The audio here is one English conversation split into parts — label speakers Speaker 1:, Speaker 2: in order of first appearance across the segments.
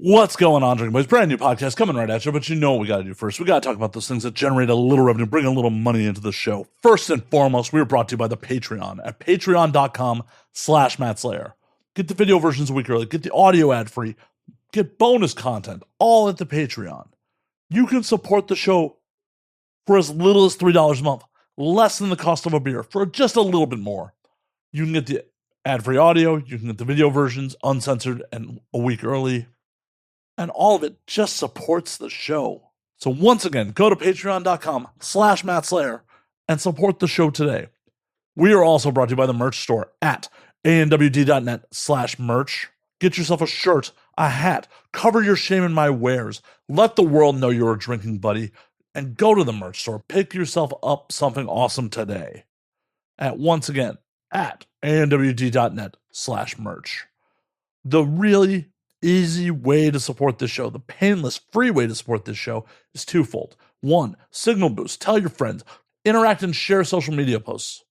Speaker 1: What's going on, Drinking Boys? Brand new podcast coming right at you, but you know what we got to do first. We got to talk about those things that generate a little revenue, bring a little money into the show. First and foremost, we are brought to you by the Patreon at patreon.com/MattSlayer. Get the video versions a week early, get the audio ad free, get bonus content, all at the Patreon. You can support the show for as little as $3 a month, less than the cost of a beer, for just a little bit more. You can get the ad-free audio, you can get the video versions uncensored and a week early. And all of it just supports the show. So once again, go to patreon.com/MattSlayer and support the show today. We are also brought to you by the merch store at anwd.net/merch. Get yourself a shirt, a hat, cover your shame in my wares. Let the world know you're a drinking buddy. And go to the merch store. Pick yourself up something awesome today. Once again, at anwd.net/merch. The really easy way to support this show, the painless, free way to support this show is twofold. One, signal boost. Tell your friends. Interact and share social media posts.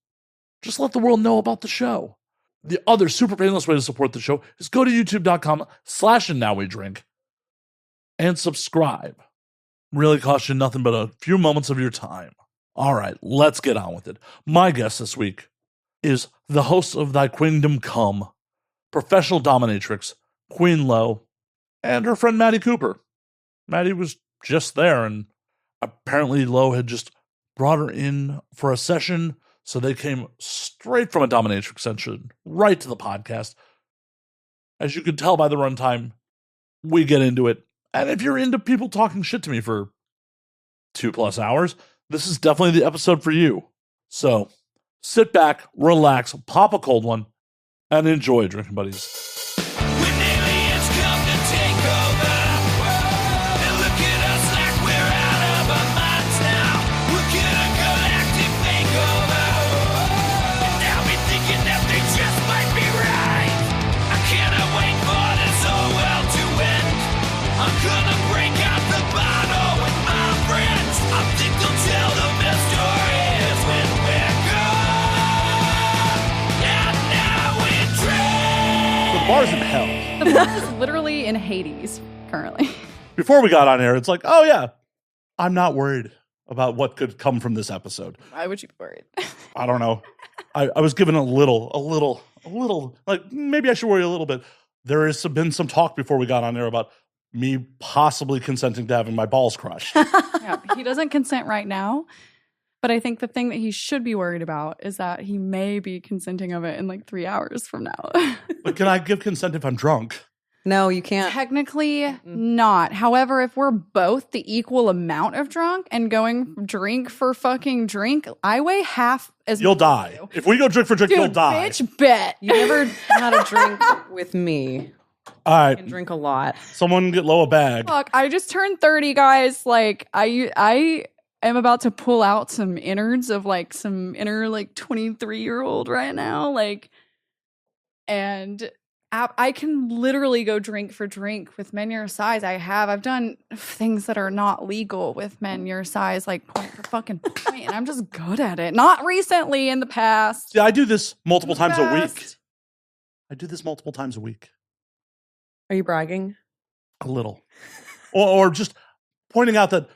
Speaker 1: Just let the world know about the show. The other super painless way to support the show is go to youtube.com/andnowwedrink and subscribe. Really costs you nothing but a few moments of your time. All right, let's get on with it. My guest this week is the host of Thy Queendom Come, professional dominatrix, Queen Lo, and her friend Madi Cooper. Madi was just there, and apparently Lo had just brought her in for a session, so they came straight from a dominatrix session right to the podcast. As you can tell by the runtime, we get into it. And if you're into people talking shit to me for 2+ hours, this is definitely the episode for you. So sit back, relax, pop a cold one, and enjoy, Drinking Buddies. Bars in hell.
Speaker 2: The bar is literally in Hades currently.
Speaker 1: Before we got on air, it's like, oh yeah, I'm not worried about what could come from this episode.
Speaker 2: Why would you be worried?
Speaker 1: I don't know. I was given a little, like maybe I should worry a little bit. There has been some talk before we got on air about me possibly consenting to having my balls crushed.
Speaker 2: Yeah, he doesn't consent right now. But I think the thing that he should be worried about is that he may be consenting of it in like 3 hours from now.
Speaker 1: But can I give consent if I'm drunk?
Speaker 3: No, you can't.
Speaker 2: Technically not. However, if we're both the equal amount of drunk and going drink for fucking drink, I weigh half as
Speaker 1: You'll
Speaker 2: much
Speaker 1: die.
Speaker 2: as you.
Speaker 1: If we go drink for drink,
Speaker 2: Dude,
Speaker 1: you'll die.
Speaker 2: Bitch, bet.
Speaker 3: You never had a drink with me.
Speaker 1: All right.
Speaker 3: I drink a lot.
Speaker 1: Someone get Lo a bag.
Speaker 2: Fuck, I just turned 30, guys. Like, I am about to pull out some innards of like some inner like 23-year-old right now. Like, and I can literally go drink for drink with men your size. I've done things that are not legal with men your size, like point for fucking point. And I'm just good at it. Not recently, in the past.
Speaker 1: Yeah, I do this multiple
Speaker 2: In the
Speaker 1: times a week.
Speaker 2: past.
Speaker 1: I do this multiple times a week.
Speaker 3: Are you bragging?
Speaker 1: A little. Or just pointing out that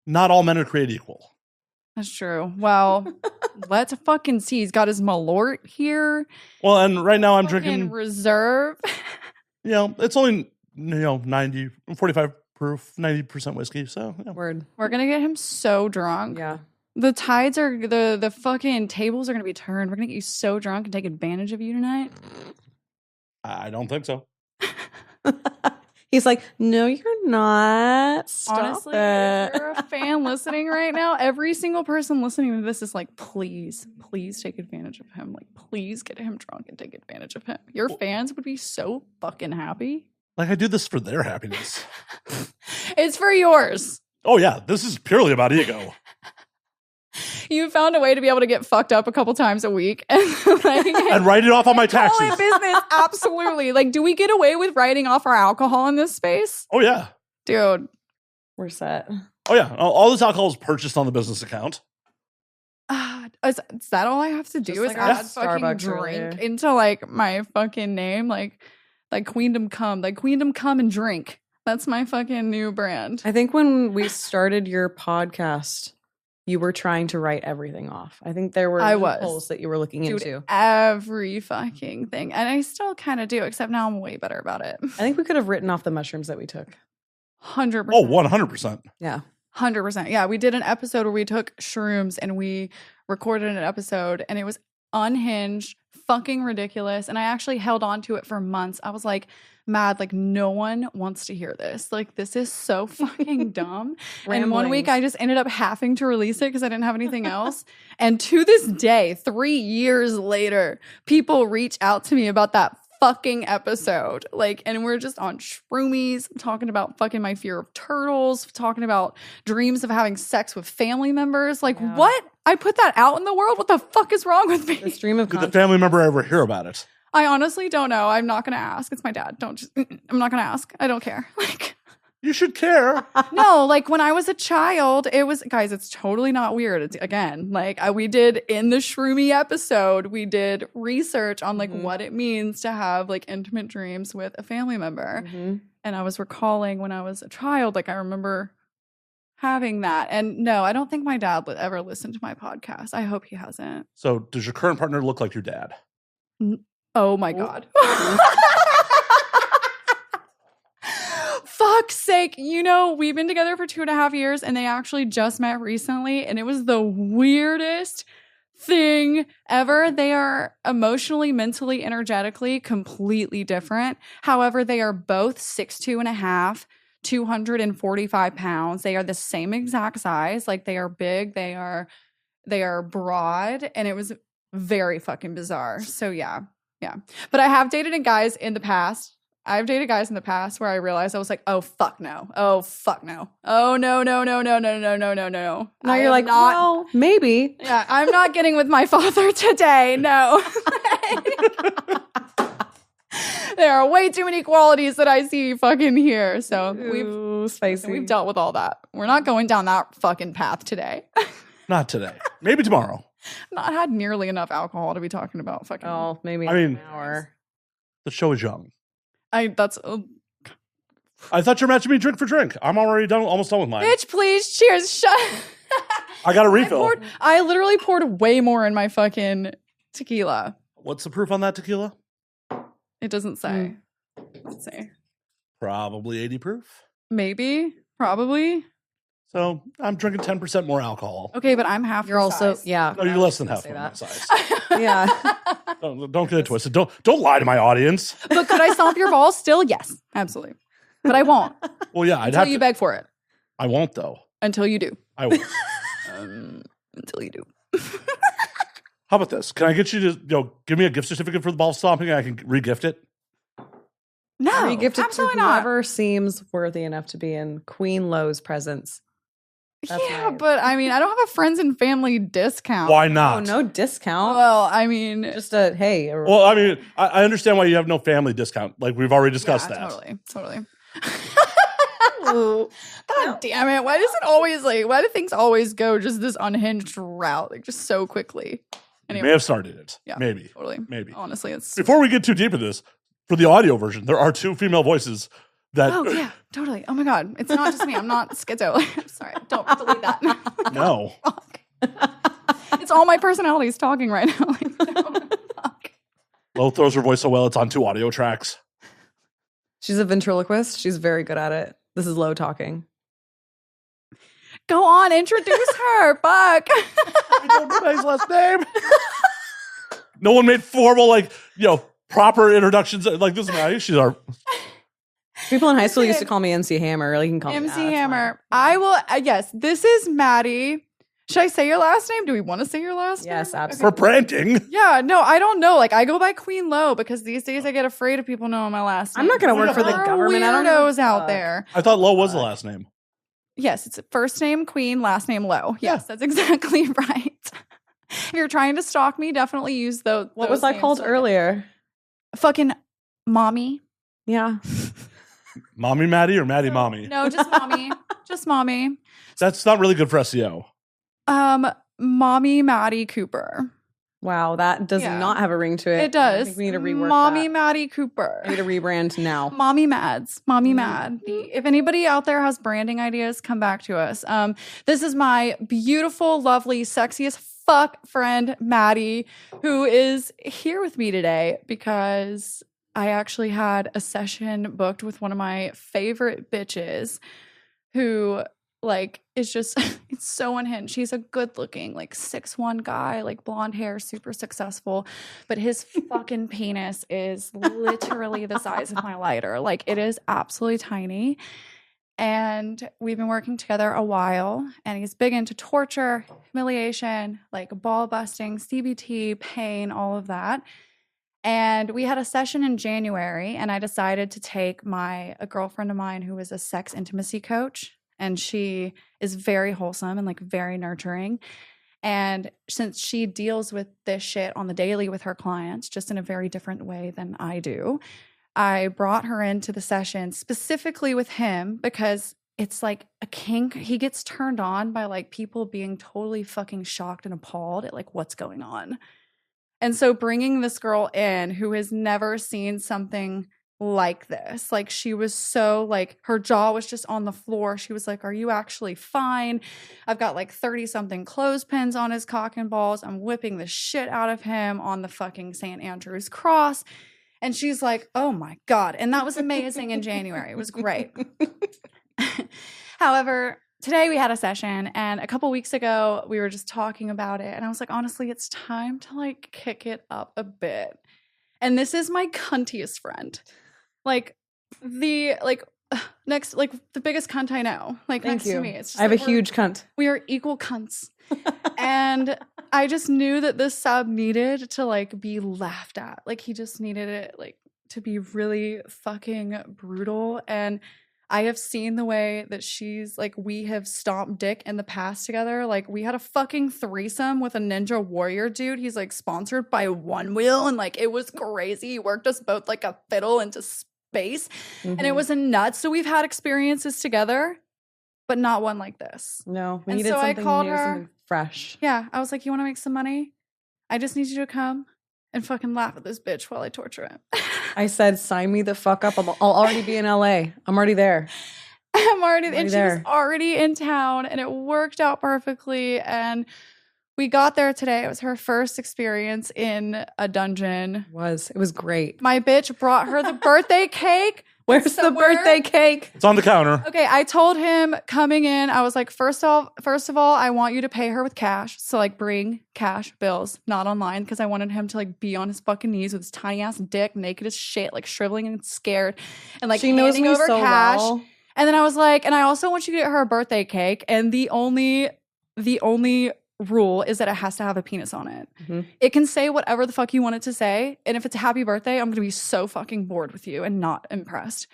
Speaker 1: not all men are created equal.
Speaker 2: That's true. Well, let's fucking see. He's got his Malort here.
Speaker 1: Well, and right now I'm
Speaker 2: Fucking
Speaker 1: drinking,
Speaker 2: Reserve.
Speaker 1: it's only, 45 proof, 90% whiskey. So, yeah.
Speaker 3: Word.
Speaker 2: We're going to get him so drunk.
Speaker 3: Yeah.
Speaker 2: The tides are, the fucking tables are going to be turned. We're going to get you so drunk and take advantage of you tonight.
Speaker 1: I don't think so.
Speaker 3: He's like, no, you're not. Stop
Speaker 2: Honestly,
Speaker 3: it.
Speaker 2: if you're a fan listening right now, every single person listening to this is like, please take advantage of him. Like, please get him drunk and take advantage of him. Your fans would be so fucking happy.
Speaker 1: Like, I do this for their happiness.
Speaker 2: It's for yours.
Speaker 1: Oh, yeah. This is purely about ego.
Speaker 2: You found a way to be able to get fucked up a couple times a week and
Speaker 1: And write it off on my
Speaker 2: call
Speaker 1: taxes.
Speaker 2: it business. Absolutely. Like, do we get away with writing off our alcohol in this space?
Speaker 1: Oh, yeah.
Speaker 2: Dude.
Speaker 3: We're set.
Speaker 1: Oh, yeah. All this alcohol is purchased on the business account.
Speaker 2: Is that all I have to do?
Speaker 3: Just
Speaker 2: Is
Speaker 3: like
Speaker 2: add
Speaker 3: a
Speaker 2: fucking
Speaker 3: Starbucks
Speaker 2: drink
Speaker 3: earlier.
Speaker 2: into like my fucking name? Like Queendom come and drink. That's my fucking new brand.
Speaker 3: I think when we started your podcast, you were trying to write everything off. I think there were loopholes that you were looking into.
Speaker 2: Every fucking thing. And I still kind of do, except now I'm way better about it.
Speaker 3: I think we could have written off the mushrooms that we took.
Speaker 2: 100%.
Speaker 1: Oh, 100%.
Speaker 3: Yeah.
Speaker 2: 100%. Yeah, we did an episode where we took shrooms and we recorded an episode and it was unhinged, fucking ridiculous. And I actually held on to it for months. I was like, mad, like no one wants to hear this. Like this is so fucking dumb. And one week I just ended up having to release it because I didn't have anything else. And to this day, 3 years later, people reach out to me about that fucking episode. Like, and we're just on shroomies, talking about fucking my fear of turtles, talking about dreams of having sex with family members. Like, what? I put that out in the world? What the fuck is wrong with me?
Speaker 3: The stream of
Speaker 1: Did the family member ever hear about it?
Speaker 2: I honestly don't know. I'm not going to ask. It's my dad. I'm not going to ask. I don't care. Like,
Speaker 1: you should care.
Speaker 2: No, like when I was a child, it was, guys, it's totally not weird. It's, again, like we did in the shroomy episode, we did research on like what it means to have like intimate dreams with a family member. And I was recalling when I was a child, like I remember having that. And no, I don't think my dad would ever listen to my podcast. I hope he hasn't.
Speaker 1: So does your current partner look like your dad?
Speaker 2: Oh my God. Fuck's sake. You know, we've been together for 2.5 years and they actually just met recently and it was the weirdest thing ever. They are emotionally, mentally, energetically completely different. However, they are both 6'2.5", 245 pounds. They are the same exact size. Like they are big. They are broad. And it was very fucking bizarre. So yeah. But I have dated guys in the past. I've dated guys in the past where I realized I was like, oh fuck no. Oh fuck no. Oh no.
Speaker 3: Now you're like, well, maybe.
Speaker 2: Yeah, I'm not getting with my father today. No. There are way too many qualities that I see fucking here. So we've dealt with all that. We're not going down that fucking path today.
Speaker 1: Not today. Maybe tomorrow.
Speaker 2: Not had nearly enough alcohol to be talking about fucking.
Speaker 3: Oh, maybe
Speaker 1: an
Speaker 3: hour.
Speaker 1: The show is young.
Speaker 2: I thought
Speaker 1: you're matching me drink for drink. I'm already almost done with mine.
Speaker 2: Bitch, please, cheers. Shut.
Speaker 1: I got a refill.
Speaker 2: I literally poured way more in my fucking tequila.
Speaker 1: What's the proof on that tequila?
Speaker 2: It doesn't say. Let's see.
Speaker 1: Probably 80 proof.
Speaker 2: Maybe. Probably.
Speaker 1: So I'm drinking 10% more alcohol.
Speaker 2: Okay, but I'm half.
Speaker 3: You're also
Speaker 2: size.
Speaker 3: yeah.
Speaker 1: No, you're less than half of my size.
Speaker 3: Yeah.
Speaker 1: Don't get it twisted. Don't lie to my audience.
Speaker 2: But could I stomp your balls still? Yes, absolutely. But I won't.
Speaker 1: Well, yeah,
Speaker 2: until you beg for it.
Speaker 1: I won't though.
Speaker 2: Until you do.
Speaker 1: I won't.
Speaker 2: Until you do.
Speaker 1: How about this? Can I get you to give me a gift certificate for the ball stomping and I can re-gift it?
Speaker 2: No,
Speaker 3: re-gift it
Speaker 2: absolutely
Speaker 3: to whoever seems worthy enough to be in Queen Lowe's presence.
Speaker 2: That's nice. But I mean, I don't have a friends and family discount.
Speaker 1: Why not?
Speaker 3: Oh, no discount.
Speaker 2: Well, I mean,
Speaker 3: just a hey.
Speaker 1: Well, I mean, I understand why you have no family discount. Like we've already discussed that.
Speaker 2: Totally. God damn it! Why do things always go just this unhinged route, like just so quickly?
Speaker 1: Anyway. You may have started it.
Speaker 2: Yeah,
Speaker 1: maybe.
Speaker 2: Totally.
Speaker 1: Maybe.
Speaker 2: Honestly, it's
Speaker 1: before we get too deep into this. For the audio version, there are 2 female voices.
Speaker 2: Oh yeah, totally. Oh my God, it's not just me. I'm not schizo. I'm sorry. Don't delete that.
Speaker 1: No.
Speaker 2: Fuck. It's all my personalities talking right now. Like, no, fuck.
Speaker 1: Lo throws her voice so well, it's on 2 audio tracks.
Speaker 3: She's a ventriloquist. She's very good at it. This is Lo talking.
Speaker 2: Go on, introduce her. Fuck.
Speaker 1: I don't know his last name. No one made formal, proper introductions. Like this is she's our.
Speaker 3: People in high school used to call me MC Hammer. Like, you can call me
Speaker 2: MC Hammer. I will. Yes, this is Maddie. Should I say your last name? Do we want to say your last name?
Speaker 3: Yes, absolutely.
Speaker 1: For branding.
Speaker 2: Yeah, no, I don't know. Like, I go by Queen Lo because these days I get afraid of people knowing my last name.
Speaker 3: I'm not going to work for the government.
Speaker 2: I don't know. Weirdos out there.
Speaker 1: I thought Lo was the last name.
Speaker 2: Yes, it's first name Queen, last name Lo. Yes, that's exactly right. If you're trying to stalk me, definitely use those.
Speaker 3: What was I called earlier?
Speaker 2: Fucking mommy.
Speaker 3: Yeah.
Speaker 1: Mommy Maddie or Maddie Mommy?
Speaker 2: No, just mommy. Just mommy.
Speaker 1: That's not really good for SEO.
Speaker 2: Mommy Madi Cooper.
Speaker 3: Wow, that does not have a ring to it.
Speaker 2: It does.
Speaker 3: I think we need to rework
Speaker 2: Mommy
Speaker 3: that.
Speaker 2: Madi Cooper.
Speaker 3: I need to rebrand now.
Speaker 2: Mommy Mads. Mommy Mad. If anybody out there has branding ideas, come back to us. This is my beautiful, lovely, sexy as fuck friend, Maddie, who is here with me today because I actually had a session booked with one of my favorite bitches who is just it's so unhinged. She's a good looking 6'1" guy, blonde hair, super successful, but his fucking penis is literally the size of my lighter. It is absolutely tiny. And we've been working together a while, and he's big into torture, humiliation, ball busting, CBT, pain, all of that. And we had a session in January, and I decided to take a girlfriend of mine who is a sex intimacy coach. And she is very wholesome and very nurturing. And since she deals with this shit on the daily with her clients, just in a very different way than I do, I brought her into the session specifically with him because it's a kink. He gets turned on by people being totally fucking shocked and appalled at what's going on. And so bringing this girl in who has never seen something like this, she was so her jaw was just on the floor. She was like, are you actually fine? I've got 30 something clothespins on his cock and balls. I'm whipping the shit out of him on the fucking St. Andrew's cross. And she's like, oh my God. And that was amazing in January. It was great. However, today we had a session, and a couple weeks ago we were just talking about it, and I was like, honestly, it's time to kick it up a bit. And this is my cuntiest friend. The biggest cunt I know. Next to me. It's just
Speaker 3: I have a huge cunt.
Speaker 2: We are equal cunts. And I just knew that this sub needed to be laughed at. He just needed it to be really fucking brutal. And I have seen the way that she's we have stomped dick in the past together. We had a fucking threesome with a ninja warrior dude. He's sponsored by One Wheel, and it was crazy. He worked us both like a fiddle into space, and it was a nuts. So we've had experiences together, but not one like this.
Speaker 3: No, we needed something new, something fresh.
Speaker 2: Yeah, I was like, you want to make some money? I just need you to come and fucking laugh at this bitch while I torture him.
Speaker 3: I said, sign me the fuck up. I'll already be in LA. I'm already there.
Speaker 2: I'm already and she was already in town, and it worked out perfectly. And we got there today. It was her first experience in a dungeon.
Speaker 3: It was great.
Speaker 2: My bitch brought her the birthday cake.
Speaker 3: Where's the birthday cake?
Speaker 1: It's on the counter.
Speaker 2: Okay, I told him coming in, I was like, first of all, I want you to pay her with cash. So bring cash bills, not online, because I wanted him to be on his fucking knees with his tiny ass dick, naked as shit, shriveling and scared, and
Speaker 3: she knows me
Speaker 2: over
Speaker 3: so
Speaker 2: cash.
Speaker 3: well.
Speaker 2: And then I was like, and I also want you to get her a birthday cake, and the only rule is that it has to have a penis on it. Mm-hmm. It can say whatever the fuck you want it to say, and if it's a happy birthday, I'm gonna be so fucking bored with you and not impressed.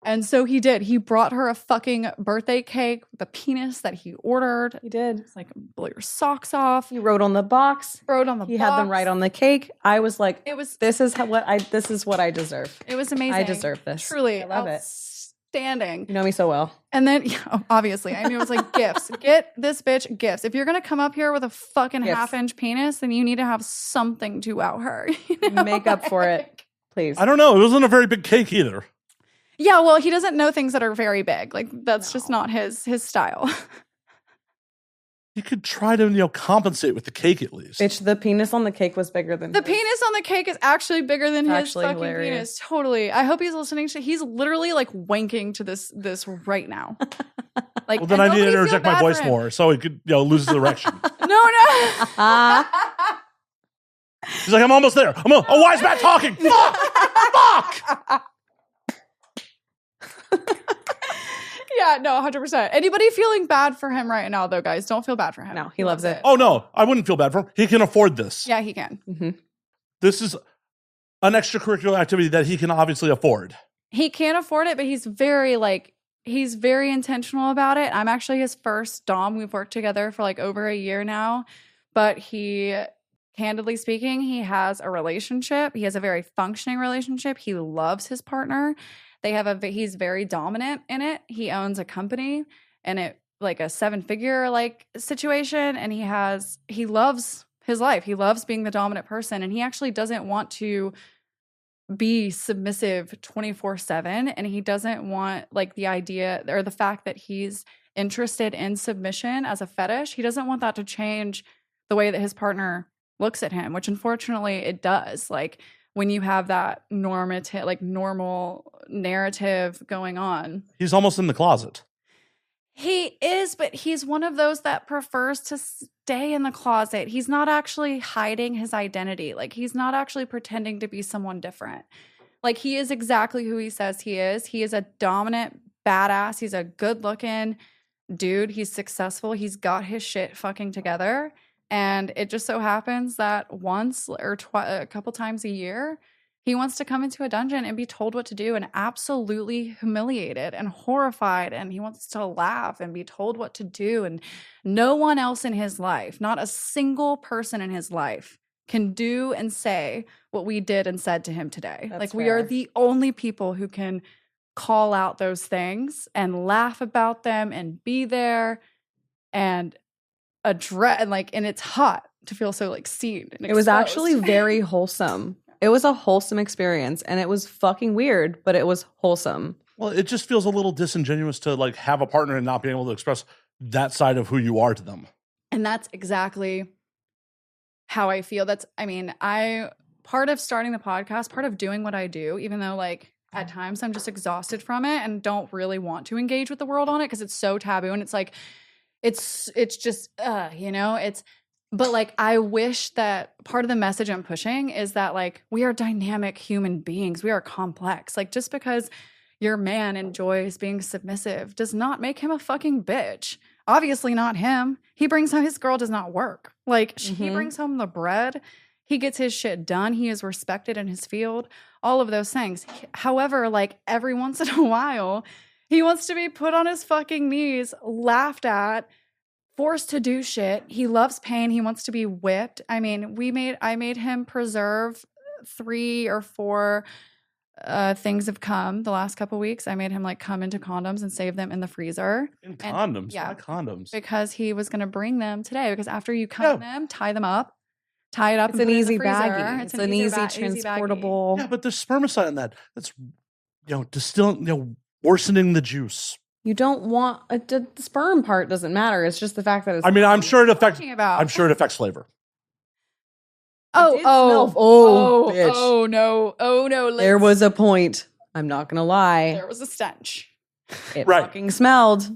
Speaker 2: And so he did. He brought her a fucking birthday cake with a penis that he ordered.
Speaker 3: He did.
Speaker 2: It's blow your socks off.
Speaker 3: He wrote on the box.
Speaker 2: He
Speaker 3: had them right on the cake. I was like, this is what I deserve.
Speaker 2: It was amazing.
Speaker 3: I deserve this.
Speaker 2: Truly.
Speaker 3: I love it.
Speaker 2: Standing.
Speaker 3: You know me so well.
Speaker 2: And then, obviously, I knew it was gifts. Get this bitch gifts. If you're going to come up here with a fucking half-inch penis, then you need to have something to wow her.
Speaker 3: Make up for it, please.
Speaker 1: I don't know. It wasn't a very big cake either.
Speaker 2: Yeah, well, he doesn't know things that are very big. That's just not his style.
Speaker 1: You could try to, compensate with the cake at least.
Speaker 3: Bitch, the penis on the cake was bigger than
Speaker 2: the penis on the cake is actually bigger than his fucking
Speaker 3: hilarious.
Speaker 2: penis. Totally. I hope he's listening to. He's literally wanking to this right now.
Speaker 1: Well, then I need to interject my voice more so he could lose his erection.
Speaker 2: No.
Speaker 1: He's like, I'm almost there. Why is Matt talking? Fuck!
Speaker 2: Yeah, no, 100%. Anybody feeling bad for him right now, though, guys? Don't feel bad for him.
Speaker 3: No, he loves it.
Speaker 1: Oh, no, I wouldn't feel bad for him. He can afford this.
Speaker 2: Yeah, he can.
Speaker 3: Mm-hmm.
Speaker 1: This is an extracurricular activity that he can obviously afford.
Speaker 2: He can afford it, but he's very intentional about it. I'm actually his first dom. We've worked together for over a year now, but candidly speaking, he has a relationship. He has a very functioning relationship. He loves his partner. He's very dominant in it. He owns a company and it a 7-figure situation, and he loves his life. He loves being the dominant person, and he actually doesn't want to be submissive 24/7, and he doesn't want like the idea or the fact that he's interested in submission as a fetish. He doesn't want that to change the way that his partner looks at him, which unfortunately it does. Like when you have that normative, like normal narrative going on.
Speaker 1: He's almost in the closet.
Speaker 2: He is, but he's one of those that prefers to stay in the closet. He's not actually hiding his identity. Like he's not actually pretending to be someone different. Like he is exactly who he says he is. He is a dominant badass. He's a good looking dude. He's successful. He's got his shit fucking together. And it just so happens that once or a couple times a year, he wants to come into a dungeon and be told what to do and absolutely humiliated and horrified. And he wants to laugh and be told what to do. And no one else in his life, not a single person in his life, can do and say what we did and said to him today.
Speaker 3: That's
Speaker 2: like
Speaker 3: fair.
Speaker 2: We are the only people who can call out those things and laugh about them and be there and address and it's hot to feel so like seen and
Speaker 3: it was
Speaker 2: exposed.
Speaker 3: Actually very wholesome. It was a wholesome experience, and it was fucking weird, but it was wholesome.
Speaker 1: Well, it just feels a little disingenuous to like have a partner and not be able to express that side of who you are to them.
Speaker 2: And that's exactly how I feel. Part of starting the podcast, part of doing what I do, even though like at times I'm just exhausted from it and don't really want to engage with the world on it because it's so taboo and it's like it's just but like I wish that part of the message I'm pushing is that like we are dynamic human beings. We are complex. Like just because your man enjoys being submissive does not make him a fucking bitch. Obviously not him. He brings home his girl does not work. Like he brings home the bread. He gets his shit done. He is respected in his field. All of those things. However, like every once in a while, he wants to be put on his fucking knees, laughed at, forced to do shit. He loves pain. He wants to be whipped. I mean, I made him preserve 3 or 4 things of cum the last couple weeks. I made him like come into condoms and save them in the freezer.
Speaker 1: In condoms? Yeah. Not condoms.
Speaker 2: Because he was going to bring them today. Because after you cum them, tie them up. Tie it up.
Speaker 3: It's an easy baggie. It's an easy transportable.
Speaker 1: Yeah, but there's spermicide in that. That's worsening the juice.
Speaker 3: You don't want the sperm part doesn't matter. It's just the fact that it's.
Speaker 1: I mean, I'm sure it affects. I'm sure it affects flavor.
Speaker 3: Bitch.
Speaker 2: Oh no!
Speaker 3: There was a point. I'm not gonna lie.
Speaker 2: There was a stench.
Speaker 3: It fucking smelled.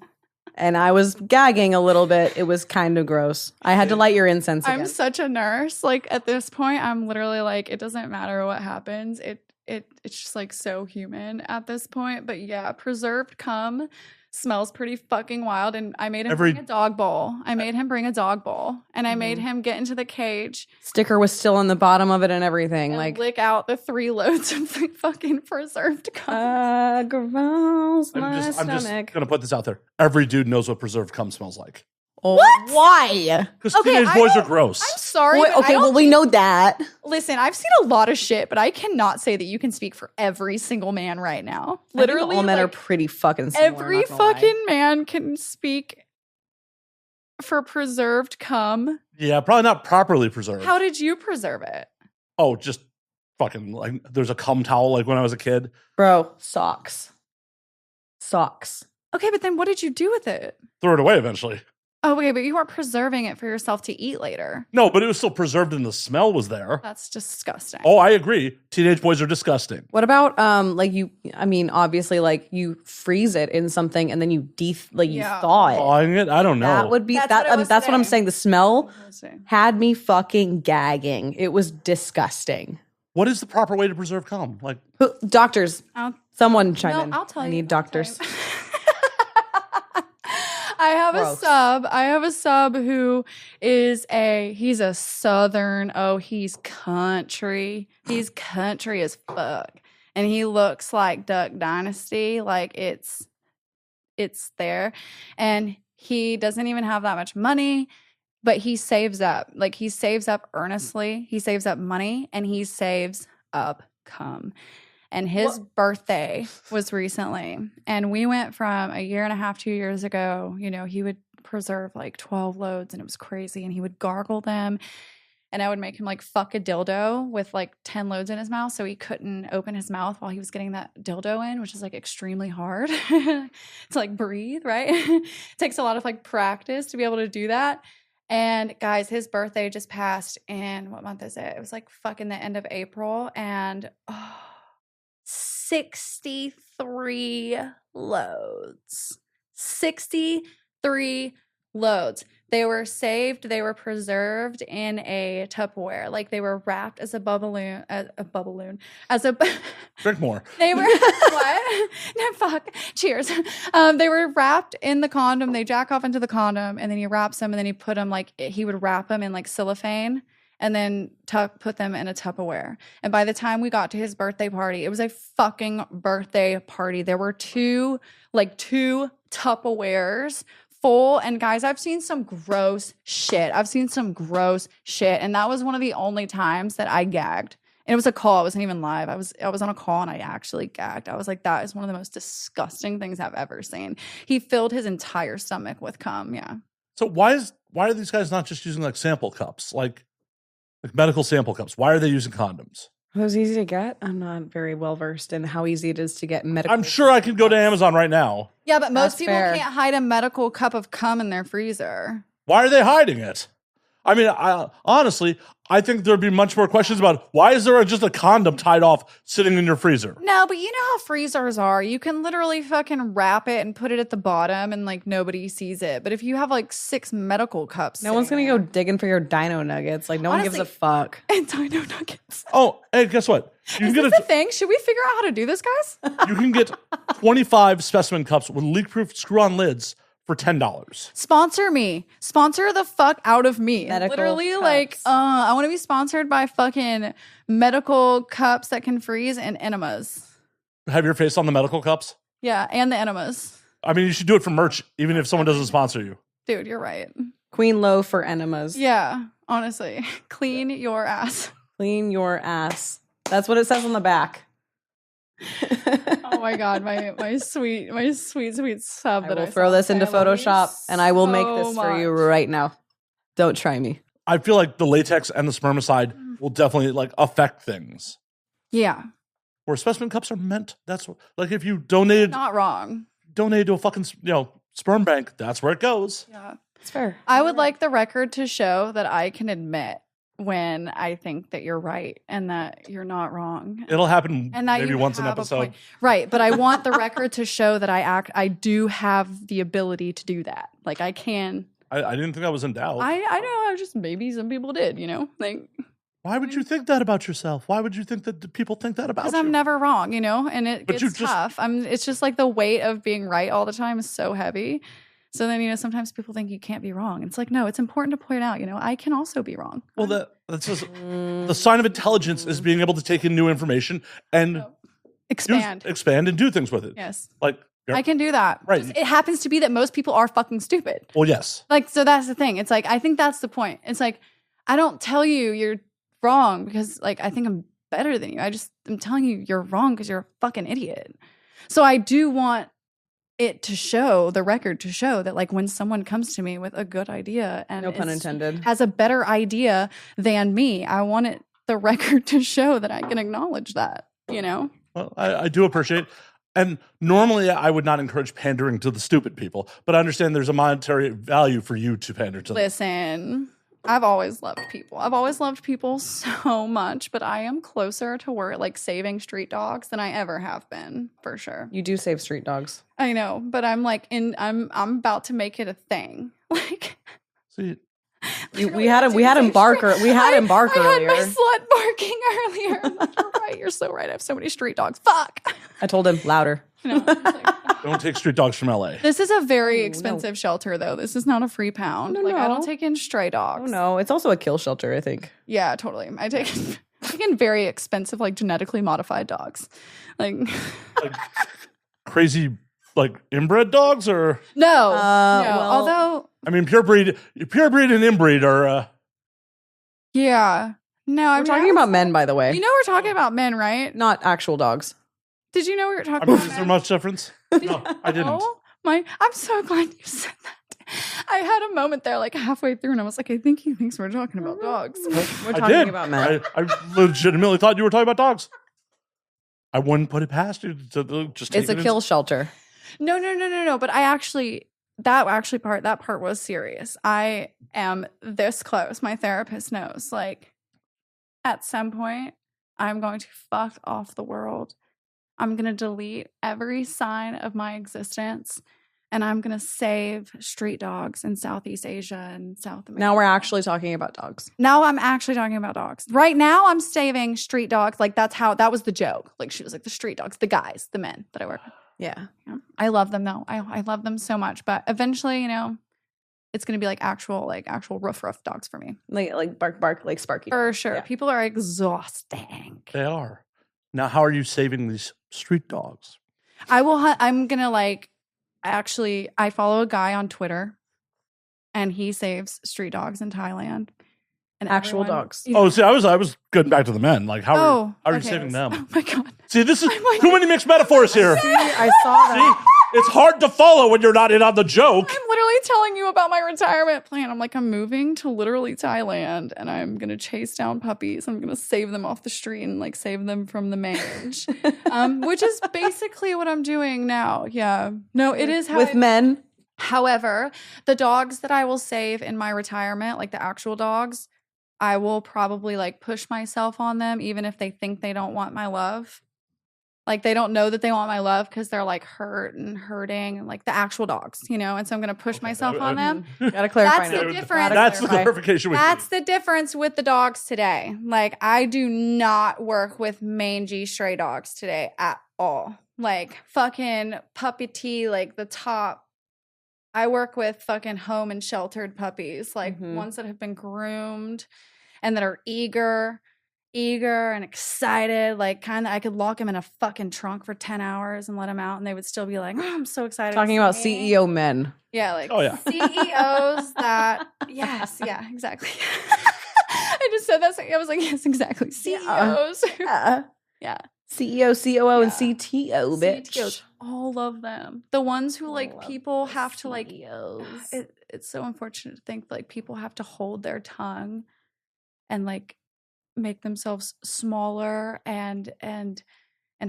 Speaker 3: And I was gagging a little bit. It was kind of gross. I had to light your incense again.
Speaker 2: I'm such a nurse. Like at this point, I'm literally like, it doesn't matter what happens. It's just like so human at this point. But yeah, preserved cum smells pretty fucking wild. And I made him bring a dog bowl. And I made him get into the cage.
Speaker 3: Sticker was still on the bottom of it and everything.
Speaker 2: And lick out the 3 loads of the fucking preserved cum.
Speaker 3: Gross.
Speaker 1: I'm just gonna put this out there. Every dude knows what preserved cum smells like.
Speaker 3: Oh, what? Why?
Speaker 1: Because teenage boys are gross.
Speaker 2: I'm sorry.
Speaker 3: We know that.
Speaker 2: Listen, I've seen a lot of shit, but I cannot say that you can speak for every single man right now. Literally,
Speaker 3: all men are pretty fucking similar.
Speaker 2: Every fucking man can speak for preserved cum.
Speaker 1: Yeah, probably not properly preserved.
Speaker 2: How did you preserve it?
Speaker 1: Oh, just fucking like there's a cum towel like when I was a kid.
Speaker 3: Bro, socks.
Speaker 2: Okay, but then what did you do with it?
Speaker 1: Throw it away eventually.
Speaker 2: Oh, okay, but you weren't preserving it for yourself to eat later.
Speaker 1: No, but it was still preserved and the smell was there.
Speaker 2: That's disgusting.
Speaker 1: Oh, I agree. Teenage boys are disgusting.
Speaker 3: What about obviously like you freeze it in something and then you thaw it.
Speaker 1: Thawing it? I don't know.
Speaker 3: That would be that's what I'm saying. The smell had me fucking gagging. It was disgusting.
Speaker 1: What is the proper way to preserve cum? Like
Speaker 3: doctors. Someone chime in.
Speaker 2: I'll tell you.
Speaker 3: I need doctors.
Speaker 2: I have a sub who is he's a southern, he's country. He's country as fuck. And he looks like Duck Dynasty, like it's there. And he doesn't even have that much money, but he saves up. Like he saves up earnestly. He saves up money and he saves up cum. And his birthday was recently. And we went from 1.5 years, 2 years ago, he would preserve like 12 loads and it was crazy. And he would gargle them. and I would make him like fuck a dildo with like 10 loads in his mouth so he couldn't open his mouth while he was getting that dildo in, which is like extremely hard to like breathe, right? It takes a lot of like practice to be able to do that. And guys, his birthday just passed in, what month is it? It was like fucking the end of April, and 63 loads. 63 loads. They were saved, they were preserved in a Tupperware. Like they were wrapped as a bubbaloon,
Speaker 1: Drink more.
Speaker 2: They were, what? No, fuck. Cheers. They were wrapped in the condom. They jack off into the condom, and then he wraps them, and then he put them like, he would wrap them in like cellophane, and then put them in a Tupperware. And by the time we got to his birthday party, it was a fucking birthday party. There were two Tupperwares full. And guys, I've seen some gross shit. And that was one of the only times that I gagged. And it was a call. It wasn't even live. I was on a call and I actually gagged. I was like, that is one of the most disgusting things I've ever seen. He filled his entire stomach with cum. Yeah.
Speaker 1: So why are these guys not just using like sample cups, like medical sample cups? Why are they using condoms?
Speaker 3: Are those easy to get? I'm not very well versed in how easy it is to get medical.
Speaker 1: I'm sure I could go to Amazon right now.
Speaker 2: Yeah, but most people can't hide a medical cup of cum in their freezer.
Speaker 1: Why are they hiding it? I mean, honestly, I think there'd be much more questions about why is there just a condom tied off sitting in your freezer?
Speaker 2: No, but you know how freezers are. You can literally fucking wrap it and put it at the bottom and like nobody sees it. But if you have like 6 medical cups,
Speaker 3: no one's going to go digging for your dino nuggets. Like no one gives a fuck.
Speaker 2: And dino nuggets.
Speaker 1: Oh, hey, guess what?
Speaker 2: Is this a thing? Should we figure out how to do this, guys?
Speaker 1: You can get 25 specimen cups with leak-proof screw-on lids for $10.
Speaker 2: Sponsor me. Sponsor the fuck out of me.
Speaker 3: Medical
Speaker 2: literally
Speaker 3: cups.
Speaker 2: Like, I want to be sponsored by fucking medical cups that can freeze and enemas.
Speaker 1: Have your face on the medical cups?
Speaker 2: Yeah, and the enemas.
Speaker 1: I mean, you should do it for merch, even if someone doesn't sponsor you.
Speaker 2: Dude, you're right.
Speaker 3: Queen low for enemas.
Speaker 2: Yeah, honestly. Clean your ass.
Speaker 3: Clean your ass. That's what it says on the back.
Speaker 2: Oh my god, my sweet sub.
Speaker 3: I will throw this into Photoshop and I will make this for you right now. Don't try me.
Speaker 1: I feel like the latex and the spermicide will definitely like affect things.
Speaker 2: Yeah.
Speaker 1: Where specimen cups are meant. That's what, like if you donated.
Speaker 2: Not wrong.
Speaker 1: Donate to a fucking sperm bank. That's where it goes.
Speaker 2: Yeah,
Speaker 3: it's fair.
Speaker 2: I would like the record to show that I can admit when I think that you're right and that you're not wrong.
Speaker 1: It'll happen
Speaker 2: and that
Speaker 1: maybe once an episode.
Speaker 2: Right, but I want the record to show that I do have the ability to do that. Like I can.
Speaker 1: I didn't think I was in doubt.
Speaker 2: I know, I just maybe some people did, like.
Speaker 1: Why would you think that about yourself? Why would you think that people think that about you?
Speaker 2: Because I'm never wrong, and it gets tough. It's just like the weight of being right all the time is so heavy. So then, sometimes people think you can't be wrong. It's like, no, it's important to point out, I can also be wrong.
Speaker 1: Well, that's just the sign of intelligence is being able to take in new information and expand and do things with it.
Speaker 2: Yes.
Speaker 1: Like,
Speaker 2: I can do that.
Speaker 1: Right.
Speaker 2: It happens to be that most people are fucking stupid.
Speaker 1: Well, yes.
Speaker 2: Like, so that's the thing. It's like, I think that's the point. It's like, I don't tell you you're wrong because like, I think I'm better than you. I'm telling you you're wrong because you're a fucking idiot. So I do want it to show, the record to show that like when someone comes to me with a good idea and
Speaker 3: no pun intended
Speaker 2: has a better idea than me, I want the record to show that I can acknowledge that,
Speaker 1: Well, I do appreciate, and normally I would not encourage pandering to the stupid people, but I understand there's a monetary value for you to pander to them.
Speaker 2: Listen, I've always loved people. I've always loved people so much, but I am closer to saving street dogs than I ever have been, for sure.
Speaker 3: You do save street dogs.
Speaker 2: I know, but I'm like I'm about to make it a thing. Like,
Speaker 1: see,
Speaker 3: we had him bark earlier.
Speaker 2: I had my slut barking earlier. I'm like, you're right. You're so right. I have so many street dogs. Fuck.
Speaker 3: I told him louder.
Speaker 1: Don't take street dogs from LA.
Speaker 2: This is a very expensive shelter, though. This is not a free pound.
Speaker 3: No.
Speaker 2: I don't take in stray dogs.
Speaker 3: Oh, no. It's also a kill shelter, I think.
Speaker 2: Yeah, totally. I take in very expensive, genetically modified dogs. Like
Speaker 1: crazy, inbred dogs or?
Speaker 2: No. Well, although.
Speaker 1: I mean, pure breed and inbreed are.
Speaker 2: Yeah. No,
Speaker 3: we're talking about men, by the way.
Speaker 2: We're talking about men, right?
Speaker 3: Not actual dogs.
Speaker 2: Did you know we were talking about
Speaker 1: is there much difference? No, I didn't.
Speaker 2: I'm so glad you said that. I had a moment there, like halfway through, and I was like, I think he thinks we're talking about dogs.
Speaker 3: We're talking about men.
Speaker 1: I legitimately thought you were talking about dogs. I wouldn't put it past you to just take
Speaker 3: It's a kill shelter.
Speaker 2: No. But that part was serious. I am this close. My therapist knows. Like, at some point, I'm going to fuck off the world. I'm going to delete every sign of my existence. And I'm going to save street dogs in Southeast Asia and South America.
Speaker 3: Now we're actually talking about dogs.
Speaker 2: Now I'm actually talking about dogs. Right now I'm saving street dogs. Like, that was the joke. Like, she was like, the street dogs, the guys, the men that I work with.
Speaker 3: Yeah.
Speaker 2: I love them though. I love them so much. But eventually, it's going to be like actual rough dogs for me.
Speaker 3: Like bark, like Sparky.
Speaker 2: For sure.
Speaker 3: Yeah.
Speaker 2: People are exhausting.
Speaker 1: They are. Now, how are you saving these street dogs?
Speaker 2: I'm going to I follow a guy on Twitter, and he saves street dogs in Thailand. And
Speaker 3: actual dogs.
Speaker 1: Oh, see, I was getting back to the men. Like, how are you saving them?
Speaker 2: Oh my God.
Speaker 1: See, this is too many mixed metaphors here.
Speaker 3: See, I saw that.
Speaker 1: See, it's hard to follow when you're not in on the joke.
Speaker 2: I'm literally telling you about my retirement plan. I'm like, I'm moving to literally Thailand, and I'm going to chase down puppies. I'm going to save them off the street and like save them from the mange, which is basically what I'm doing now. Yeah. No, it is how
Speaker 3: with men.
Speaker 2: However, the dogs that I will save in my retirement, like the actual dogs, I will probably like push myself on them, even if they think they don't want my love. Like, they don't know that they want my love because they're like hurting, and like the actual dogs, and so I'm going to push myself on them.
Speaker 3: Gotta clarify.
Speaker 2: That's the difference.
Speaker 1: That's the clarification.
Speaker 2: That's the difference with the dogs today. Like, I do not work with mangy stray dogs today at all. Like, fucking puppy tea, like the top. I work with fucking home and sheltered puppies, like ones that have been groomed and that are eager and excited, like kind of I could lock them in a fucking trunk for 10 hours and let them out, and they would still be like, oh, I'm so excited.
Speaker 3: Talking about CEO men.
Speaker 2: Yeah, like
Speaker 3: CEOs
Speaker 2: that, yes, yeah, exactly. I just said that. I was like, yes, exactly. CEOs. Yeah.
Speaker 3: CEO, COO, and CTO, bitch.
Speaker 2: CTOs, all of them. The ones who like people have to like. It's so unfortunate to think like people have to hold their tongue and like make themselves smaller and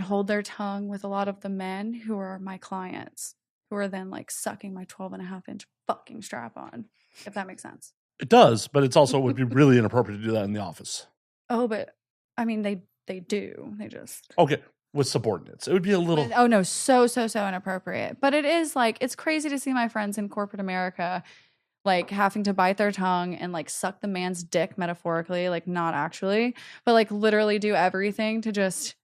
Speaker 2: hold their tongue with a lot of the men who are my clients, who are then like sucking my 12.5-inch fucking strap on, if that makes sense.
Speaker 1: It does, but it's also would be really inappropriate to do that in the office.
Speaker 2: Oh, but I mean they do. They just
Speaker 1: okay with subordinates. It would be a little.
Speaker 2: Oh no, so inappropriate. But it is like, it's crazy to see my friends in corporate America like having to bite their tongue and like suck the man's dick metaphorically, like not actually, but like literally do everything to just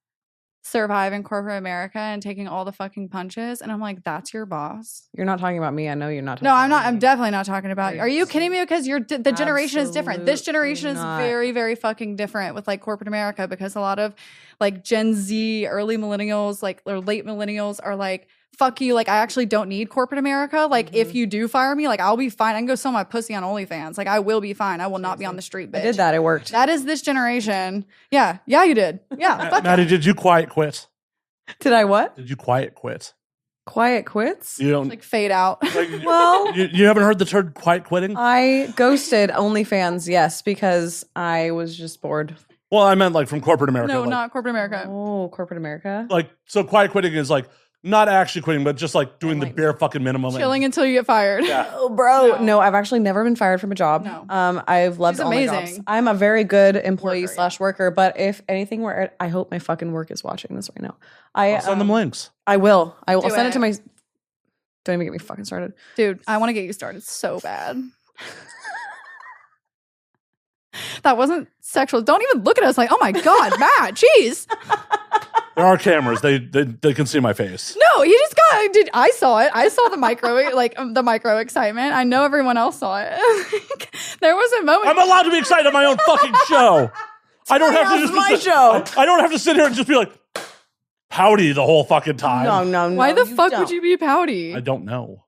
Speaker 2: survive in corporate America and taking all the fucking punches. And I'm like, that's your boss?
Speaker 3: You're not talking about me. I know you're not talking
Speaker 2: No, I'm
Speaker 3: about
Speaker 2: not. I'm definitely not talking about you. Are you kidding me? Because the generation is different. This generation is very, very fucking different with like corporate America, because a lot of like Gen Z, early millennials, like or late millennials are like, fuck you. Like, I actually don't need corporate America. Like, if you do fire me, like, I'll be fine. I can go sell my pussy on OnlyFans. Like, I will be fine. I will not be on the street, bitch.
Speaker 3: I did that. It worked.
Speaker 2: That is this generation. Yeah. Yeah, you did. Yeah. Fuck
Speaker 1: Maddie, did you quiet quit?
Speaker 3: Did I what?
Speaker 1: Did you quiet quit?
Speaker 3: Quiet quits?
Speaker 1: You don't
Speaker 2: like fade out.
Speaker 1: Like,
Speaker 3: well,
Speaker 1: you haven't heard the term quiet quitting?
Speaker 3: I ghosted OnlyFans, yes, because I was just bored.
Speaker 1: Well, I meant like from corporate America.
Speaker 2: No,
Speaker 1: like,
Speaker 2: not corporate America.
Speaker 3: Oh, corporate America.
Speaker 1: Like, so quiet quitting is like not actually quitting, but just like doing the bare fucking minimum.
Speaker 2: Chilling until you get fired.
Speaker 1: Yeah.
Speaker 3: Oh, bro. No, I've actually never been fired from a job.
Speaker 2: No.
Speaker 3: I've loved all my jobs. I'm a very good employee / worker, but if anything were, I hope my fucking work is watching this right now.
Speaker 1: I'll send them links.
Speaker 3: I will. Send it to my... Don't even get me fucking started.
Speaker 2: Dude, I want to get you started so bad. That wasn't sexual. Don't even look at us like, oh my God, Matt, jeez.
Speaker 1: There are cameras. They can see my face.
Speaker 2: No, he just got. I saw it. I saw the micro excitement. I know everyone else saw it. There was a moment.
Speaker 1: I'm allowed to be excited on my own fucking show. I don't have to just
Speaker 3: my show.
Speaker 1: I don't have to sit here and just be like pouty the whole fucking time.
Speaker 3: No.
Speaker 2: Why the fuck would you be pouty?
Speaker 1: I don't know.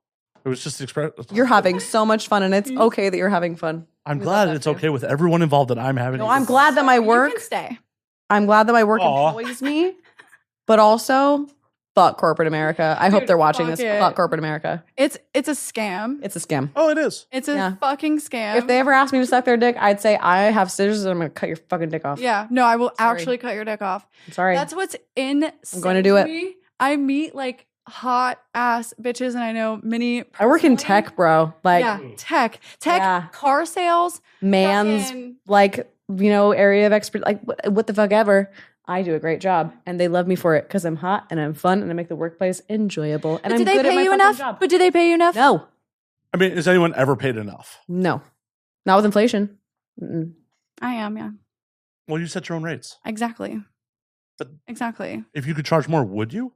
Speaker 1: It was just express.
Speaker 3: You're having so much fun, and it's okay that you're having fun.
Speaker 1: I'm glad it's okay with everyone involved that I'm having.
Speaker 3: No, I'm glad that my work.
Speaker 2: You can stay.
Speaker 3: I'm glad that my work employs me, but also, Fuck corporate America. I hope they're watching this. Fuck corporate America.
Speaker 2: It's a scam.
Speaker 3: It's a scam.
Speaker 1: Oh, it is.
Speaker 2: It's a fucking scam.
Speaker 3: If they ever ask me to suck their dick, I'd say I have scissors and I'm going to cut your fucking dick off.
Speaker 2: Yeah. No, I will actually cut your dick off.
Speaker 3: I'm sorry.
Speaker 2: That's what's insane.
Speaker 3: I'm going to do it.
Speaker 2: I meet like hot ass bitches, and I know many.
Speaker 3: I work in tech, bro. Like
Speaker 2: tech, car sales,
Speaker 3: man's like, you know, area of expert. Like what the fuck ever. I do a great job, and they love me for it because I'm hot and I'm fun and I make the workplace enjoyable. And I'm good at my fucking job.
Speaker 2: But do they pay you enough?
Speaker 3: No.
Speaker 1: I mean, is anyone ever paid enough?
Speaker 3: No, not with inflation.
Speaker 2: I am, yeah.
Speaker 1: Well, you set your own rates.
Speaker 2: Exactly.
Speaker 1: But
Speaker 2: exactly.
Speaker 1: If you could charge more, would you?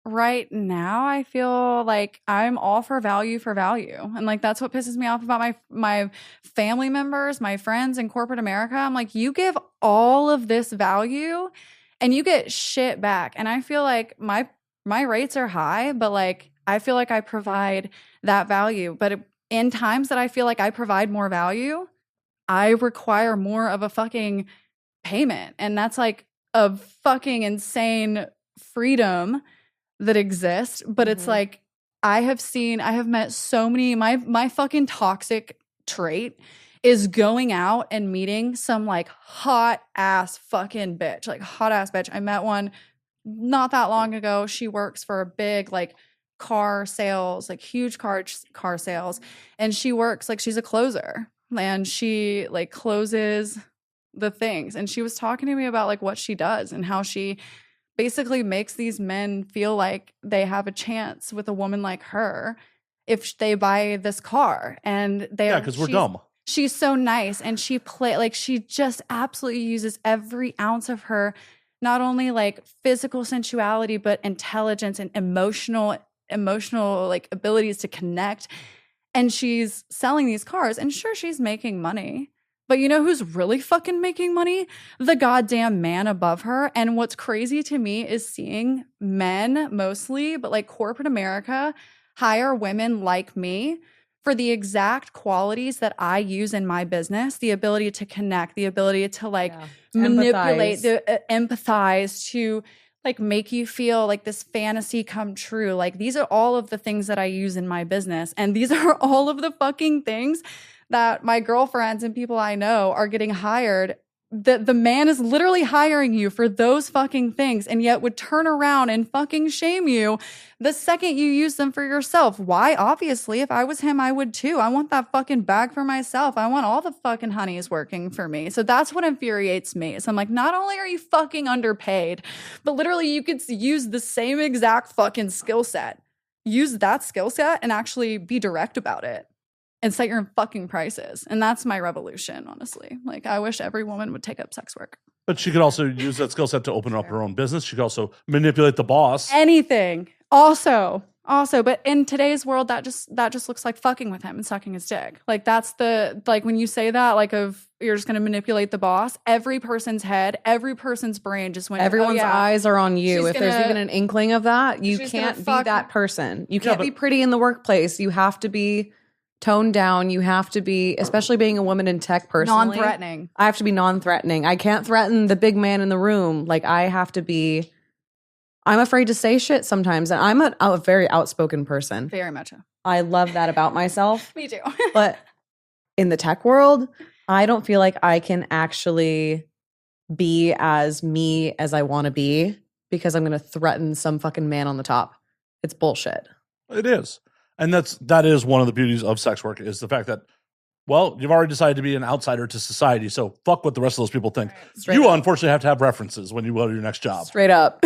Speaker 2: Right now, I feel like I'm all for value, and like that's what pisses me off about my family members, my friends in corporate America. I'm like, you give all of this value, and you get shit back. And I feel like my rates are high, but like I feel like I provide that value. But in times that I feel like I provide more value, I require more of a fucking payment, and that's like a fucking insane freedom that exists. But it's like I have met so many. My fucking toxic trait is going out and meeting some like hot ass fucking bitch, like hot ass bitch. I met one not that long ago. She works for a big like car sales, like huge car sales, and she works like she's a closer, and she like closes the things. And she was talking to me about like what she does and how she basically makes these men feel like they have a chance with a woman like her if they buy this car. And
Speaker 1: because we're dumb.
Speaker 2: She's so nice, and she just absolutely uses every ounce of her, not only like physical sensuality, but intelligence and emotional like abilities to connect. And she's selling these cars, and sure, she's making money. But you know who's really fucking making money? The goddamn man above her. And what's crazy to me is seeing men mostly, but like corporate America, hire women like me for the exact qualities that I use in my business, the ability to connect, the ability to like manipulate, empathize, to like make you feel like this fantasy come true. Like these are all of the things that I use in my business. And these are all of the fucking things that my girlfriends and people I know are getting hired. The man is literally hiring you for those fucking things, and yet would turn around and fucking shame you the second you use them for yourself. Why? Obviously, if I was him, I would too. I want that fucking bag for myself. I want all the fucking honeys working for me. So that's what infuriates me. So I'm like, not only are you fucking underpaid, but literally you could use the same exact fucking skill set. Use that skill set and actually be direct about it. And set your fucking prices. And that's my revolution, honestly. Like, I wish every woman would take up sex work.
Speaker 1: But she could also use that skill set to open up her own business. She could also manipulate the boss.
Speaker 2: Anything. Also, but in today's world, that just looks like fucking with him and sucking his dick. Like, that's like when you say that, like, you're just going to manipulate the boss, every person's head, every person's brain just went,
Speaker 3: everyone's eyes are on you. If there's even an inkling of that, you can't be that person. You can't be pretty in the workplace. You have to be toned down. You have to be, especially being a woman in tech personally,
Speaker 2: non-threatening.
Speaker 3: I have to be non-threatening. I can't threaten the big man in the room. Like I'm afraid to say shit sometimes. And I'm a very outspoken person.
Speaker 2: Very much.
Speaker 3: I love that about myself.
Speaker 2: Me too.
Speaker 3: But in the tech world, I don't feel like I can actually be as me as I want to be because I'm going to threaten some fucking man on the top. It's bullshit.
Speaker 1: It is. And that is one of the beauties of sex work, is the fact that, well, you've already decided to be an outsider to society, so fuck what the rest of those people think. You unfortunately have to have references when you go to your next job.
Speaker 3: Straight up.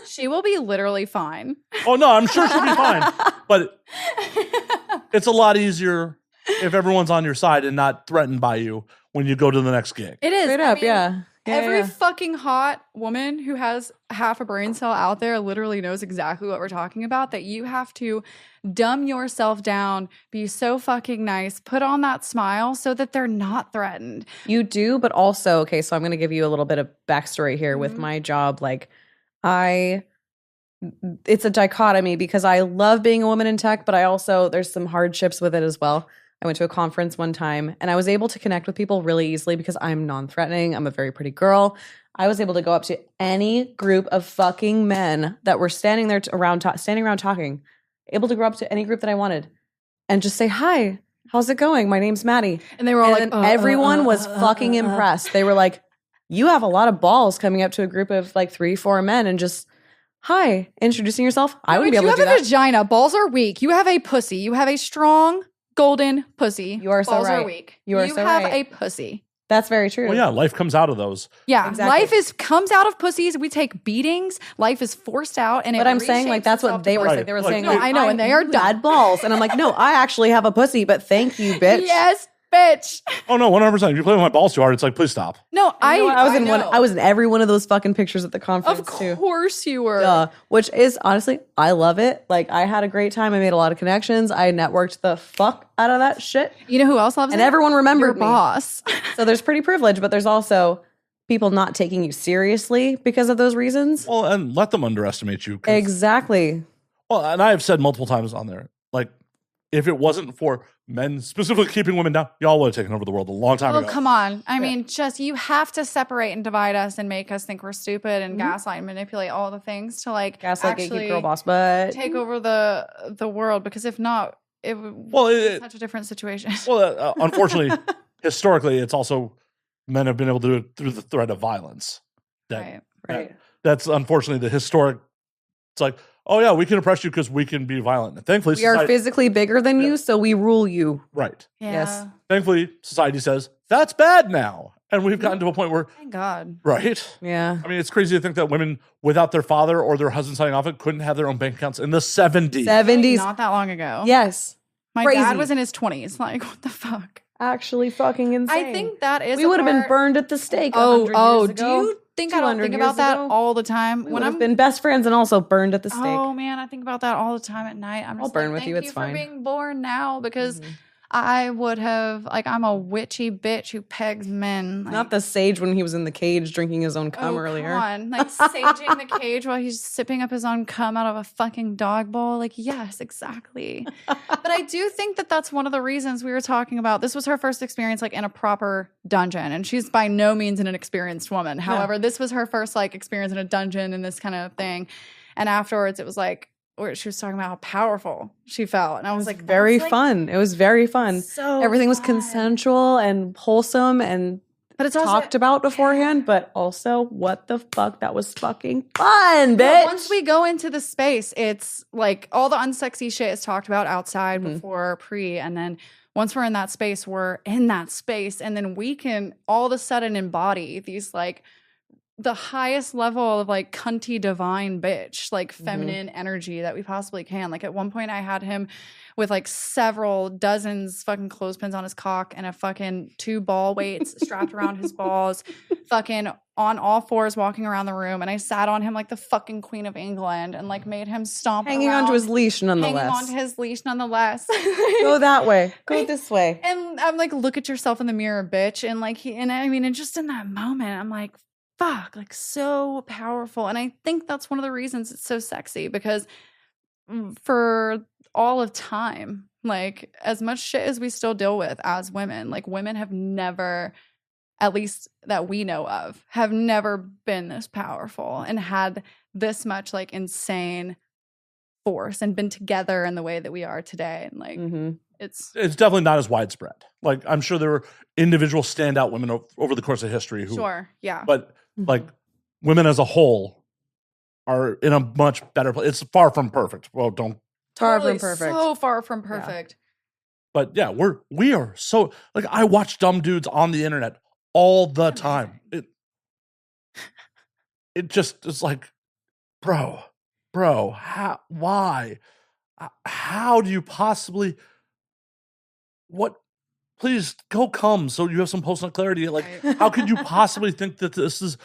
Speaker 2: She will be literally fine.
Speaker 1: Oh, no, I'm sure she'll be fine. But it's a lot easier if everyone's on your side and not threatened by you when you go to the next gig.
Speaker 2: It is.
Speaker 3: Straight up, yeah.
Speaker 2: Every fucking hot woman who has half a brain cell out there literally knows exactly what we're talking about, that you have to dumb yourself down, be so fucking nice, put on that smile so that they're not threatened.
Speaker 3: You do, but also, okay, so I'm going to give you a little bit of backstory here with my job. Like it's a dichotomy because I love being a woman in tech, but there's some hardships with it as well. I went to a conference one time and I was able to connect with people really easily because I'm non-threatening. I'm a very pretty girl. I was able to go up to any group of fucking men that were standing there standing around talking, able to go up to any group that I wanted and just say, hi, how's it going? My name's Maddie.
Speaker 2: And they were all like,
Speaker 3: then everyone was fucking impressed. They were like, you have a lot of balls coming up to a group of like 3-4 men and just, hi, introducing yourself. I wouldn't be able to do
Speaker 2: You have a
Speaker 3: that.
Speaker 2: vagina. Balls are weak. You have a pussy. You have a strong golden pussy.
Speaker 3: You are so
Speaker 2: Balls
Speaker 3: right.
Speaker 2: are weak.
Speaker 3: You are
Speaker 2: you
Speaker 3: so
Speaker 2: have
Speaker 3: right.
Speaker 2: a pussy.
Speaker 3: That's very true.
Speaker 1: Well, yeah, life comes out of those.
Speaker 2: Yeah,
Speaker 3: Exactly.
Speaker 2: life comes out of pussies. We take beatings. Life is forced out, and
Speaker 3: But I'm saying like that's what they were saying.
Speaker 1: Right.
Speaker 3: They were
Speaker 1: Like,
Speaker 3: saying
Speaker 1: no,
Speaker 3: like,
Speaker 2: I know, and they are
Speaker 3: you
Speaker 2: dumb.
Speaker 3: had balls, and I'm like, no, I actually have a pussy, but thank you, bitch.
Speaker 2: Yes, bitch.
Speaker 1: Oh no, 100%. If you play with my balls too hard, it's like, please stop.
Speaker 2: No,
Speaker 3: I was in one.
Speaker 2: know.
Speaker 3: I was in every one of those fucking pictures at the conference
Speaker 2: Of
Speaker 3: too.
Speaker 2: course you were.
Speaker 3: Which is honestly, I love it. Like I had a great time. I made a lot of connections. I networked the fuck out of that shit,
Speaker 2: You know who else loves
Speaker 3: and
Speaker 2: it?
Speaker 3: everyone
Speaker 2: Your
Speaker 3: remembered me.
Speaker 2: boss.
Speaker 3: So there's pretty privilege, but there's also people not taking you seriously because of those reasons.
Speaker 1: Well, and let them underestimate you. 'Cause-
Speaker 3: Exactly.
Speaker 1: Well, and I have said multiple times on there, like, if it wasn't for men specifically keeping women down, y'all would have taken over the world a long time
Speaker 2: Oh,
Speaker 1: ago.
Speaker 2: come on. I mean, just you have to separate and divide us and make us think we're stupid and gaslight and manipulate all the things to like
Speaker 3: Gaslight, gatekeep,
Speaker 2: actually
Speaker 3: girl boss, but
Speaker 2: take over the world, because if not, it would
Speaker 1: Well,
Speaker 2: be such a different situation.
Speaker 1: Well, unfortunately, historically, it's also men have been able to do it through the threat of violence. That,
Speaker 2: Right.
Speaker 1: That's unfortunately the historic. It's like, oh yeah, we can oppress you because we can be violent. And thankfully,
Speaker 3: we are
Speaker 1: society,
Speaker 3: physically bigger than you, so we rule you.
Speaker 1: right.
Speaker 2: Yeah.
Speaker 3: Yes.
Speaker 1: Thankfully, society says that's bad now, and we've gotten to a point where,
Speaker 2: Thank God.
Speaker 1: right.
Speaker 3: Yeah.
Speaker 1: I mean, it's crazy to think that women without their father or their husband signing off it couldn't have their own bank accounts in the 70s.
Speaker 3: 70s.
Speaker 2: Not that long ago.
Speaker 3: Yes.
Speaker 2: My
Speaker 3: crazy.
Speaker 2: dad was in his 20s. Like, what the fuck?
Speaker 3: Actually fucking insane.
Speaker 2: I think that is
Speaker 3: we
Speaker 2: a
Speaker 3: would have been
Speaker 2: part-
Speaker 3: burned at the stake.
Speaker 2: Oh,
Speaker 3: 100 years
Speaker 2: do
Speaker 3: ago.
Speaker 2: you think I don't
Speaker 3: 200
Speaker 2: think
Speaker 3: years
Speaker 2: about that
Speaker 3: ago.
Speaker 2: all the time?
Speaker 3: We would have been best friends and also burned at the stake.
Speaker 2: Oh man, I think about that all the time at night. I'm
Speaker 3: I'll
Speaker 2: just
Speaker 3: burn
Speaker 2: like,
Speaker 3: with
Speaker 2: thank
Speaker 3: you, it's
Speaker 2: for
Speaker 3: fine.
Speaker 2: being born now, because
Speaker 3: Mhm.
Speaker 2: I would have I'm a witchy bitch who pegs men. Like,
Speaker 3: Not the sage when he was in the cage drinking his own cum earlier.
Speaker 2: Come on. Like saging the cage while he's sipping up his own cum out of a fucking dog bowl. Like, yes, exactly. But I do think that that's one of the reasons we were talking about. This was her first experience like in a proper dungeon, and she's by no means an inexperienced woman. However, this was her first like experience in a dungeon and this kind of thing. And afterwards, it was like where she was talking about how powerful she felt, and I was like,
Speaker 3: very
Speaker 2: that's, like,
Speaker 3: fun. It was very fun.
Speaker 2: So
Speaker 3: Everything was
Speaker 2: fun.
Speaker 3: consensual and wholesome and
Speaker 2: But it's also
Speaker 3: talked about beforehand, but also what the fuck? That was fucking fun, bitch.
Speaker 2: Well, once we go into the space, it's like all the unsexy shit is talked about outside,
Speaker 3: Mhm.
Speaker 2: before, pre, and then once we're in that space, we're in that space, and then we can all of a sudden embody these like the highest level of like cunty divine bitch, like feminine energy that we possibly can. Like at one point I had him with like several dozens fucking clothespins on his cock and a fucking 2 ball weights strapped around his balls, fucking on all fours walking around the room. And I sat on him like the fucking Queen of England and like made him stomp
Speaker 3: hanging
Speaker 2: around,
Speaker 3: onto his leash
Speaker 2: hanging
Speaker 3: nonetheless.
Speaker 2: onto his leash nonetheless.
Speaker 3: Go that way. Go this way.
Speaker 2: And I'm like, look at yourself in the mirror, bitch. And like and just in that moment, I'm like, fuck, like so powerful. And I think that's one of the reasons it's so sexy, because for all of time, like as much shit as we still deal with as women, like women have never, at least that we know of, have never been this powerful and had this much like insane force and been together in the way that we are today. And like it's
Speaker 1: definitely not as widespread. Like, I'm sure there were individual standout women over the course of history who,
Speaker 2: sure, yeah.
Speaker 1: but like women as a whole are in a much better place. It's far from perfect. Well, don't.
Speaker 3: Far
Speaker 2: Totally
Speaker 3: from perfect.
Speaker 2: So far from perfect.
Speaker 1: But yeah, we are so like, I watch dumb dudes on the internet all the time. It just is like, bro, why? How do you possibly? What? Please go come so you have some post-nut clarity. Like,
Speaker 2: Right.
Speaker 1: how could you possibly think that this is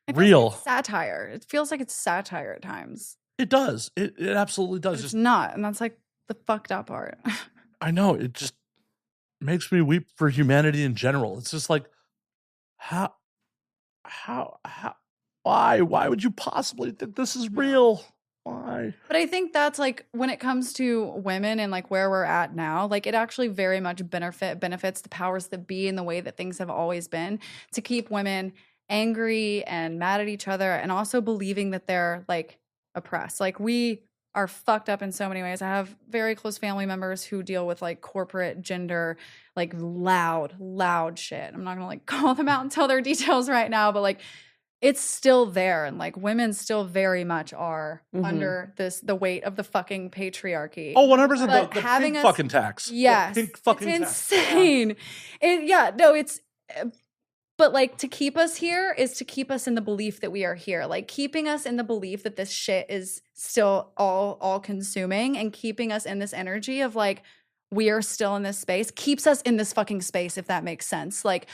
Speaker 2: I feel like
Speaker 1: real?
Speaker 2: it's satire. It feels like it's satire at times.
Speaker 1: It does. It absolutely
Speaker 2: But
Speaker 1: does.
Speaker 2: it's not, and that's like the fucked up part.
Speaker 1: I know, it just makes me weep for humanity in general. It's just like, how, why would you possibly think this is real? Why?
Speaker 2: But I think that's like when it comes to women and like where we're at now, like it actually very much benefits the powers that be in the way that things have always been to keep women angry and mad at each other, and also believing that they're like oppressed. Like we are fucked up in so many ways. I have very close family members who deal with like corporate gender, like loud shit. I'm not gonna like call them out and tell their details right now, but like it's still there, and like women still very much are under the weight of the fucking patriarchy.
Speaker 1: Oh, 100%.
Speaker 2: But
Speaker 1: The
Speaker 2: having
Speaker 1: pink
Speaker 2: us,
Speaker 1: fucking tax.
Speaker 2: yes,
Speaker 1: The pink fucking
Speaker 2: it's
Speaker 1: tax.
Speaker 2: insane. It's but like to keep us here is to keep us in the belief that we are here, like keeping us in the belief that this shit is still all consuming, and keeping us in this energy of like we are still in this space keeps us in this fucking space, if that makes sense. Like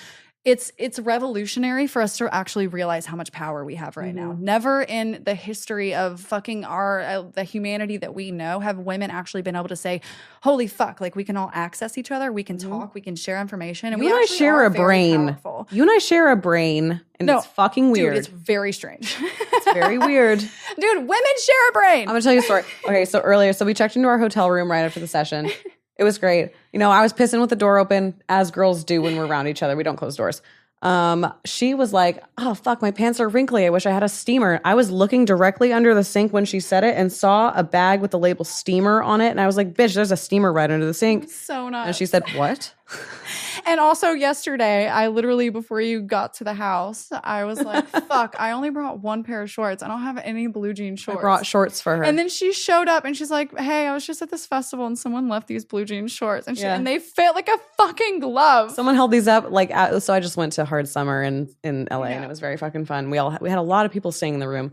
Speaker 2: it's revolutionary for us to actually realize how much power we have right now. Never in the history of fucking the humanity that we know have women actually been able to say, holy fuck, like we can all access each other, we can talk, we can share information, and
Speaker 3: you and I share a brain.
Speaker 2: Powerful.
Speaker 3: You and I share a brain, and it's fucking weird.
Speaker 2: Dude, it's very strange.
Speaker 3: It's very weird.
Speaker 2: Dude, women share a brain.
Speaker 3: I'm gonna tell you a story. Okay, so earlier, we checked into our hotel room right after the session. It was great. You know, I was pissing with the door open, as girls do when we're around each other. We don't close doors. She was like, oh, fuck, my pants are wrinkly. I wish I had a steamer. I was looking directly under the sink when she said it and saw a bag with the label steamer on it. And I was like, bitch, there's a steamer right under the sink.
Speaker 2: So nuts.
Speaker 3: And she said, what?
Speaker 2: And also yesterday, I literally, before you got to the house, I was like, fuck, I only brought one pair of shorts. I don't have any blue jean shorts.
Speaker 3: I brought shorts for her.
Speaker 2: And then she showed up and she's like, hey, I was just at this festival and someone left these blue jean shorts. And and they fit like a fucking glove.
Speaker 3: Someone held these up. So I just went to Hard Summer in LA and it was very fucking fun. We had a lot of people staying in the room.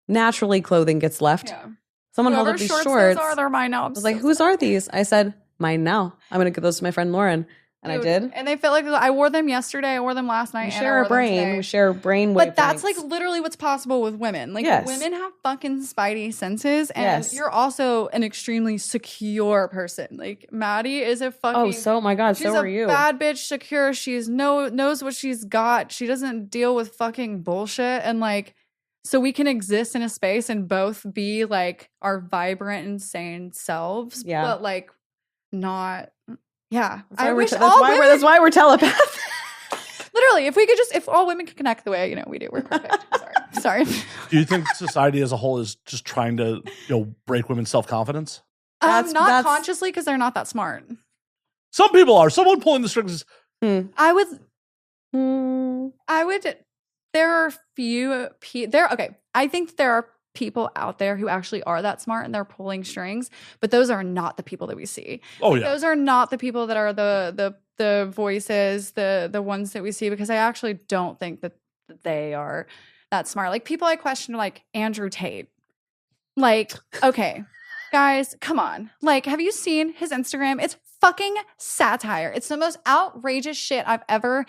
Speaker 3: Naturally, clothing gets left.
Speaker 2: Yeah.
Speaker 3: Someone held up these shorts.
Speaker 2: They're mine now.
Speaker 3: I was like, whose are these? I said, mine now. I'm going to give those to my friend Lauren. And I did.
Speaker 2: And they felt like I wore them yesterday. I wore them last night.
Speaker 3: We share a brain. We share brain wavelengths.
Speaker 2: But that's like literally what's possible with women. Like women have fucking spidey senses. And you're also an extremely secure person. Like Maddie is a fucking...
Speaker 3: Oh, my God. So are you.
Speaker 2: She's a bad bitch, secure. She's knows what she's got. She doesn't deal with fucking bullshit. And like... So we can exist in a space and both be like our vibrant, insane selves. Yeah. But like not... Yeah,
Speaker 3: that's why we're telepaths.
Speaker 2: Literally, if all women could connect the way we do, we're perfect. Sorry. Do
Speaker 1: you think society as a whole is just trying to break women's self-confidence?
Speaker 2: Not consciously, because they're not that smart.
Speaker 1: Some people are. Someone pulling the strings.
Speaker 2: I would. There are few. I think there are people out there who actually are that smart and they're pulling strings, but those are not the people that we see.
Speaker 1: Oh yeah,
Speaker 2: those are not the people that are the voices, the ones that we see, because I actually don't think that they are that smart. Like people I question are like Andrew Tate. Like, okay, guys, come on. Like, have you seen his Instagram? It's fucking satire. It's the most outrageous shit I've ever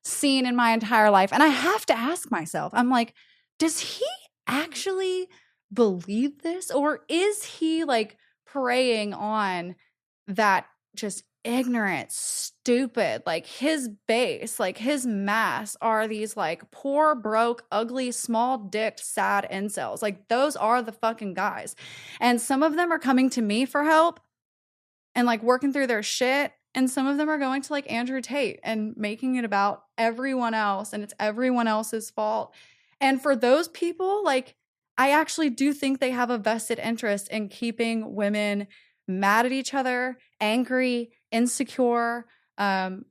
Speaker 2: seen in my entire life. And I have to ask myself, I'm like, does he actually believe this, or is he like preying on that just ignorant, stupid, like his base, like his mass are these like poor, broke, ugly, small-dicked, sad incels. Like those are the fucking guys, and some of them are coming to me for help and like working through their shit, and some of them are going to like Andrew Tate and making it about everyone else, and it's everyone else's fault. And for those people, like, I actually do think they have a vested interest in keeping women mad at each other, angry, insecure,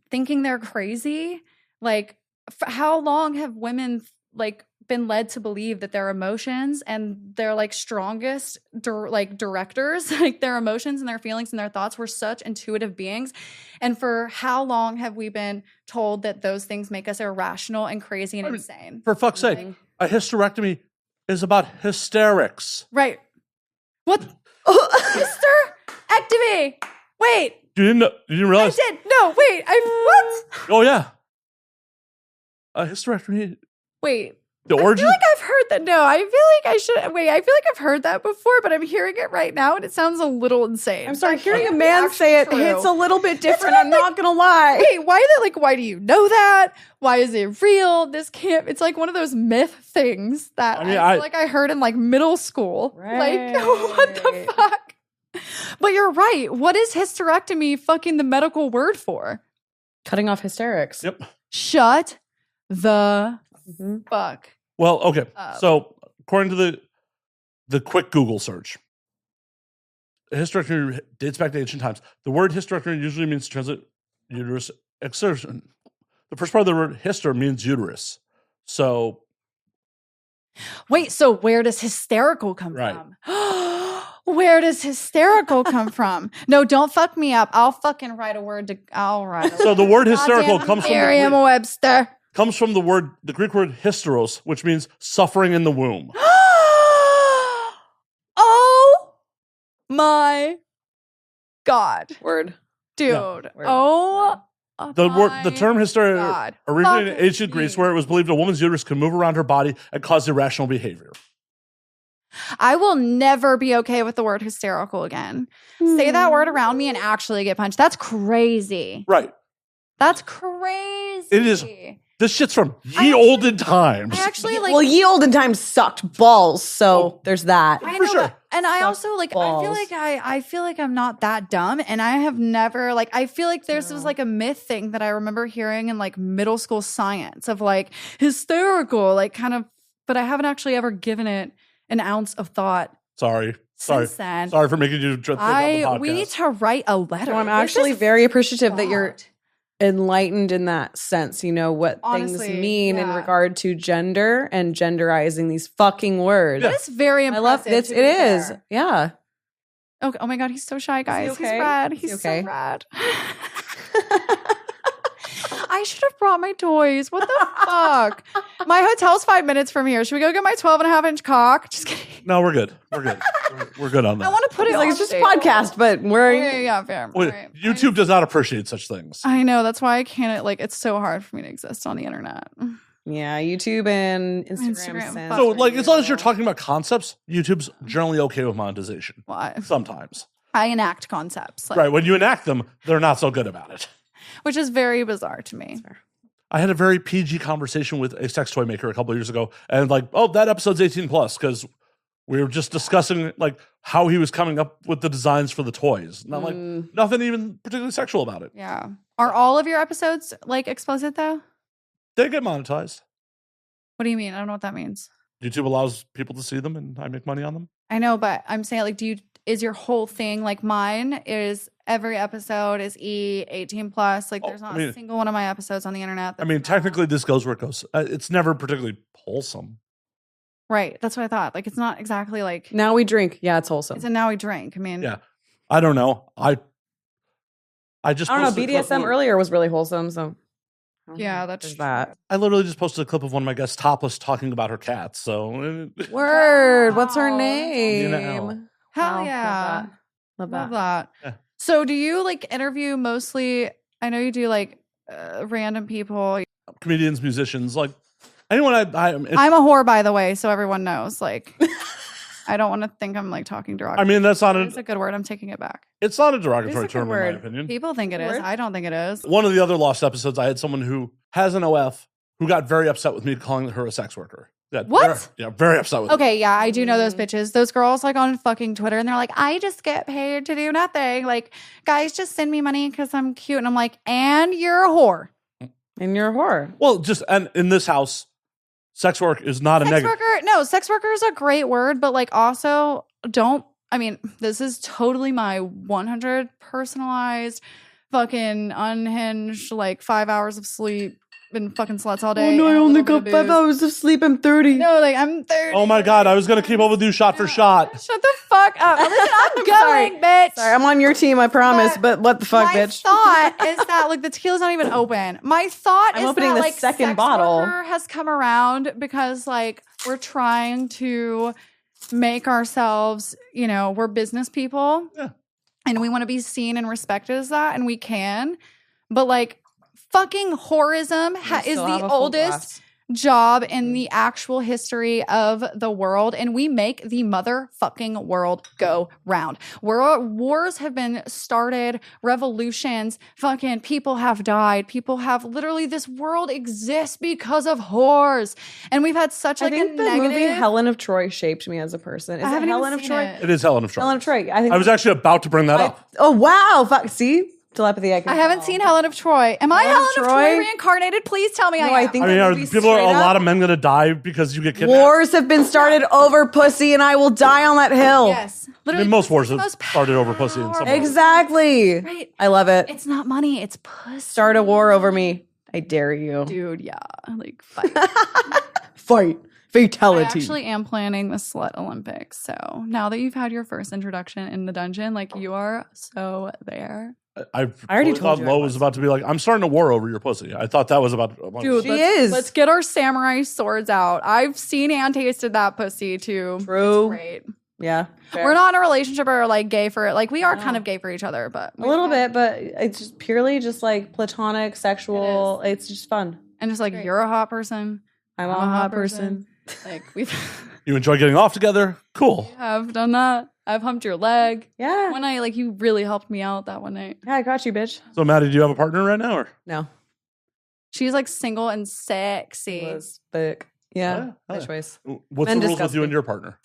Speaker 2: thinking they're crazy. Like, how long have women like been led to believe that their emotions and their like strongest directors, like their emotions and their feelings and their thoughts were such intuitive beings? And for how long have we been told that those things make us irrational and crazy and insane?
Speaker 1: For fuck's sake, a hysterectomy is about hysterics.
Speaker 2: Right. What? Hysterectomy. Wait.
Speaker 1: You didn't realize?
Speaker 2: I did. No, wait. What?
Speaker 1: Oh, yeah. A hysterectomy.
Speaker 2: Wait.
Speaker 1: The origin?
Speaker 2: I feel like I've heard that. No, I feel like I should. Wait, I feel like I've heard that before, but I'm hearing it right now, and it sounds a little insane.
Speaker 3: I'm sorry, hearing a man say it hits a little bit different. I'm not gonna lie.
Speaker 2: Wait, why do you know that? Why is it real? This can't. It's like one of those myth things that I feel like I heard in like middle school.
Speaker 3: Right.
Speaker 2: Like, what the fuck? But you're right. What is hysterectomy fucking the medical word for?
Speaker 3: Cutting off hysterics.
Speaker 1: Yep.
Speaker 2: Shut the fuck?
Speaker 1: Well, okay. So according to the quick Google search, hysterectomy dates back to ancient times. The word hysterectomy usually means to translate uterus exertion. The first part of the word hyster means uterus. So
Speaker 2: wait, so where does hysterical come
Speaker 1: Right.
Speaker 2: from? Where does hysterical come from? No, don't fuck me up. I'll fucking write a word. I'll write.
Speaker 1: So the word hysterical
Speaker 2: Goddamn
Speaker 1: comes from the
Speaker 2: Merriam-Webster.
Speaker 1: the Greek word hysteros, which means suffering in the womb.
Speaker 2: Oh my God,
Speaker 3: Word.
Speaker 2: dude.
Speaker 1: Yeah.
Speaker 3: Word.
Speaker 2: Oh,
Speaker 1: The term hysteria
Speaker 2: God.
Speaker 1: originated in
Speaker 2: Fucking
Speaker 1: ancient Greece,
Speaker 2: jeez.
Speaker 1: where it was believed a woman's uterus could move around her body and cause irrational behavior.
Speaker 2: I will never be okay with the word hysterical again. Say that word around me and actually get punched. That's crazy.
Speaker 1: Right.
Speaker 2: That's crazy.
Speaker 1: It is. This shit's from
Speaker 2: I
Speaker 1: ye
Speaker 2: actually-
Speaker 1: olden times.
Speaker 2: I actually like.
Speaker 3: Well, ye olden times sucked balls, so there's that.
Speaker 2: I
Speaker 1: for
Speaker 2: know,
Speaker 1: sure.
Speaker 2: but- and I also like.
Speaker 3: balls.
Speaker 2: I feel like I'm not that dumb, and I have never like. I feel like there's was like a myth thing that I remember hearing in like middle school science of like hysterical, like kind of. But I haven't actually ever given it an ounce of thought
Speaker 1: Sorry
Speaker 2: since then.
Speaker 1: for making you think on the podcast.
Speaker 2: We need to write a letter.
Speaker 3: So I'm
Speaker 2: This
Speaker 3: actually
Speaker 2: is
Speaker 3: very appreciative that you're
Speaker 2: fucked.
Speaker 3: enlightened in that sense. You know what
Speaker 2: Honestly,
Speaker 3: things mean in
Speaker 2: yeah.
Speaker 3: regard to gender and genderizing these fucking words.
Speaker 2: That is very
Speaker 3: I
Speaker 2: impressive.
Speaker 3: love it.
Speaker 2: to
Speaker 3: It
Speaker 2: be
Speaker 3: is.
Speaker 2: fair.
Speaker 3: Yeah.
Speaker 2: Okay. Oh my God, he's so shy, guys.
Speaker 3: okay?
Speaker 2: He's rad.
Speaker 3: Is
Speaker 2: He's
Speaker 3: he okay?
Speaker 2: so rad. I should have brought my toys. What the fuck? My hotel's 5 minutes from here. Should we go get my 12.5-inch cock? Just kidding.
Speaker 1: No, we're good. We're good on that.
Speaker 2: I want to put it
Speaker 3: It's like
Speaker 2: on
Speaker 3: it's just a
Speaker 2: table.
Speaker 3: podcast, but where
Speaker 2: Yeah, fair.
Speaker 1: Wait,
Speaker 2: All right.
Speaker 1: YouTube does not appreciate such things.
Speaker 2: I know. That's why I can't, like, it's so hard for me to exist on the internet.
Speaker 3: yeah, YouTube and Instagram.
Speaker 2: Instagram,
Speaker 3: sense
Speaker 2: fuck.
Speaker 1: So,
Speaker 3: for
Speaker 1: like, as long as
Speaker 3: you.
Speaker 1: you're talking about concepts, YouTube's generally okay with monetization.
Speaker 2: Why?
Speaker 1: Sometimes.
Speaker 2: I enact concepts. Like,
Speaker 1: Right. When you enact them, they're not so good about it.
Speaker 2: which is very bizarre to me.
Speaker 1: I had a very PG conversation with a sex toy maker a couple of years ago, and like, oh, that episode's 18 plus because we were just discussing like how he was coming up with the designs for the toys. Not like nothing even particularly sexual about it.
Speaker 2: Yeah. Are all of your episodes like explicit though?
Speaker 1: They get monetized.
Speaker 2: What do you mean? I don't know what that means.
Speaker 1: YouTube allows people to see them, and I make money on them.
Speaker 2: I know, but I'm saying like, is your whole thing like mine is every episode is 18 plus? Like, there's not a single one of my episodes on the internet.
Speaker 1: I mean, technically, this goes where it goes. It's never particularally wholesome.
Speaker 2: Right. That's what I thought. Like, it's not exactly like
Speaker 3: Now we drink. Yeah, it's wholesome.
Speaker 2: it's a now we drink. I mean,
Speaker 1: Yeah. I don't know. I just
Speaker 3: I don't know.
Speaker 1: posted-
Speaker 3: BDSM earlier was really wholesome, so
Speaker 2: yeah, that's
Speaker 3: there's
Speaker 2: true.
Speaker 3: that.
Speaker 1: I literally just posted a clip of one of my guests topless talking about her cats. So
Speaker 3: Word. What's her
Speaker 2: Wow, that's
Speaker 3: name?
Speaker 1: awesome.
Speaker 2: Hell
Speaker 3: Wow,
Speaker 2: yeah.
Speaker 3: Love
Speaker 2: Love
Speaker 3: that.
Speaker 2: that.
Speaker 1: Yeah.
Speaker 2: So do you like interview mostly, I know you do like random people.
Speaker 1: comedians, musicians, like anyone
Speaker 2: I'm a whore, by the way, so everyone knows. Like, I don't want to think I'm like talking derogatory.
Speaker 1: I mean, that's not
Speaker 2: It's a good word. I'm taking it back.
Speaker 1: it's not a derogatory
Speaker 3: It's a good
Speaker 1: term in my
Speaker 3: word.
Speaker 1: opinion.
Speaker 2: People think it is.
Speaker 3: Word.
Speaker 2: I don't think it is.
Speaker 1: One of the other lost episodes, I had someone who has an OF who got very upset with me calling her a sex worker. Yeah,
Speaker 2: What?
Speaker 1: Very upset with me.
Speaker 2: Okay, yeah, I do know those bitches. Those girls like on fucking Twitter, and they're like, I just get paid to do nothing. Like, guys just send me money because I'm cute. And I'm like, and you're a whore.
Speaker 3: And you're a whore.
Speaker 1: Well, just and in this house, sex work is not a
Speaker 2: Sex
Speaker 1: negative.
Speaker 2: worker, no, sex worker is a great word, but like also don't, I mean, this is totally my 100 personalized, fucking unhinged, like 5 hours of sleep, been fucking sluts all day.
Speaker 3: Oh no, I
Speaker 2: and a
Speaker 3: only
Speaker 2: little bit
Speaker 3: got
Speaker 2: of
Speaker 3: 5
Speaker 2: booze.
Speaker 3: hours of sleep. I'm 30.
Speaker 2: No, like I'm 30.
Speaker 1: Oh my god, I was gonna keep up with you shot for shot.
Speaker 2: Shut the fuck up. Listen, I'm going, bitch.
Speaker 3: Sorry, I'm on your team, I promise. But what the fuck,
Speaker 2: My
Speaker 3: bitch?
Speaker 2: thought is that like the tequila's not even open. My thought
Speaker 3: I'm
Speaker 2: is
Speaker 3: opening
Speaker 2: that
Speaker 3: the
Speaker 2: like
Speaker 3: second
Speaker 2: sex
Speaker 3: bottle.
Speaker 2: worker has come around because like we're trying to make ourselves, you know, we're business people, and we want to be seen and respected as that, and we can. But like fucking whorism is
Speaker 3: Still have
Speaker 2: the
Speaker 3: a full
Speaker 2: oldest
Speaker 3: glass.
Speaker 2: job in the actual history of the world, and we make the motherfucking world go round. Wars have been started, revolutions, fucking people have died, people have literally, this world exists because of whores, and we've had such
Speaker 3: I
Speaker 2: like
Speaker 3: think
Speaker 2: a
Speaker 3: the
Speaker 2: negative.
Speaker 3: movie Helen of Troy shaped me as a person. Is
Speaker 2: I
Speaker 3: it
Speaker 2: haven't
Speaker 3: Helen
Speaker 2: even
Speaker 3: of
Speaker 2: seen
Speaker 3: Troy?
Speaker 2: it.
Speaker 1: It is Helen of Troy.
Speaker 3: Helen of Troy. I think
Speaker 1: I was actually about to bring that up.
Speaker 3: Oh wow! Fuck. See, telepathy. I
Speaker 2: haven't seen Helen of Troy. Am I Helen of Troy reincarnated? Please tell me
Speaker 3: No,
Speaker 2: I am.
Speaker 3: I think
Speaker 1: are a lot of men going to die because you get kidnapped?
Speaker 3: wars have been started over pussy, and I will die on that hill.
Speaker 2: Yes. Literally,
Speaker 1: most wars have
Speaker 2: most
Speaker 1: started over pussy in some way.
Speaker 3: Exactly.
Speaker 2: Right.
Speaker 3: I love it.
Speaker 2: It's not money, it's pussy.
Speaker 3: Start a war over me. I dare you.
Speaker 2: Dude, yeah. Like, fight.
Speaker 3: Fight.
Speaker 2: I
Speaker 3: Fatality.
Speaker 2: actually am planning the Slut Olympics. So now that you've had your first introduction in the dungeon, like, you are so there.
Speaker 1: I
Speaker 3: already
Speaker 1: totally
Speaker 3: told
Speaker 1: thought
Speaker 3: you I
Speaker 1: Lo
Speaker 3: was.
Speaker 1: was about to be like, I'm starting a war over your pussy. I thought that was about.
Speaker 2: Dude, let's get our samurai swords out. I've seen and tasted that pussy too.
Speaker 3: True.
Speaker 2: It's great.
Speaker 3: Yeah. Fair.
Speaker 2: We're not in a relationship or like gay for it. Like, we are kind of gay for each other, but
Speaker 3: a little bit, but it's just purely just like platonic, sexual. It's just fun.
Speaker 2: And just like, you're a hot person.
Speaker 3: I'm a hot person.
Speaker 2: Like, we've
Speaker 1: You enjoy getting off together? Cool.
Speaker 2: have done that. I've humped your leg.
Speaker 3: Yeah.
Speaker 2: One night, like, you really helped me out that one night.
Speaker 3: Yeah, I got you, bitch.
Speaker 1: So, Maddie, do you have a partner right now? Or?
Speaker 3: No.
Speaker 2: She's like single and sexy.
Speaker 3: Was thick. Yeah.
Speaker 1: Yeah.
Speaker 3: My choice.
Speaker 1: What's
Speaker 3: Men
Speaker 1: the rules
Speaker 3: disgust
Speaker 1: with you
Speaker 3: me.
Speaker 1: and your partner?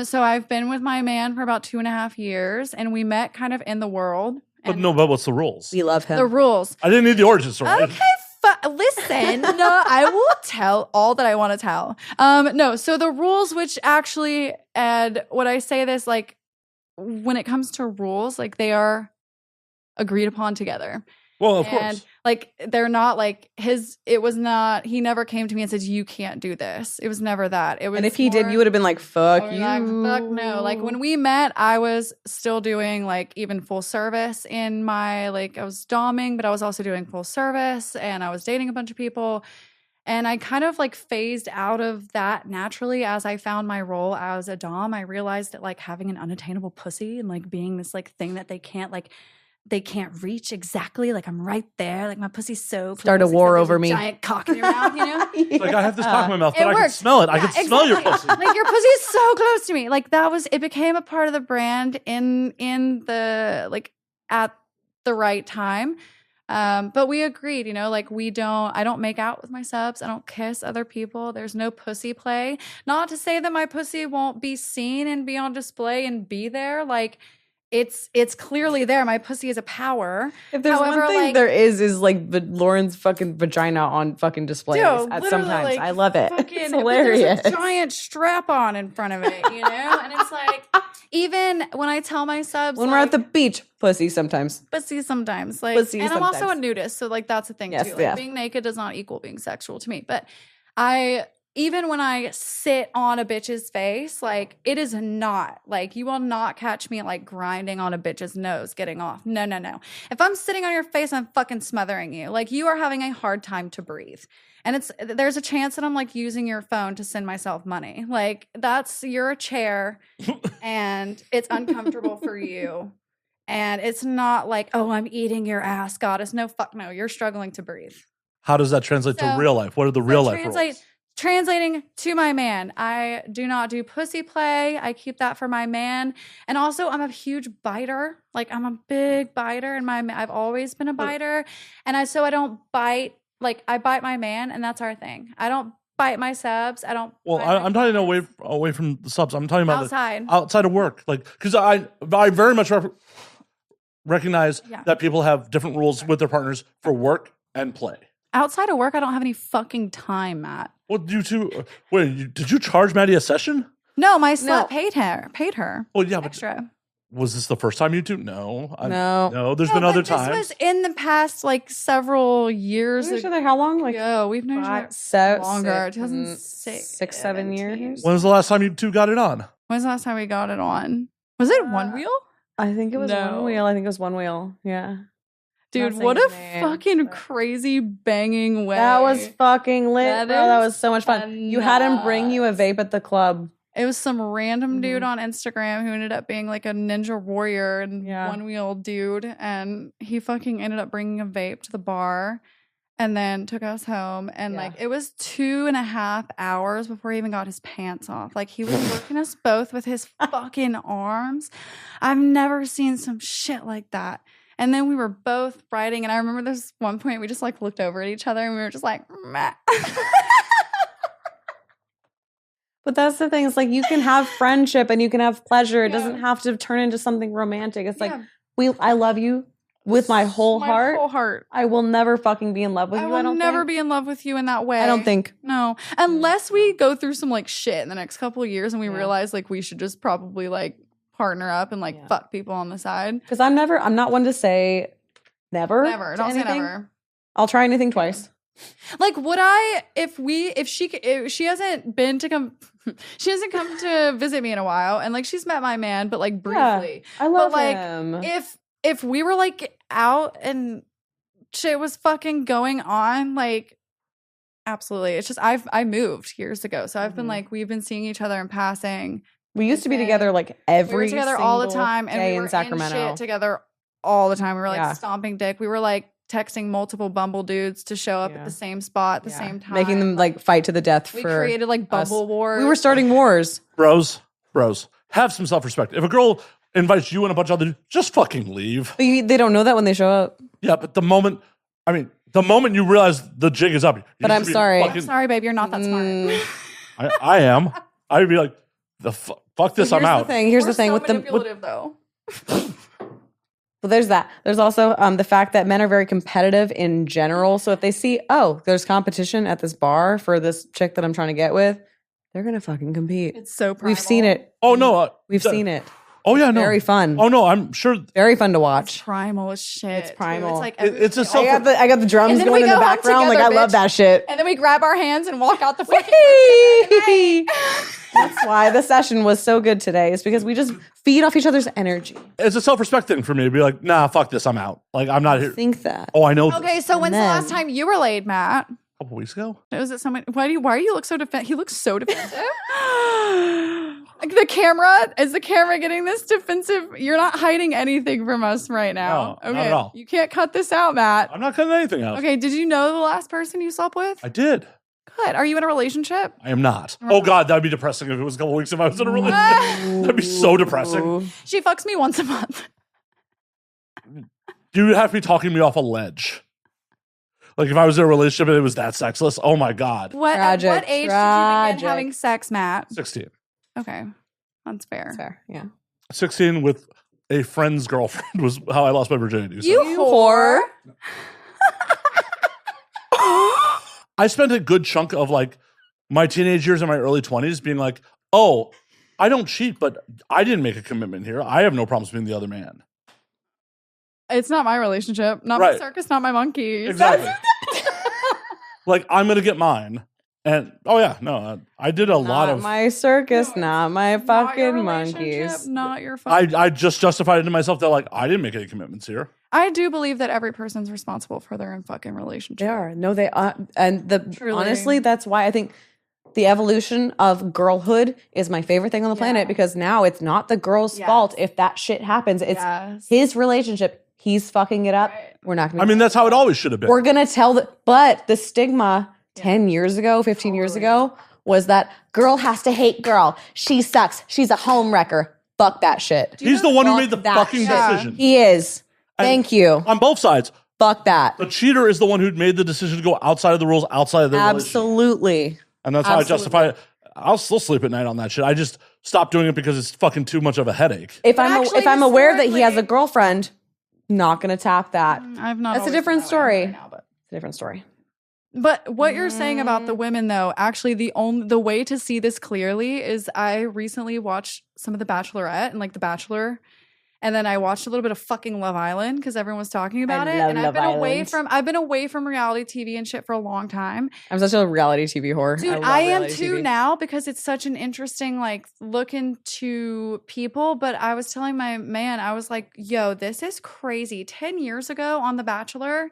Speaker 2: So I've been with my man for about 2.5 years, and we met kind of in the world.
Speaker 1: But but what's the rules?
Speaker 3: We love him.
Speaker 2: The rules.
Speaker 1: I didn't need the origin story.
Speaker 2: Okay, listen. No, I will tell all that I want to tell. No, so the rules, which actually, and when I say this, like, when it comes to rules, like, they are agreed upon together.
Speaker 1: Well, of
Speaker 2: And
Speaker 1: course.
Speaker 2: like, they're not like it was not, he never came to me and said, you can't do this. It was never that. It was,
Speaker 3: and if he did,
Speaker 2: more-
Speaker 3: you would have been like, fuck
Speaker 2: or
Speaker 3: you.
Speaker 2: like, fuck no. Like, when we met, I was still doing like even full service in my, like, I was doming, but I was also doing full service, and I was dating a bunch of people. And I kind of like phased out of that naturally as I found my role as a dom. I realized that like having an unattainable pussy and like being this like thing that they can't reach exactly. Like, I'm right there. Like, my pussy's so close.
Speaker 3: Start a war
Speaker 2: except there's
Speaker 3: over me.
Speaker 2: Giant cock in your mouth, you know?
Speaker 1: Like, I have this cock in my mouth,
Speaker 2: It
Speaker 1: but I can
Speaker 2: works.
Speaker 1: smell it. I
Speaker 2: Yeah,
Speaker 1: can smell your
Speaker 2: exactly.
Speaker 1: pussy.
Speaker 2: Like, your pussy is so close to me. Like, it became a part of the brand in the, like, at the right time. But we agreed, you know, like, I don't make out with my subs. I don't kiss other people. There's no pussy play. Not to say that my pussy won't be seen and be on display and be there. Like, it's clearly there. My pussy is a power.
Speaker 3: If there's
Speaker 2: However,
Speaker 3: one thing
Speaker 2: like,
Speaker 3: there is like Lauren's fucking vagina on fucking displays
Speaker 2: dude,
Speaker 3: at
Speaker 2: literally,
Speaker 3: sometimes.
Speaker 2: like,
Speaker 3: I love it.
Speaker 2: fucking-
Speaker 3: It's
Speaker 2: but
Speaker 3: hilarious.
Speaker 2: There's a giant strap on in front of it, you know? And it's like, even when I tell my subs,
Speaker 3: When
Speaker 2: like,
Speaker 3: we're at the beach, pussy sometimes.
Speaker 2: pussy sometimes. Like,
Speaker 3: Pussy
Speaker 2: and I'm also a
Speaker 3: sometimes.
Speaker 2: nudist, so like, that's a thing
Speaker 3: Yes,
Speaker 2: too. Like,
Speaker 3: yeah.
Speaker 2: being naked does not equal being sexual to me. But even when I sit on a bitch's face, like, it is not, like, you will not catch me like grinding on a bitch's nose, getting off. No. If I'm sitting on your face, I'm fucking smothering you. Like, you are having a hard time to breathe. And there's a chance that I'm like using your phone to send myself money. Like, you're a chair and it's uncomfortable for you. And it's not like, oh, I'm eating your ass, goddess. No, fuck no. You're struggling to breathe.
Speaker 1: How does that translate to
Speaker 2: So-
Speaker 1: real life? What are the real life rules?
Speaker 2: Translating to my man, I do not do pussy play. I keep that for my man. And also, I'm a huge biter. Like, I'm a big biter, and I've always been a biter. And I don't bite. Like, I bite my man, and that's our thing. I don't bite my subs. I don't.
Speaker 1: Well,
Speaker 2: bite my
Speaker 1: I'm talking
Speaker 2: clients.
Speaker 1: away from the subs. I'm talking about
Speaker 2: Outside.
Speaker 1: outside of work, like, because I very much recognize that people have different rules with their partners for work and play.
Speaker 2: Outside of work, I don't have any fucking time, Matt.
Speaker 1: Well, you two, did you charge Maddie a session?
Speaker 2: No, my slut paid her.
Speaker 1: Well, yeah, but
Speaker 2: Extra.
Speaker 1: was this the first time you two? No.
Speaker 3: No.
Speaker 1: There's been other
Speaker 2: This
Speaker 1: times.
Speaker 2: was in the past, like, several years
Speaker 3: We've known each
Speaker 2: ago.
Speaker 3: other how long? Like,
Speaker 2: Yeah, we've known each other
Speaker 3: so
Speaker 2: longer.
Speaker 3: 2006,
Speaker 2: 2006,
Speaker 3: 7 years.
Speaker 1: When was the last time you two got it on?
Speaker 2: When's the last time we got it on? Was it one wheel?
Speaker 3: I think it was
Speaker 2: No.
Speaker 3: one wheel. Yeah.
Speaker 2: Dude,
Speaker 3: Not
Speaker 2: what a
Speaker 3: saying his name,
Speaker 2: fucking
Speaker 3: but-
Speaker 2: crazy banging way.
Speaker 3: That was fucking lit,
Speaker 2: That
Speaker 3: bro. That
Speaker 2: is
Speaker 3: was so much fun. You had him bring you a
Speaker 2: nuts.
Speaker 3: vape at the club.
Speaker 2: It was some random dude
Speaker 3: Mhm.
Speaker 2: on Instagram who ended up being like a ninja warrior and
Speaker 3: Yeah.
Speaker 2: one wheel dude. And he fucking ended up bringing a vape to the bar and then took us home. And
Speaker 3: Yeah.
Speaker 2: like, it was 2.5 hours before he even got his pants off. Like, he was working us both with his fucking arms. I've never seen some shit like that. And then we were both writing. And I remember this one point we just like looked over at each other and we were just like, meh.
Speaker 3: But that's the thing. It's like you can have friendship and you can have pleasure. It
Speaker 2: Yeah.
Speaker 3: doesn't have to turn into something romantic. It's like
Speaker 2: Yeah.
Speaker 3: I love you. with my whole heart.
Speaker 2: whole heart.
Speaker 3: I will never fucking be in love with you.
Speaker 2: I
Speaker 3: I don't
Speaker 2: never
Speaker 3: think.
Speaker 2: be in love with you in that way.
Speaker 3: I don't think.
Speaker 2: No, unless we go through some like shit in the next couple of years and we
Speaker 3: Yeah.
Speaker 2: realize like we should just probably like partner up and like fuck people on the side.
Speaker 3: Because I'm not one to say never.
Speaker 2: Never.
Speaker 3: to
Speaker 2: Don't say
Speaker 3: anything.
Speaker 2: never.
Speaker 3: I'll try anything twice.
Speaker 2: Like, would I, if she hasn't been to come, she hasn't come to visit me in a while, and like she's met my man, but like briefly.
Speaker 3: I love
Speaker 2: but, like,
Speaker 3: him.
Speaker 2: If we were like out and shit was fucking going on, like, absolutely. It's just I moved years ago, so I've been like we've been seeing each other in passing.
Speaker 3: We used to be together like every
Speaker 2: we were together all the
Speaker 3: single
Speaker 2: time, and
Speaker 3: day
Speaker 2: we were
Speaker 3: in Sacramento.
Speaker 2: in shit together all the time. We were like
Speaker 3: Yeah.
Speaker 2: stomping dick. We were like texting multiple Bumble dudes to show up at the same spot at the same time,
Speaker 3: making them like fight to the death.
Speaker 2: We
Speaker 3: for
Speaker 2: created like
Speaker 3: us.
Speaker 2: Bumble wars.
Speaker 3: We were starting wars.
Speaker 1: Bros, have some self-respect. If a girl invites you and a bunch of other dudes, just fucking leave.
Speaker 3: But they don't know that when they show up.
Speaker 1: Yeah, but the moment you realize the jig is up, you
Speaker 3: But I'm
Speaker 1: should be
Speaker 3: sorry.
Speaker 1: fucking-
Speaker 2: I'm sorry, babe. You're not that smart.
Speaker 1: I am. I'd be like, fuck this. I'm out.
Speaker 3: Here's
Speaker 2: We're
Speaker 3: the thing
Speaker 2: so
Speaker 3: with the
Speaker 2: manipulative, though.
Speaker 3: well, there's that. There's also the fact that men are very competitive in general. So if they see, oh, there's competition at this bar for this chick that I'm trying to get with, they're gonna fucking compete.
Speaker 2: It's so primal.
Speaker 3: We've seen it.
Speaker 1: Oh no,
Speaker 3: We've seen it.
Speaker 1: Oh yeah, no.
Speaker 3: Very fun.
Speaker 1: Oh no, I'm sure.
Speaker 3: Very fun to watch.
Speaker 2: Primal as shit.
Speaker 3: It's primal.
Speaker 2: It's like
Speaker 1: It's a
Speaker 2: everything.
Speaker 1: self-
Speaker 3: I got the drums
Speaker 2: And then
Speaker 3: going
Speaker 2: we
Speaker 3: in the
Speaker 2: go home
Speaker 3: background.
Speaker 2: together,
Speaker 3: Like I love
Speaker 2: bitch.
Speaker 3: that shit.
Speaker 2: And then we grab our hands and walk out the fucking
Speaker 3: Whee! That's why the session was so good today. Is because we just feed off each other's energy.
Speaker 1: It's a self-respect thing for me to be like, nah, fuck this, I'm out. Like I'm not here.
Speaker 3: Think that.
Speaker 1: Oh, I know.
Speaker 2: Okay, so when's the
Speaker 3: then-
Speaker 2: last time you were laid, Matt?
Speaker 1: A couple weeks ago.
Speaker 2: Was it someone? Why do you look so defensive? He looks so defensive. Like the camera, is the camera getting this defensive? You're not hiding anything from us right now.
Speaker 1: No,
Speaker 2: Okay,
Speaker 1: not at all.
Speaker 2: you can't cut this out, Matt.
Speaker 1: I'm not cutting anything out.
Speaker 2: Okay, did you know the last person you slept with?
Speaker 1: I did.
Speaker 2: Good. Are you in a relationship?
Speaker 1: I am not. Oh God, that'd be depressing if it was a couple weeks if I was in a relationship. That'd be so depressing.
Speaker 2: She fucks me once a month.
Speaker 1: You would have to be talking me off a ledge. Like if I was in a relationship and it was that sexless, oh my God.
Speaker 2: At
Speaker 3: Tragic,
Speaker 2: what age did you
Speaker 3: tragic.
Speaker 2: begin having sex, Matt?
Speaker 1: 16.
Speaker 2: Okay, that's fair.
Speaker 3: That's fair. Yeah.
Speaker 1: 16 with a friend's girlfriend was how I lost my virginity. So.
Speaker 2: You whore.
Speaker 1: I spent a good chunk of like my teenage years and my early 20s being like, oh, I don't cheat, but I didn't make a commitment here. I have no problems being the other man.
Speaker 2: It's not my relationship. Not
Speaker 1: Right.
Speaker 2: my circus, not my monkeys.
Speaker 1: Exactly. Like, I'm going to get mine. And, oh, yeah, no, I did a lot
Speaker 3: Not
Speaker 1: of.
Speaker 3: my circus, not my
Speaker 2: Not your
Speaker 3: fucking
Speaker 2: relationship,
Speaker 3: monkeys.
Speaker 2: Not your fucking.
Speaker 1: I just justified it to myself that, like, I didn't make any commitments here.
Speaker 2: I do believe that every person's responsible for their own fucking relationship.
Speaker 3: They are. No, they are. And
Speaker 2: Truly.
Speaker 3: honestly, that's why I think the evolution of girlhood is my favorite thing on the planet, because now it's not the girl's
Speaker 2: Yes.
Speaker 3: fault if that shit happens. It's
Speaker 2: Yes.
Speaker 3: his relationship. He's fucking it up.
Speaker 2: Right.
Speaker 3: We're not going to.
Speaker 1: I mean, that's how it always should have been.
Speaker 3: We're going to tell the. But the stigma 10 years ago, 15 years ago, was that girl has to hate girl. She sucks. She's a home wrecker. Fuck that shit.
Speaker 1: He's the one who
Speaker 3: Fuck
Speaker 1: made the
Speaker 3: that
Speaker 1: fucking
Speaker 3: shit.
Speaker 1: decision.
Speaker 3: He is.
Speaker 1: And
Speaker 3: Thank you.
Speaker 1: On both sides.
Speaker 3: Fuck that.
Speaker 1: The cheater is the one who made the decision to go outside of the rules, outside of the relationship.
Speaker 3: Absolutely.
Speaker 1: And that's how I
Speaker 3: Absolutely.
Speaker 1: justify it. I'll still sleep at night on that shit. I just stopped doing it because it's fucking too much of a headache.
Speaker 3: If
Speaker 2: actually,
Speaker 3: I'm aware that he has a
Speaker 2: historically-
Speaker 3: girlfriend, not going to tap that.
Speaker 2: I've not.
Speaker 3: That's a
Speaker 2: always
Speaker 3: different
Speaker 2: been that way
Speaker 3: story.
Speaker 2: right now, but.
Speaker 3: It's a different story.
Speaker 2: But what you're saying about the women, though, actually, the way to see this clearly is I recently watched some of The Bachelorette and like The Bachelor, and then I watched a little bit of fucking Love Island because everyone was talking about it.
Speaker 3: love
Speaker 2: And
Speaker 3: Love
Speaker 2: I've been away from reality TV and shit for a long time.
Speaker 3: I'm such a reality TV whore.
Speaker 2: Dude,
Speaker 3: love
Speaker 2: I am
Speaker 3: reality
Speaker 2: too
Speaker 3: TV.
Speaker 2: now because it's such an interesting like look into people. But I was telling my man, I was like, yo, this is crazy. 10 years ago on The Bachelor,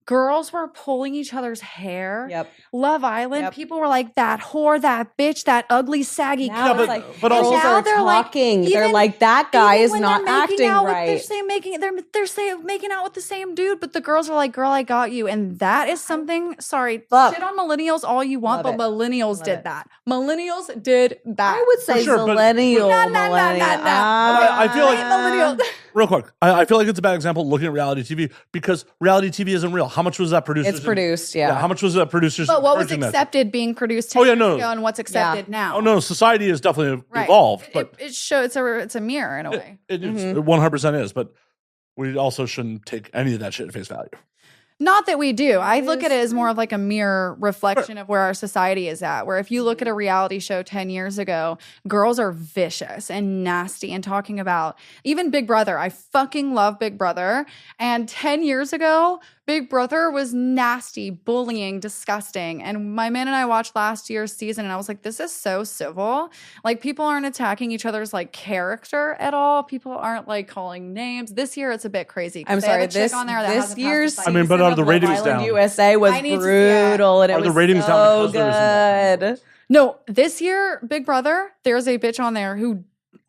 Speaker 2: girls were pulling each other's hair.
Speaker 3: Yep.
Speaker 2: Love Island,
Speaker 3: Yep.
Speaker 2: people were like, that whore, that bitch, that ugly, saggy
Speaker 3: Now
Speaker 2: cunt.
Speaker 3: it's like
Speaker 1: but also-
Speaker 3: girls
Speaker 2: Now
Speaker 3: are
Speaker 2: they're like,
Speaker 3: talking. they're
Speaker 2: even-
Speaker 3: like, that guy
Speaker 2: Even
Speaker 3: is
Speaker 2: when
Speaker 3: not
Speaker 2: they're making
Speaker 3: acting
Speaker 2: out with-
Speaker 3: right.
Speaker 2: they're saying making out with the same dude, but the girls are like, "Girl, I got you," and that is something. Sorry,
Speaker 3: Fuck.
Speaker 2: shit on millennials all you want,
Speaker 3: Love
Speaker 2: but
Speaker 3: it.
Speaker 2: millennials
Speaker 3: Love
Speaker 2: did
Speaker 3: it.
Speaker 2: that. Millennials did that.
Speaker 3: I would say
Speaker 1: sure, but-
Speaker 3: millennial.
Speaker 2: No, no, no, no,
Speaker 3: millennial.
Speaker 2: no.
Speaker 1: I feel like-
Speaker 2: millennials.
Speaker 1: Real quick, I feel like it's a bad example looking at reality TV because reality TV isn't real. How much was that produced?
Speaker 3: It's produced, yeah.
Speaker 1: How much was that producers?
Speaker 2: But what was
Speaker 1: encouraging that?
Speaker 2: accepted being produced 10
Speaker 1: Oh, yeah,
Speaker 2: years
Speaker 1: no.
Speaker 2: ago and what's accepted now?
Speaker 1: Oh no, society has definitely
Speaker 2: Right.
Speaker 1: evolved, but
Speaker 2: it shows it's a mirror in a way.
Speaker 1: it 100% is. But we also shouldn't take any of that shit at face value.
Speaker 2: Not that we do. I look at it as more of like a mirror reflection of where our society is at. Where if you look at a reality show 10 years ago, girls are vicious and nasty and talking about even Big Brother. I fucking love Big Brother. And 10 years ago, Big Brother was nasty, bullying, disgusting. And my man and I watched last year's season and I was like, this is so civil. Like people aren't attacking each other's like character at all. People aren't like calling names. This year it's a bit crazy.
Speaker 3: I'm sorry, this year's
Speaker 1: I mean, but are the ratings down?
Speaker 3: USA was brutal and it was
Speaker 1: the ratings
Speaker 3: so
Speaker 1: down
Speaker 3: good.
Speaker 2: No, this year, Big Brother, there's a bitch on there who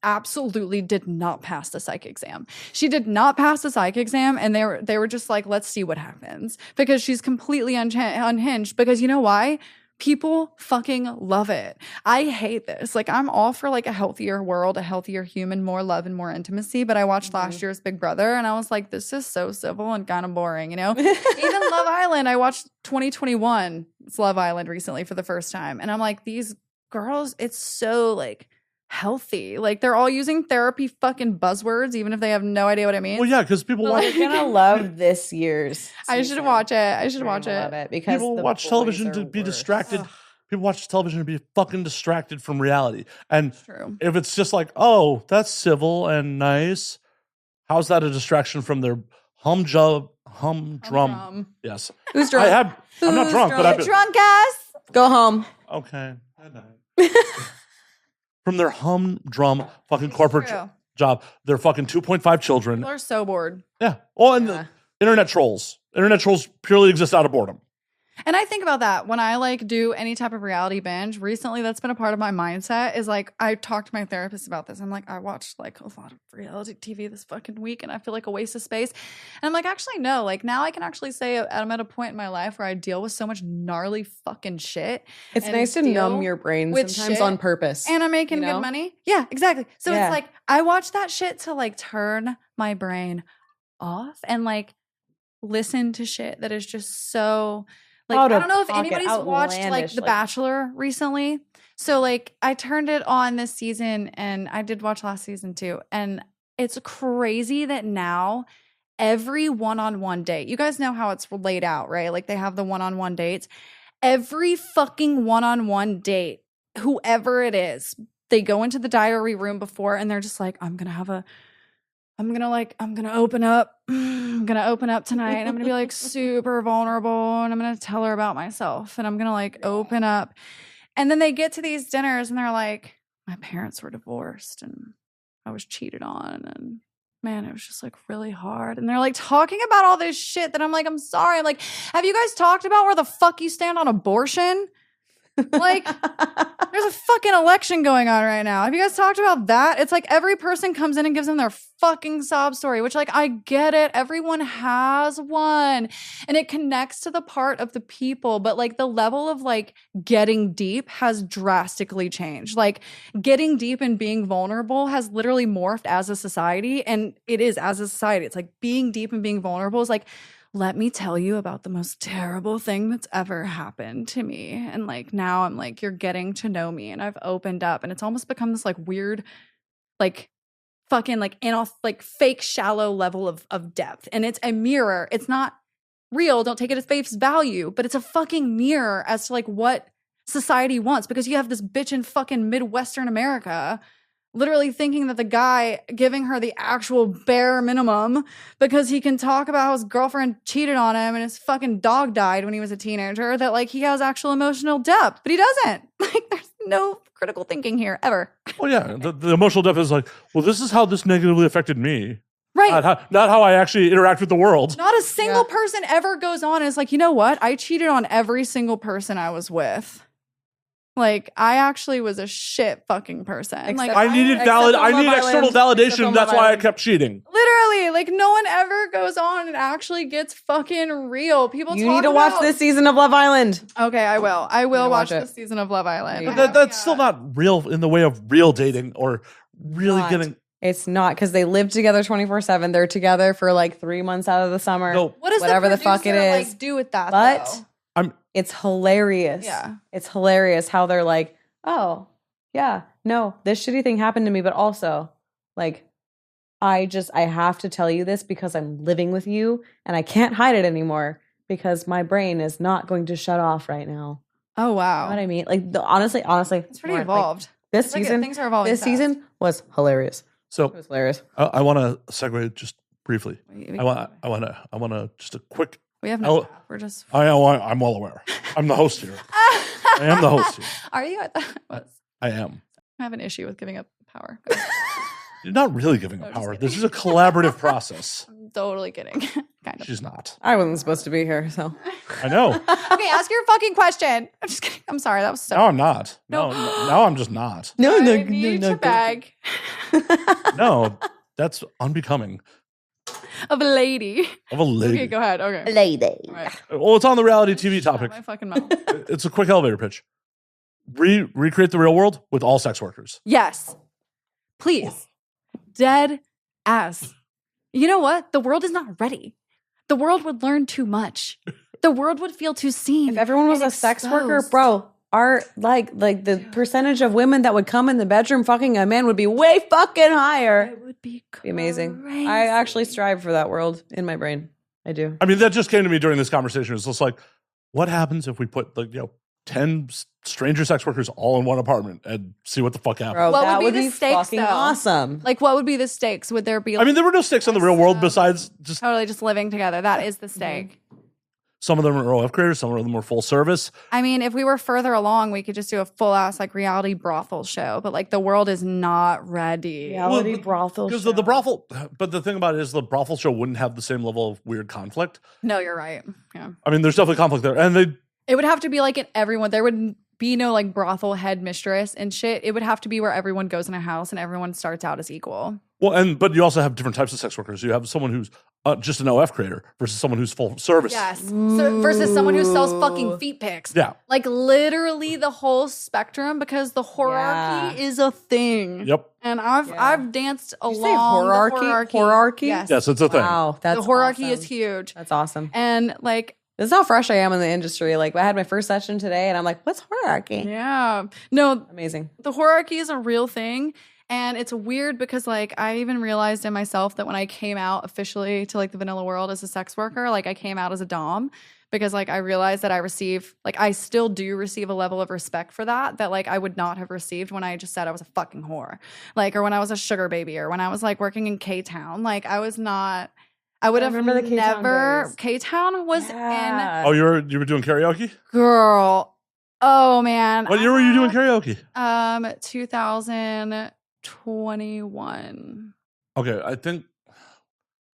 Speaker 2: absolutely did not pass the psych exam. She did not pass the psych exam, and they were just like, let's see what happens. Because she's completely unhinged. Because you know why? People fucking love it. I hate this. Like, I'm all for like a healthier world, a healthier human, more love and more intimacy. But I watched last year's Big Brother and I was like, this is so civil and kind of boring, you know? Even Love Island, I watched 2021's Love Island recently for the first time. And I'm like, these girls, it's so like healthy. Like they're all using therapy fucking buzzwords, even if they have no idea what it means.
Speaker 1: Well, yeah, because people watch.
Speaker 3: You're gonna love this year's.
Speaker 2: I should watch it. I should watch
Speaker 3: Love it because
Speaker 1: people watch television to be distracted. People watch television to be fucking distracted from reality. And
Speaker 2: True.
Speaker 1: if it's just like, oh, that's civil and nice, how's that a distraction from their humdrum? Yes.
Speaker 3: Who's drunk?
Speaker 1: I'm not drunk, but I've been
Speaker 2: drunk ass.
Speaker 3: Go home.
Speaker 1: Okay. Good night. From their humdrum fucking corporate job, their fucking 2.5 children.
Speaker 2: People are so bored.
Speaker 1: Yeah. Oh, and the internet trolls. Internet trolls purely exist out of boredom.
Speaker 2: And I think about that when I like do any type of reality binge. Recently, that's been a part of my mindset is like, I talked to my therapist about this. I'm like, I watched like a lot of reality TV this fucking week and I feel like a waste of space. And I'm like, actually, no. Like now I can actually say I'm at a point in my life where I deal with so much gnarly fucking shit.
Speaker 3: It's nice to numb your brain sometimes on purpose.
Speaker 2: And I'm making good money. Yeah, exactly. So it's like, I watch that shit to like turn my brain off and like listen to shit that is just so... Like, I don't know if anybody's watched like The Bachelor recently. So like I turned it on this season and I did watch last season too. And it's crazy that now every one-on-one date, you guys know how it's laid out, right? Like they have the one-on-one dates. Every fucking one-on-one date, whoever it is, they go into the diary room before and they're just like, I'm going to open up. I'm going to open up tonight. And I'm going to be like super vulnerable. And I'm going to tell her about myself. And I'm going to like open up. And then they get to these dinners and they're like, my parents were divorced and I was cheated on. And man, it was just like really hard. And they're like talking about all this shit that I'm like, I'm sorry. I'm like, have you guys talked about where the fuck you stand on abortion? Like, there's a fucking election going on right now. Have you guys talked about that? It's like every person comes in and gives them their fucking sob story, which like, I get it. Everyone has one and it connects to the part of the people, but like the level of like getting deep has drastically changed. Like getting deep and being vulnerable has literally morphed as a society, and it is as a society. It's like being deep and being vulnerable is like, let me tell you about the most terrible thing that's ever happened to me. And like now I'm like, you're getting to know me and I've opened up, and it's almost become this like weird, like fucking like like fake shallow level of depth. And it's a mirror. It's not real. Don't take it as face value, but it's a fucking mirror as to like what society wants, because you have this bitch in fucking Midwestern America literally thinking that the guy giving her the actual bare minimum because he can talk about how his girlfriend cheated on him and his fucking dog died when he was a teenager, that like he has actual emotional depth, but he doesn't. Like there's no critical thinking here ever.
Speaker 1: Well, yeah, the emotional depth is like, well, this is how this negatively affected me.
Speaker 2: Right.
Speaker 1: Not how I actually interact with the world.
Speaker 2: Not a single person ever goes on and is like, you know what? I cheated on every single person I was with. Like, I actually was a shit fucking person. Like,
Speaker 1: I needed external validation. That's why I kept cheating.
Speaker 2: Literally, like, no one ever goes on and actually gets fucking real. People
Speaker 3: You need to watch this season of Love Island.
Speaker 2: Okay, I will. I will watch this season of Love Island.
Speaker 1: But that's still not real in the way of real dating or really getting...
Speaker 3: It's not, because they live together 24/7. They're together for like 3 months out of the summer.
Speaker 1: No.
Speaker 2: What does
Speaker 3: whatever the fuck it is
Speaker 2: like, do with that,
Speaker 3: but
Speaker 2: though?
Speaker 3: It's hilarious.
Speaker 2: Yeah.
Speaker 3: It's hilarious how they're like, oh, yeah, no, this shitty thing happened to me, but also, like, I have to tell you this because I'm living with you and I can't hide it anymore because my brain is not going to shut off right now.
Speaker 2: Oh,
Speaker 3: You
Speaker 2: wow.
Speaker 3: know what I mean? Like honestly,
Speaker 2: It's pretty
Speaker 3: Lauren, like,
Speaker 2: evolved.
Speaker 3: this
Speaker 2: It's like
Speaker 3: season,
Speaker 2: things are evolving
Speaker 3: this
Speaker 2: fast.
Speaker 3: season was hilarious. It
Speaker 1: So
Speaker 3: was hilarious.
Speaker 1: I want to segue just briefly.
Speaker 2: We
Speaker 1: I want to just a quick.
Speaker 2: have no staff. We're just.
Speaker 1: I'm well aware. I'm the host here. I am the host here.
Speaker 2: Are you?
Speaker 1: I am.
Speaker 2: I have an issue with giving up power.
Speaker 1: You're not really giving
Speaker 2: No,
Speaker 1: up
Speaker 2: just
Speaker 1: power.
Speaker 2: kidding.
Speaker 1: This is a collaborative process.
Speaker 2: I'm totally kidding. Kind of.
Speaker 1: She's not.
Speaker 3: I wasn't supposed to be here, so
Speaker 1: I know.
Speaker 2: Okay, ask your fucking question. I'm just kidding. I'm sorry. That was so.
Speaker 1: Now I'm not.
Speaker 2: No.
Speaker 1: Now I'm just not.
Speaker 3: no,
Speaker 2: I need your bag
Speaker 1: No, that's unbecoming
Speaker 2: of a lady.
Speaker 1: of a lady.
Speaker 2: Okay, go ahead. Okay.
Speaker 3: lady.
Speaker 2: All right.
Speaker 1: Well, it's on the reality TV
Speaker 2: Shut
Speaker 1: topic.
Speaker 2: my fucking mouth.
Speaker 1: It's a quick elevator pitch. Recreate the real world with all sex workers.
Speaker 2: Yes. Please. Dead ass. You know what? The world is not ready. The world would learn too much. The world would feel too seen.
Speaker 3: If everyone was
Speaker 2: and
Speaker 3: a sex worker,
Speaker 2: exposed.
Speaker 3: bro, our like the percentage of women that would come in the bedroom fucking a man would be way fucking higher.
Speaker 2: It would be
Speaker 3: Be amazing.
Speaker 2: crazy.
Speaker 3: I actually strive for that world in my brain. I do.
Speaker 1: I mean, that just came to me during this conversation. It's just like, what happens if we put 10 stranger sex workers all in one apartment and see what the fuck happens?
Speaker 3: Bro,
Speaker 2: What
Speaker 3: that
Speaker 2: would
Speaker 3: would
Speaker 2: be
Speaker 3: be
Speaker 2: the stakes,
Speaker 3: fucking
Speaker 2: though?
Speaker 3: awesome.
Speaker 2: Like, what would be the stakes? Would there be?
Speaker 1: I mean, there were no stakes in the real world besides just
Speaker 2: totally just living together. That is the stake.
Speaker 1: some of them are OF creators, some of them were full service.
Speaker 2: I mean, if we were further along, we could just do a full ass like reality brothel show. But like, the world is not ready.
Speaker 3: Reality
Speaker 1: Well,
Speaker 3: brothel.
Speaker 1: Because
Speaker 3: show.
Speaker 1: the brothel, but the thing about it is the brothel show wouldn't have the same level of weird conflict.
Speaker 2: No, you're right. Yeah,
Speaker 1: I mean, there's definitely conflict there. And they,
Speaker 2: it would have to be like in everyone. There would be no like brothel head mistress and shit. It would have to be where everyone goes in a house and everyone starts out as equal.
Speaker 1: but you also have different types of sex workers. You have someone who's just an OF creator versus someone who's full service.
Speaker 2: Yes. So, versus someone who sells fucking feet pics.
Speaker 1: Yeah.
Speaker 2: Like literally the whole spectrum because the hierarchy is a thing.
Speaker 1: Yep.
Speaker 2: And I've danced
Speaker 3: Did you
Speaker 2: along
Speaker 3: say
Speaker 2: the
Speaker 3: hierarchy?
Speaker 2: hierarchy.
Speaker 3: Hierarchy?
Speaker 2: Yes.
Speaker 1: Yes, it's a thing.
Speaker 3: Wow, that's
Speaker 2: the hierarchy
Speaker 3: awesome.
Speaker 2: is huge.
Speaker 3: That's awesome.
Speaker 2: And like,
Speaker 3: This is how fresh I am in the industry. Like I had my first session today, and I'm like, "What's hierarchy?"
Speaker 2: yeah. No,
Speaker 3: Amazing.
Speaker 2: the hierarchy is a real thing. And it's weird because like I even realized in myself that when I came out officially to like the vanilla world as a sex worker, like I came out as a dom because like I realized that I still do receive a level of respect for that like I would not have received when I just said I was a fucking whore. Like, or when I was a sugar baby or when I was like working in K-Town. Like I was not, I would have
Speaker 3: remember the K-Town
Speaker 2: never,
Speaker 3: days.
Speaker 2: K-Town was
Speaker 1: Oh, you were doing karaoke?
Speaker 2: girl. Oh man.
Speaker 1: What year were you doing karaoke?
Speaker 2: 2021.
Speaker 1: Okay, I think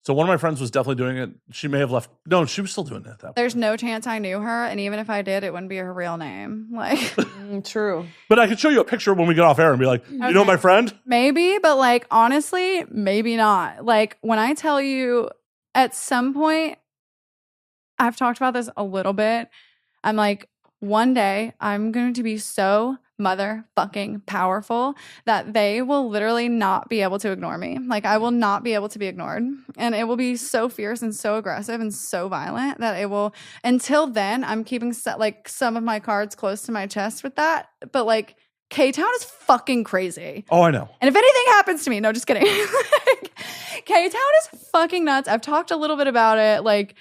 Speaker 1: so. One of my friends was definitely doing it. She may have left. No, she was still doing it at that point.
Speaker 2: There's no chance I knew her, and even if I did, it wouldn't be her real name. Like
Speaker 3: True.
Speaker 1: But I could show you a picture when we get off air and be like, you know my friend?
Speaker 2: maybe, but like honestly, maybe not. Like when I tell you at some point, I've talked about this a little bit. I'm like, one day I'm going to be so motherfucking powerful that they will literally not be able to ignore me. Like I will not be able to be ignored. And it will be so fierce and so aggressive and so violent that it will, until then, I'm keeping like some of my cards close to my chest with that. But like K-Town is fucking crazy.
Speaker 1: Oh, I know.
Speaker 2: And if anything happens to me, no, just kidding. K-Town is fucking nuts. I've talked a little bit about it. Like,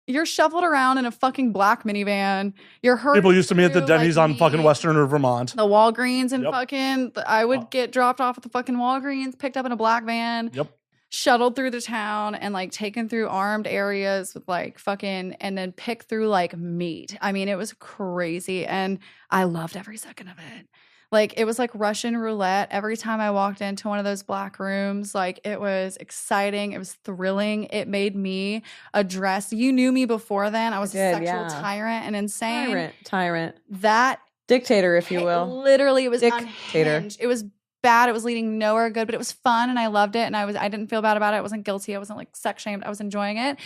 Speaker 2: you're shuffled around in a fucking black minivan. You're hurt.
Speaker 1: People used to meet at the
Speaker 2: through,
Speaker 1: Denny's
Speaker 2: like,
Speaker 1: on fucking Western or Vermont.
Speaker 2: the Walgreens and
Speaker 1: Yep.
Speaker 2: fucking. I would get dropped off at the fucking Walgreens, picked up in a black van,
Speaker 1: Yep.
Speaker 2: shuttled through the town, and like taken through armed areas with like fucking, and then picked through like meat. I mean, it was crazy, and I loved every second of it. Like it was like Russian roulette every time I walked into one of those black rooms. Like it was exciting. It was thrilling. It made me address. You knew me before then. I was a sexual tyrant and insane.
Speaker 3: Tyrant.
Speaker 2: That
Speaker 3: Dictator, if you will.
Speaker 2: literally, it was
Speaker 3: Dictator.
Speaker 2: unhinged. It was bad. It was leading nowhere good, but it was fun and I loved it. And I didn't feel bad about it. I wasn't guilty. I wasn't like sex shamed. I was enjoying it.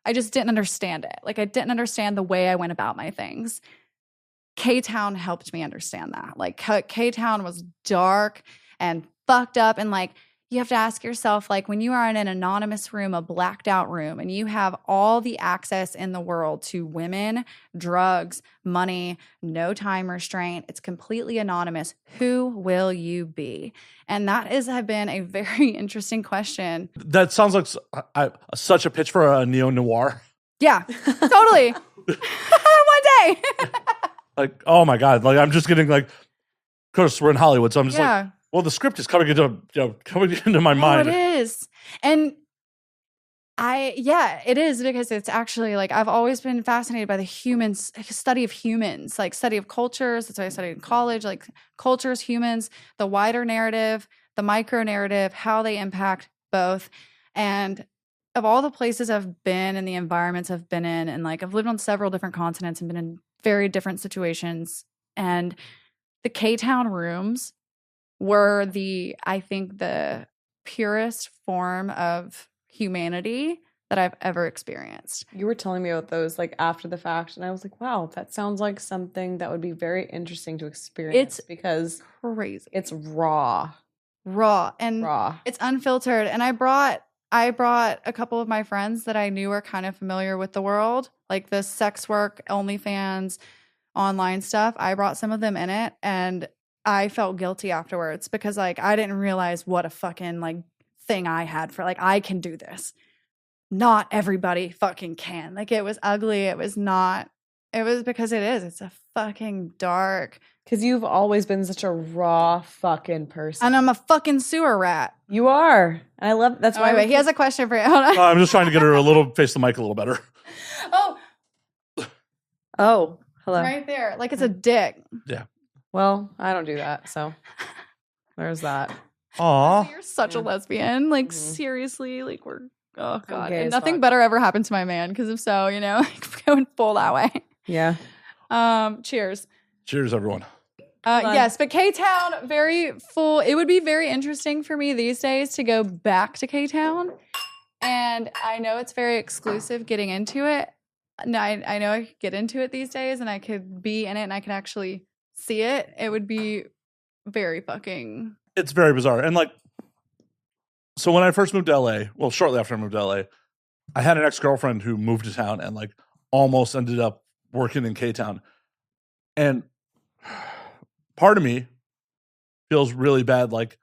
Speaker 2: I just didn't understand it. Like I didn't understand the way I went about my things. K-Town helped me understand that. Like K-Town was dark and fucked up and like you have to ask yourself, like, when you are in an anonymous room, a blacked out room, and you have all the access in the world to women, drugs, money, no time restraint, it's completely anonymous. Who will you be? And that have been a very interesting question.
Speaker 1: That sounds like such a pitch for a neo-noir.
Speaker 2: Yeah, totally. One day.
Speaker 1: Like, oh my God. Like, I'm just getting like, of course, we're in Hollywood, so I'm just like, well, the script is coming into my mind.
Speaker 2: It is. And it is, because it's actually like, I've always been fascinated by the humans, study of humans, like study of cultures. That's what I studied in college, like cultures, humans, the wider narrative, the micro narrative, how they impact both. And of all the places I've been and the environments I've been in, and like I've lived on several different continents and been in very different situations. And the K-Town rooms were I think the purest form of humanity that I've ever experienced.
Speaker 3: You were telling me about those like after the fact, and I was like, wow, that sounds like something that would be very interesting to experience. Because
Speaker 2: crazy.
Speaker 3: It's raw.
Speaker 2: And it's unfiltered. And I brought a couple of my friends that I knew were kind of familiar with the world, like the sex work, OnlyFans, online stuff. I brought some of them in it, and I felt guilty afterwards because like I didn't realize what a fucking like thing I had for like, I can do this. Not everybody fucking can. Like, it was ugly. It was because it's a fucking dark.
Speaker 3: Because you've always been such a raw fucking person.
Speaker 2: And I'm a fucking sewer rat.
Speaker 3: You are. And I love, that's why.
Speaker 2: Wait, he has a question for you. Hold on.
Speaker 1: I'm just trying to get her face the mic a little better.
Speaker 3: Oh, hello.
Speaker 2: Right there. Like it's a dick.
Speaker 1: Yeah.
Speaker 3: Well, I don't do that, so there's that.
Speaker 1: Aw.
Speaker 2: You're such a lesbian. Like, seriously, like oh God.
Speaker 3: gay
Speaker 2: And
Speaker 3: as
Speaker 2: nothing
Speaker 3: fuck.
Speaker 2: better ever happened to my man, because if so, going full that way.
Speaker 3: Yeah.
Speaker 2: Cheers.
Speaker 1: Cheers, everyone.
Speaker 2: Yes, but K-Town, very full. It would be very interesting for me these days to go back to K-Town. And I know it's very exclusive getting into it. No, I know I could get into it these days, and I could be in it, and I could actually see it. It would be very fucking...
Speaker 1: It's very bizarre. And like, so when I first moved to LA, well, shortly after I moved to LA, I had an ex-girlfriend who moved to town and like almost ended up working in K-Town. And part of me feels really bad, like,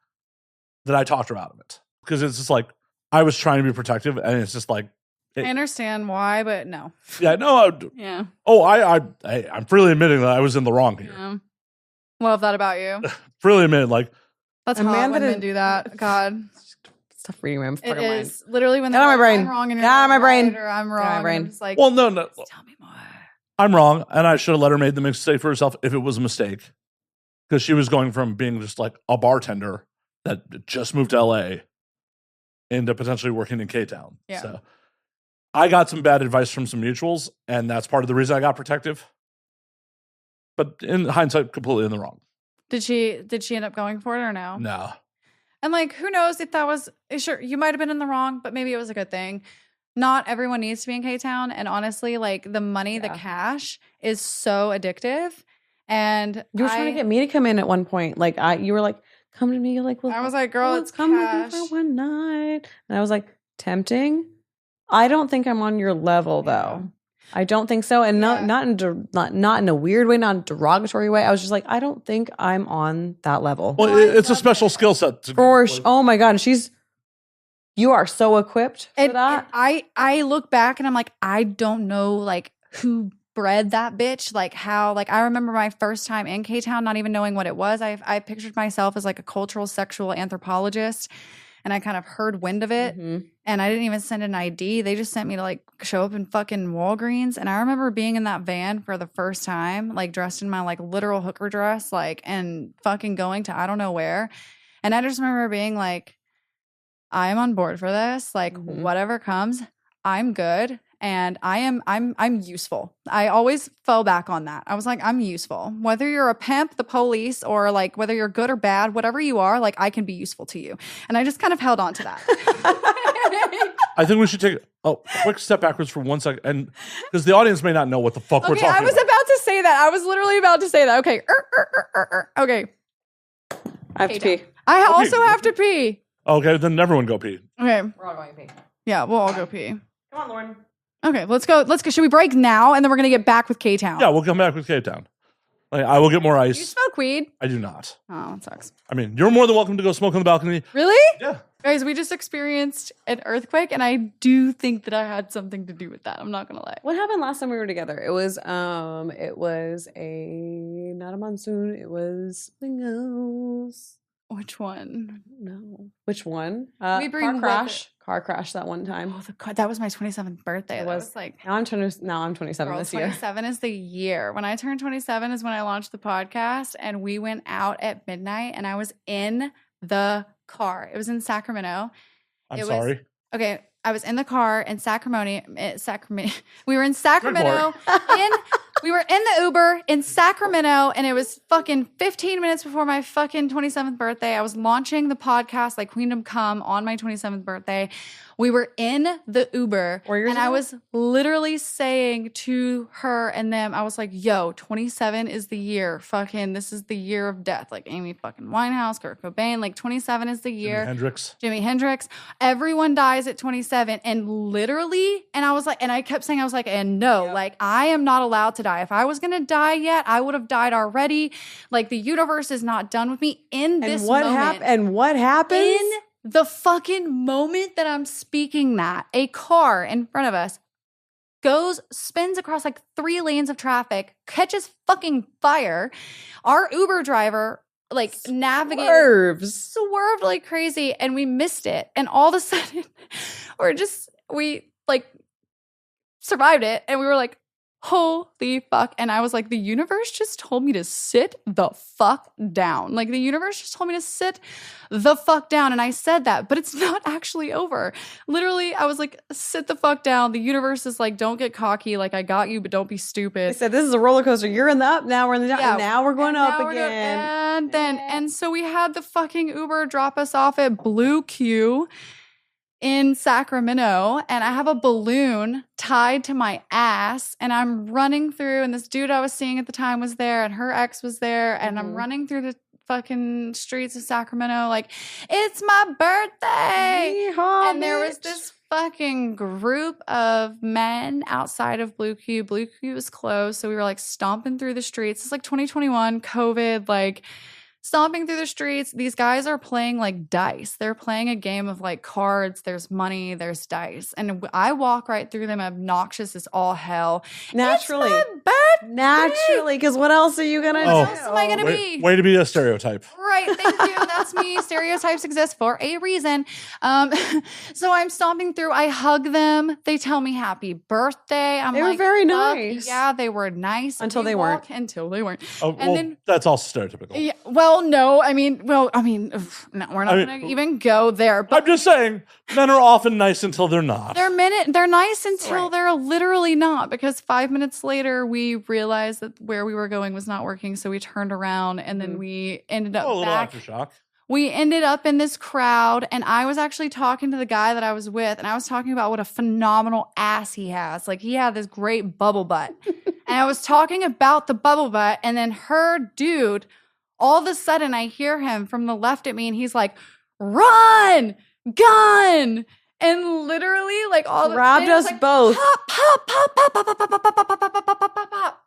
Speaker 1: that I talked her out of it. Because it's just like, I was trying to be protective, and it's just like,
Speaker 2: I understand why, but no.
Speaker 1: yeah, no.
Speaker 2: Yeah.
Speaker 1: Oh, I'm freely admitting that I was in the wrong here.
Speaker 2: Yeah. Love that about you.
Speaker 1: Freely admitting, like,
Speaker 2: That's
Speaker 3: A
Speaker 2: hot
Speaker 3: man
Speaker 2: when
Speaker 3: that
Speaker 2: men
Speaker 3: is-
Speaker 2: do that. God.
Speaker 3: It's tough reading my
Speaker 2: It
Speaker 3: fucking mind.
Speaker 2: is. Literally when
Speaker 3: Get
Speaker 2: they're
Speaker 3: out of my
Speaker 2: like,
Speaker 3: brain.
Speaker 2: I'm wrong and
Speaker 3: Get out of my
Speaker 2: you're
Speaker 3: brain.
Speaker 2: right, or I'm
Speaker 3: Get out of
Speaker 2: wrong.
Speaker 3: my
Speaker 2: And
Speaker 3: brain.
Speaker 2: I'm just like,
Speaker 1: well, no.
Speaker 2: just tell me more.
Speaker 1: I'm wrong, and I should have let her make the mistake for herself if it was a mistake. Because she was going from being just like a bartender that just moved to LA into potentially working in K-Town.
Speaker 2: Yeah.
Speaker 1: So I got some bad advice from some mutuals, and that's part of the reason I got protective. But in hindsight, completely in the wrong.
Speaker 2: Did she end up going for it or no?
Speaker 1: No.
Speaker 2: And like, who knows if that was, sure, you might have been in the wrong, but maybe it was a good thing. Not everyone needs to be in K-Town. And honestly, like the money, the cash is so addictive. And
Speaker 3: You were trying to get me to come in at one point. Like you were like, come to me. You're like, well,
Speaker 2: I was like, girl,
Speaker 3: let's
Speaker 2: it's
Speaker 3: come
Speaker 2: cash.
Speaker 3: with me for one night. And I was like, tempting. I don't think I'm on your level though. I don't think so. And not in a weird way, not in a derogatory way. I was just like, I don't think I'm on that level.
Speaker 1: Well, it's a special skill set.
Speaker 3: Oh my God. You are so equipped for that.
Speaker 2: And I look back and I'm like, I don't know like who bred that bitch. Like how, like I remember my first time in K-Town, not even knowing what it was. I pictured myself as like a cultural sexual anthropologist, and I kind of heard wind of it.
Speaker 3: Mm-hmm.
Speaker 2: And I didn't even send an ID. They just sent me to like show up in fucking Walgreens. And I remember being in that van for the first time, like dressed in my like literal hooker dress, like, and fucking going to I don't know where. And I just remember being like, I am on board for this. Like whatever comes, I'm good. And I'm useful. I always fell back on that. I was like, I'm useful. Whether you're a pimp, the police, or like whether you're good or bad, whatever you are, like I can be useful to you. And I just kind of held on to that.
Speaker 1: I think we should take a quick step backwards for 1 second, and because the audience may not know what the fuck we're talking about.
Speaker 2: I was about to say that. I was literally about to say that. Okay. Okay.
Speaker 3: I have to pee.
Speaker 2: I also have to pee.
Speaker 1: Okay, then everyone go pee.
Speaker 2: Okay.
Speaker 3: We're all going to pee.
Speaker 2: Yeah, we'll all go pee.
Speaker 3: Come on, Lauren.
Speaker 2: Okay, let's go. Should we break now and then we're gonna get back with K-Town?
Speaker 1: Yeah, we'll come back with K-Town. Like, I will get more
Speaker 2: You
Speaker 1: ice.
Speaker 2: smoke weed?
Speaker 1: I do not.
Speaker 2: Oh, that sucks.
Speaker 1: I mean, you're more than welcome to go smoke on the balcony.
Speaker 2: Really?
Speaker 1: Yeah.
Speaker 2: Guys, we just experienced an earthquake, and I do think that I had something to do with that. I'm not gonna lie.
Speaker 3: What happened last time we were together? It was not a monsoon. It was something else.
Speaker 2: Which one?
Speaker 3: No. Which one?
Speaker 2: We bring
Speaker 3: car
Speaker 2: with
Speaker 3: crash. Car crash that one time.
Speaker 2: Oh, that was my 27th birthday.
Speaker 3: It
Speaker 2: That
Speaker 3: was.
Speaker 2: was like.
Speaker 3: Now I'm 27
Speaker 2: Girl,
Speaker 3: this year.
Speaker 2: 27 is the year. When I turned 27 is when I launched the podcast, and we went out at midnight, and I was in the car. It was in Sacramento.
Speaker 1: I'm sorry.
Speaker 2: Okay, I was in the car in Sacramento. We were in Sacramento. We were in the Uber in Sacramento, and it was fucking 15 minutes before my fucking 27th birthday. I was launching the podcast like Queendom Come on my 27th birthday. We were in the Uber,
Speaker 3: 4 years
Speaker 2: and
Speaker 3: ago?
Speaker 2: I was literally saying to her and them, I was like, yo, 27 is the year. Fucking, this is the year of death. Like Amy fucking Winehouse, Kurt Cobain. Like 27 is the year.
Speaker 1: Jimi
Speaker 2: Jimi Hendrix. Everyone dies at 27. And literally, and I was like, and I kept saying, I was like, and no, like I am not allowed to die. If I was going to die yet, I would have died already. Like the universe is not done with me in this moment.
Speaker 3: And what happens?
Speaker 2: In the fucking moment that I'm speaking that, a car in front of us spins across like 3 lanes of traffic, catches fucking fire. Our Uber driver like navigated, swerved like crazy, and we missed it. And all of a sudden, we like survived it, and we were like, holy fuck. And I was like, the universe just told me to sit the fuck down. Like the universe just told me to sit the fuck down. And I said that, but it's not actually over. Literally, I was like, sit the fuck down. The universe is like, don't get cocky. Like I got you, but don't be stupid.
Speaker 3: I said, this is a roller coaster. You're in the up, now we're in the down, and now we're going up again.
Speaker 2: And so we had the fucking Uber drop us off at Blue Q in Sacramento, and I have a balloon tied to my ass, and I'm running through, and this dude I was seeing at the time was there, and her ex was there, and I'm running through the fucking streets of Sacramento like, it's my birthday!
Speaker 3: Yeehaw,
Speaker 2: and there was this fucking group of men outside of Blue Q. Blue Q was closed, so we were like stomping through the streets. It's like 2021, COVID, like stomping through the streets. These guys are playing like dice. They're playing a game of like cards. There's money, there's dice. And I walk right through them, obnoxious as all hell.
Speaker 3: Naturally.
Speaker 2: It's my birthday!
Speaker 3: Naturally, because what else are you going to do?
Speaker 2: What else am I going to be?
Speaker 1: Way to be a stereotype.
Speaker 2: Right, thank you. That's me. Stereotypes exist for a reason. So I'm stomping through. I hug them. They tell me happy birthday.
Speaker 3: They were very
Speaker 2: fuck,
Speaker 3: nice.
Speaker 2: Yeah, they were nice.
Speaker 3: Until they weren't.
Speaker 2: Until they weren't.
Speaker 1: Oh,
Speaker 2: And
Speaker 1: well,
Speaker 2: then
Speaker 1: that's also stereotypical.
Speaker 2: yeah, well, no, I mean, no, we're not going to even go there. But
Speaker 1: I'm just saying, men are often nice until they're not.
Speaker 2: they're nice until they're literally not, because 5 minutes later we realized that where we were going was not working, so we turned around, and then we ended up
Speaker 1: a little
Speaker 2: back.
Speaker 1: aftershock.
Speaker 2: We ended up in this crowd, and I was actually talking to the guy that I was with, and I was talking about what a phenomenal ass he has. Like, he had this great bubble butt. And I was talking about the bubble butt, and then her dude, all of a sudden I hear him from the left at me, and he's like, run, gun. And literally, like, all
Speaker 3: grabbed us
Speaker 2: like,
Speaker 3: both.
Speaker 2: Pop, pop, pop, pop, pop, pop, pop, pop, pop, pop, pop, pop, pop, pop.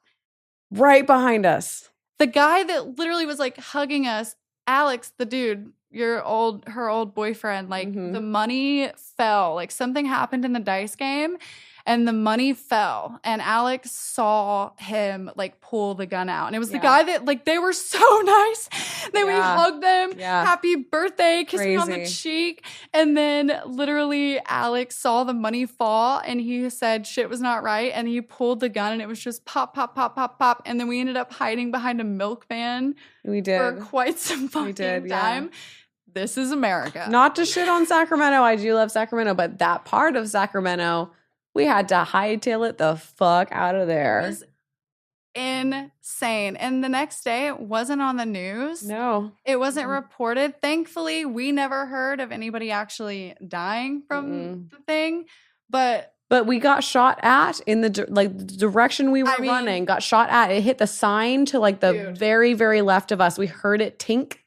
Speaker 3: Right behind us.
Speaker 2: The guy that literally was like hugging us, Alex, the dude, her old boyfriend, like the money fell. Like something happened in the dice game and the money fell. And Alex saw him like pull the gun out. And it was the guy that like, they were so nice. Then we hugged them.
Speaker 3: Yeah.
Speaker 2: Happy birthday. Kissed me on the
Speaker 3: Crazy.
Speaker 2: cheek. And then literally Alex saw the money fall and he said shit was not right. And he pulled the gun and it was just pop, pop, pop, pop, pop. And then we ended up hiding behind a milk van
Speaker 3: We did.
Speaker 2: for quite some fucking time. This is America.
Speaker 3: Not to shit on Sacramento. I do love Sacramento, but that part of Sacramento, we had to hightail it the fuck out of there.
Speaker 2: It was insane. And the next day, it wasn't on the news.
Speaker 3: No.
Speaker 2: It wasn't reported. Thankfully, we never heard of anybody actually dying from the thing. But
Speaker 3: we got shot at in the direction we were running. Got shot at. It hit the sign to like the very, very left of us. We heard it tink.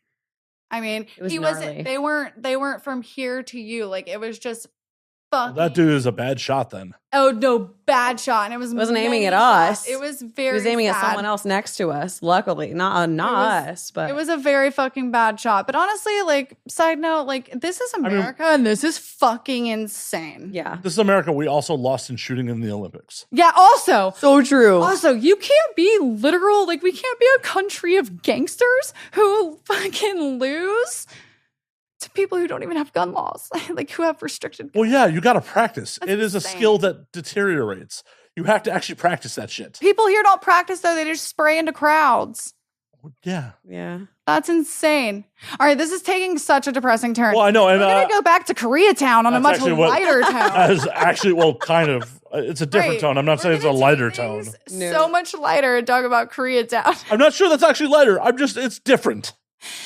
Speaker 2: I mean,
Speaker 3: It was
Speaker 2: he
Speaker 3: gnarly.
Speaker 2: wasn't. They weren't from here to you. Like it was just fucking.
Speaker 1: That dude is a bad shot then.
Speaker 2: Oh no, bad shot, and it was.
Speaker 3: He wasn't aiming at
Speaker 2: many shots.
Speaker 3: us.
Speaker 2: It was
Speaker 3: He
Speaker 2: very.
Speaker 3: was aiming at
Speaker 2: sad.
Speaker 3: someone else next to us. Luckily, not us, but
Speaker 2: It was a very fucking bad shot. But honestly, like, side note, like, this is America and this is fucking insane.
Speaker 3: yeah,
Speaker 1: This is America. We also lost in shooting in the Olympics.
Speaker 2: Yeah, also.
Speaker 3: so true.
Speaker 2: Also, you can't be literal, like, we can't be a country of gangsters who fucking lose to people who don't even have gun laws, like, who have restricted.
Speaker 1: Well, yeah, you got to practice.
Speaker 2: That's
Speaker 1: it is
Speaker 2: insane.
Speaker 1: a skill that deteriorates. You have to actually practice that shit.
Speaker 2: People here don't practice, though. They just spray into crowds.
Speaker 1: Yeah.
Speaker 3: Yeah.
Speaker 2: That's insane. All right, this is taking such a depressing turn.
Speaker 1: Well, I know. And
Speaker 2: We're going to go back to Koreatown on a
Speaker 1: that's
Speaker 2: much
Speaker 1: actually what-
Speaker 2: lighter tone.
Speaker 1: as actually, well, kind of. It's a different
Speaker 2: Right.
Speaker 1: tone. I'm not
Speaker 2: We're
Speaker 1: saying it's a
Speaker 2: gonna
Speaker 1: lighter
Speaker 2: take
Speaker 1: tone.
Speaker 2: things
Speaker 3: No.
Speaker 2: So much lighter and talk about Koreatown.
Speaker 1: I'm not sure that's actually lighter. it's different.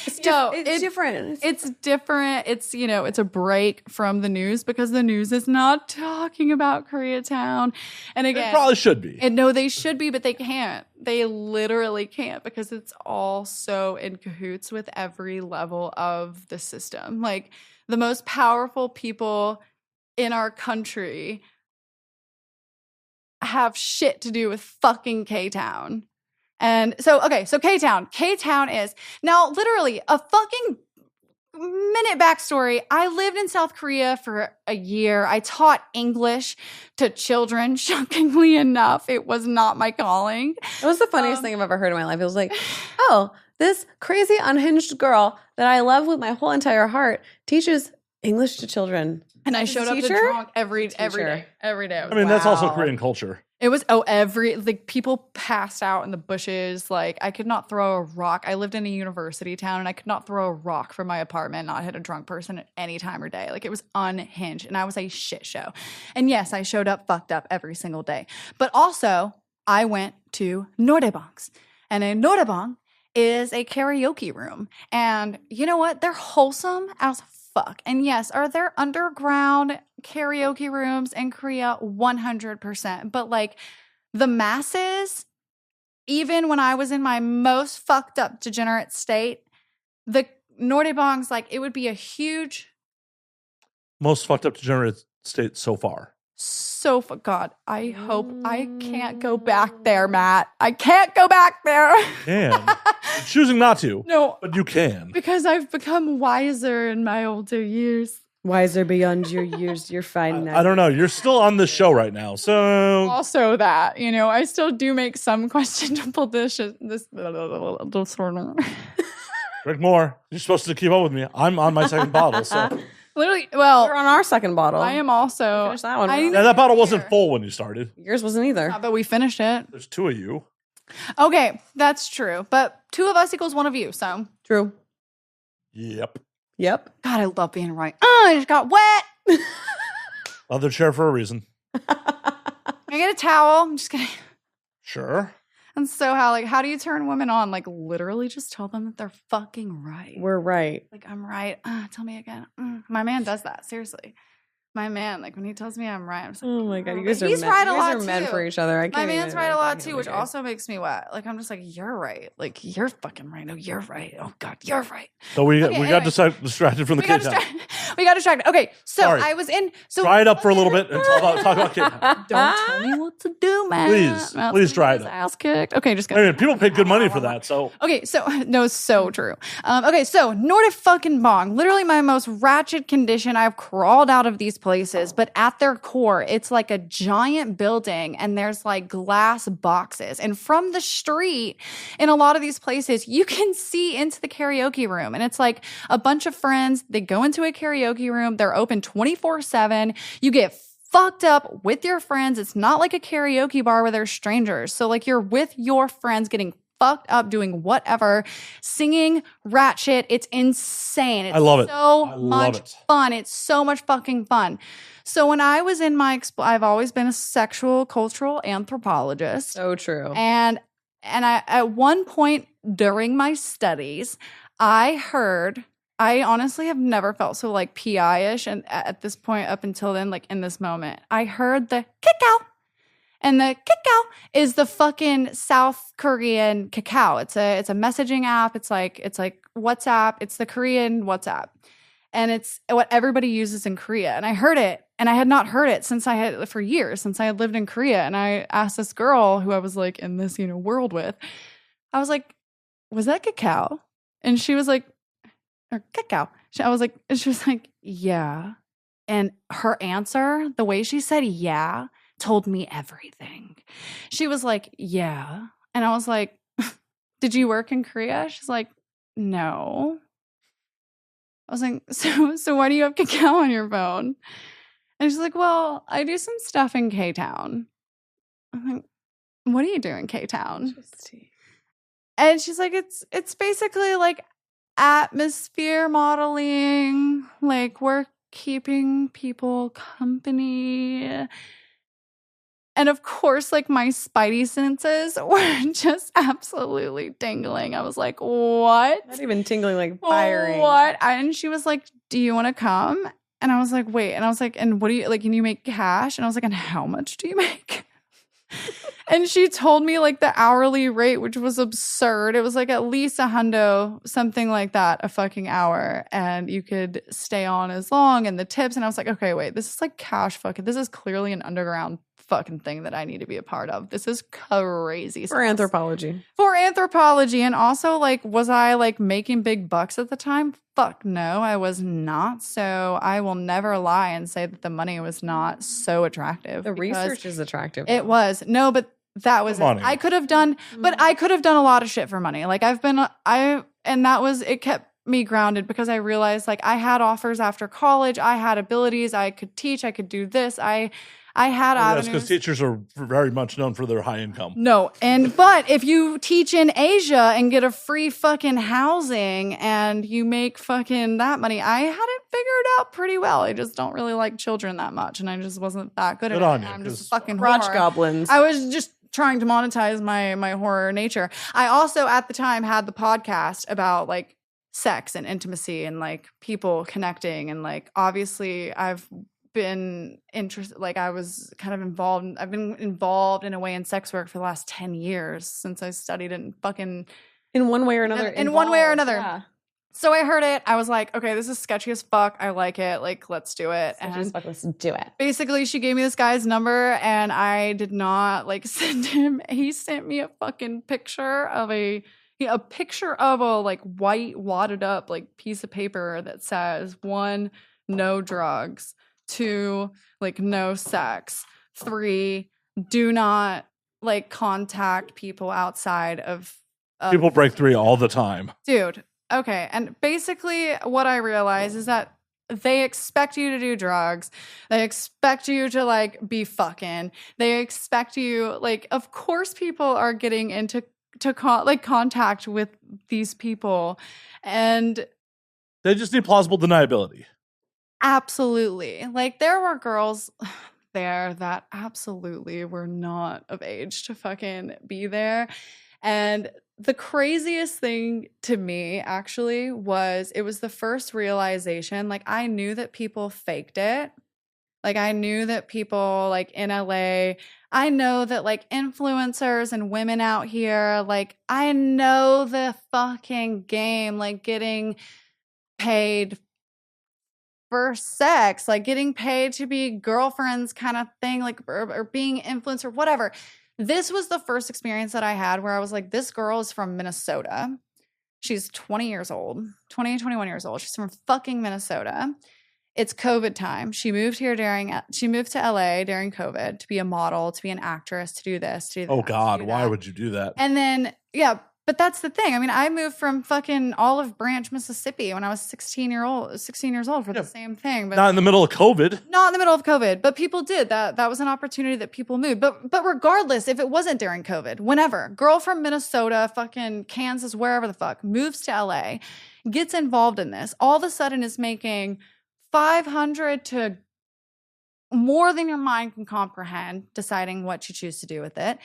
Speaker 3: It's,
Speaker 2: No,
Speaker 3: it's different.
Speaker 2: It's different. It's, you know, it's a break from the news because the news is not talking about Koreatown. And
Speaker 1: It
Speaker 2: again,
Speaker 1: probably should be.
Speaker 2: and no, they should be, but they can't. They literally can't because it's all so in cahoots with every level of the system. Like the most powerful people in our country have shit to do with fucking K-Town. And so, okay, so K-Town. K-Town is now literally a fucking minute backstory. I lived in South Korea for a year. I taught English to children. Shockingly enough, it was not my calling.
Speaker 3: It was the funniest thing I've ever heard in my life. It was like, oh, this crazy unhinged girl that I love with my whole entire heart teaches English to children.
Speaker 2: And I
Speaker 3: As a
Speaker 2: showed up to
Speaker 3: teacher?
Speaker 2: drunk every day.
Speaker 3: Teacher.
Speaker 2: Every day.
Speaker 1: I mean, that's also
Speaker 3: Wow.
Speaker 1: Korean culture.
Speaker 2: It was like people passed out in the bushes. Like I could not throw a rock. I lived in a university town and I could not throw a rock from my apartment and not hit a drunk person at any time or day. Like it was unhinged and I was a shit show. And yes, I showed up fucked up every single day. But also I went to Norebangs, and a Norebang is a karaoke room. And you know what? They're wholesome as fuck. And yes, are there underground karaoke rooms in Korea? 100%. But like the masses, even when I was in my most fucked up degenerate state, the Norebangs, like it would be a huge,
Speaker 1: Most fucked up degenerate state so far.
Speaker 2: God, I hope I can't go back there, Matt. I can't go back there.
Speaker 1: Can. You're choosing not to,
Speaker 2: No,
Speaker 1: but you can.
Speaker 2: because I've become wiser in my older years.
Speaker 3: Wiser beyond your years, you're fine now.
Speaker 1: I don't know. You're still on this show right now. So
Speaker 2: Also that, you know, I still do make some questionable dishes. This disorder.
Speaker 1: drink more. You're supposed to keep up with me. I'm on my second bottle. So
Speaker 2: Literally, well,
Speaker 3: We're on our second bottle.
Speaker 2: I am also.
Speaker 3: Finish that one.
Speaker 2: I-
Speaker 1: yeah, that bottle wasn't full when you started.
Speaker 3: Yours wasn't either.
Speaker 2: But we finished it.
Speaker 1: There's two of you.
Speaker 2: Okay, that's true. But 2 of us equals 1 of you. So,
Speaker 3: True.
Speaker 1: Yep.
Speaker 3: Yep.
Speaker 2: God, I love being right. I just got wet.
Speaker 1: Other chair for a reason.
Speaker 2: Can I get a towel? I'm just kidding.
Speaker 1: Sure.
Speaker 2: And so, how do you turn women on? Like, literally just tell them that they're fucking right.
Speaker 3: We're right.
Speaker 2: Like, I'm right. Tell me again. My man does that. Seriously. My man, like, when he tells me I'm right, I'm just like,
Speaker 3: Oh my god,
Speaker 2: "Oh."
Speaker 3: you guys
Speaker 2: But
Speaker 3: are
Speaker 2: he's
Speaker 3: meant,
Speaker 2: right a
Speaker 3: you
Speaker 2: lot
Speaker 3: guys are meant
Speaker 2: too.
Speaker 3: for each other. I
Speaker 2: My
Speaker 3: can't
Speaker 2: man's
Speaker 3: even
Speaker 2: right a lot
Speaker 3: imagine
Speaker 2: too, which
Speaker 3: over here.
Speaker 2: also makes me wet. Like I'm just like, you're right. Like you're fucking right. No, you're right. Oh God, you're right.
Speaker 1: So we
Speaker 2: Okay,
Speaker 1: got
Speaker 2: anyway.
Speaker 1: distracted from the
Speaker 2: We got,
Speaker 1: kids.
Speaker 2: we got distracted. Okay, so
Speaker 1: Sorry.
Speaker 2: I was in. So
Speaker 1: Dry it up for a little bit and talk about Kid Town.
Speaker 2: Don't tell me what to do, man.
Speaker 1: Please,
Speaker 2: Matt's
Speaker 1: please
Speaker 2: gonna
Speaker 1: dry
Speaker 2: get
Speaker 1: it
Speaker 2: his
Speaker 1: up.
Speaker 2: Ass kicked. Okay, just
Speaker 1: I
Speaker 2: gonna.
Speaker 1: mean, people pay good money for that. So
Speaker 2: Okay, so no, it's so true. Okay, so Nordic fucking bong, literally my most ratchet condition. I've crawled out of these places, but at their core, it's like a giant building, and there's like glass boxes. And from the street, in a lot of these places, you can see into the karaoke room, and it's like a bunch of friends. They go into a karaoke room. They're open 24/7. You get fucked up with your friends. It's not like a karaoke bar where there's strangers. So like you're with your friends getting fucked up, doing whatever, singing rat shit. It's insane. It's
Speaker 1: I love it.
Speaker 2: so
Speaker 1: I love
Speaker 2: much
Speaker 1: it.
Speaker 2: fun. It's so much fucking fun. So when I was in my, I've always been a sexual cultural anthropologist.
Speaker 3: So true.
Speaker 2: And I at one point during my studies, I honestly have never felt so like PI-ish, and at this point up until then, like in this moment, I heard the kick out. And the Kakao is the fucking South Korean Kakao. It's a messaging app. It's like WhatsApp. It's the Korean WhatsApp. And it's what everybody uses in Korea. And I heard it, and I had not heard it for years, since I had lived in Korea. And I asked this girl who I was like in this, world with, I was like, was that Kakao? And she was like, or Kakao. She was like, yeah. And her answer, the way she said yeah, told me everything. She was like, yeah. And I was like, did you work in Korea? She's like, no. I was like, so why do you have Kakao on your phone? And she's like, well, I do some stuff in K-Town. I'm like, what do you do in K-Town? And she's like, it's basically like atmosphere modeling, like we're keeping people company. And of course, like my spidey senses were just absolutely tingling. I was like, what?
Speaker 3: Not even tingling, like firing.
Speaker 2: What? And she was like, do you want to come? And I was like, wait. And I was like, and what do you, like, can you make cash? And I was like, and how much do you make? And she told me like the hourly rate, which was absurd. It was like at least $100, something like that, a fucking hour. And you could stay on as long, and the tips. And I was like, okay, wait, this is like cash fucking. This is clearly an underground fucking thing that I need to be a part of. This is crazy.
Speaker 3: For anthropology.
Speaker 2: And also, like, was I like making big bucks at the time? Fuck no, I was not. So I will never lie and say that the money was not so attractive.
Speaker 3: The research is attractive.
Speaker 2: It was. No, but that was it. I could have done a lot of shit for money. Like it kept me grounded, because I realized like I had offers after college. I had abilities. I could teach. I could do this. I had avenues.
Speaker 1: Yes, because teachers are very much known for their high income.
Speaker 2: No, but if you teach in Asia and get a free fucking housing and you make fucking that money, I had it figured out pretty well. I just don't really like children that much, and I just wasn't that good at it. I'm just a fucking
Speaker 3: crotch
Speaker 2: whore.
Speaker 3: goblins.
Speaker 2: I was just trying to monetize my horror nature. I also at the time had the podcast about like sex and intimacy and like people connecting, and like obviously I've been interested, like I was kind of involved. I've been involved in a way in sex work for the last 10 years since I studied it
Speaker 3: in one way or another.
Speaker 2: Yeah. So I heard it. I was like, okay, this is sketchy as fuck. I like it. Like, let's do it.
Speaker 3: Let's do it.
Speaker 2: Basically, she gave me this guy's number, and I did not like send him. He sent me a fucking picture of a like white wadded up like piece of paper that says 1, no drugs, 2, like no sex, 3, do not like contact people outside of
Speaker 1: people break 3 all the time,
Speaker 2: dude. Okay. And basically what I realize is that they expect you to do drugs. They expect you to like be fucking. They expect you, like, of course people are getting into contact with these people, and
Speaker 1: they just need plausible deniability.
Speaker 2: Absolutely. Like there were girls there that absolutely were not of age to fucking be there. And the craziest thing to me actually was it was the first realization. Like I knew that people faked it. Like I knew that people like in LA, I know that like influencers and women out here, like I know the fucking game, like getting paid for sex, like getting paid to be girlfriends kind of thing, like or being influencer, whatever. This was the first experience that I had where I was like, this girl is from Minnesota. She's 20 years old, 20, 21 years old. She's from fucking Minnesota. It's COVID time. She moved to LA during COVID to be a model, to be an actress, to do this, to do that.
Speaker 1: Oh God, why would you do that?
Speaker 2: And then, yeah, but that's the thing. I mean, I moved from fucking Olive Branch, Mississippi when I was 16 years old for the same thing. But
Speaker 1: not in the middle of COVID.
Speaker 2: Not in the middle of COVID, but people did. That was an opportunity that people moved. But regardless, if it wasn't during COVID, whenever, girl from Minnesota, fucking Kansas, wherever the fuck, moves to LA, gets involved in this, all of a sudden is making $500 to more than your mind can comprehend, deciding what you choose to do with it,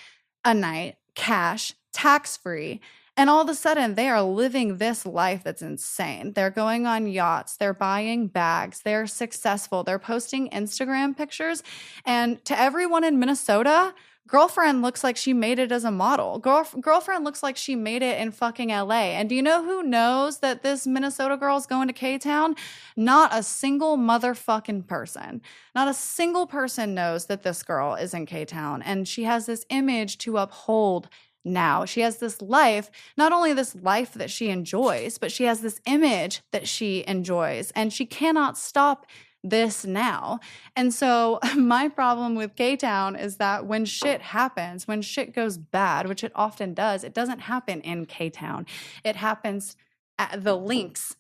Speaker 2: a night, cash, tax-free. And all of a sudden, they are living this life that's insane. They're going on yachts. They're buying bags. They're successful. They're posting Instagram pictures. And to everyone in Minnesota, girlfriend looks like she made it as a model. Girlfriend looks like she made it in fucking LA. And do you know who knows that this Minnesota girl is going to K-Town? Not a single motherfucking person. Not a single person knows that this girl is in K-Town. And she has this image to uphold now. She has this life, not only this life that she enjoys, but she has this image that she enjoys. And she cannot stop this now. And so my problem with K-Town is that when shit happens, when shit goes bad, which it often does, it doesn't happen in K-Town. It happens at the links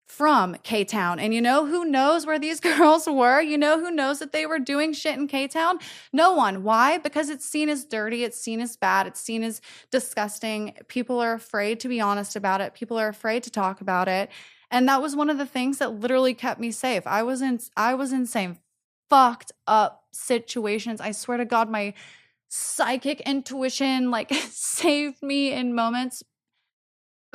Speaker 2: from K-Town. And you know who knows where these girls were? You know who knows that they were doing shit in K-Town? No one. Why? Because it's seen as dirty. It's seen as bad. It's seen as disgusting. People are afraid to be honest about it. People are afraid to talk about it. And that was one of the things that literally kept me safe. I was in some fucked up situations. I swear to God, my psychic intuition like saved me in moments.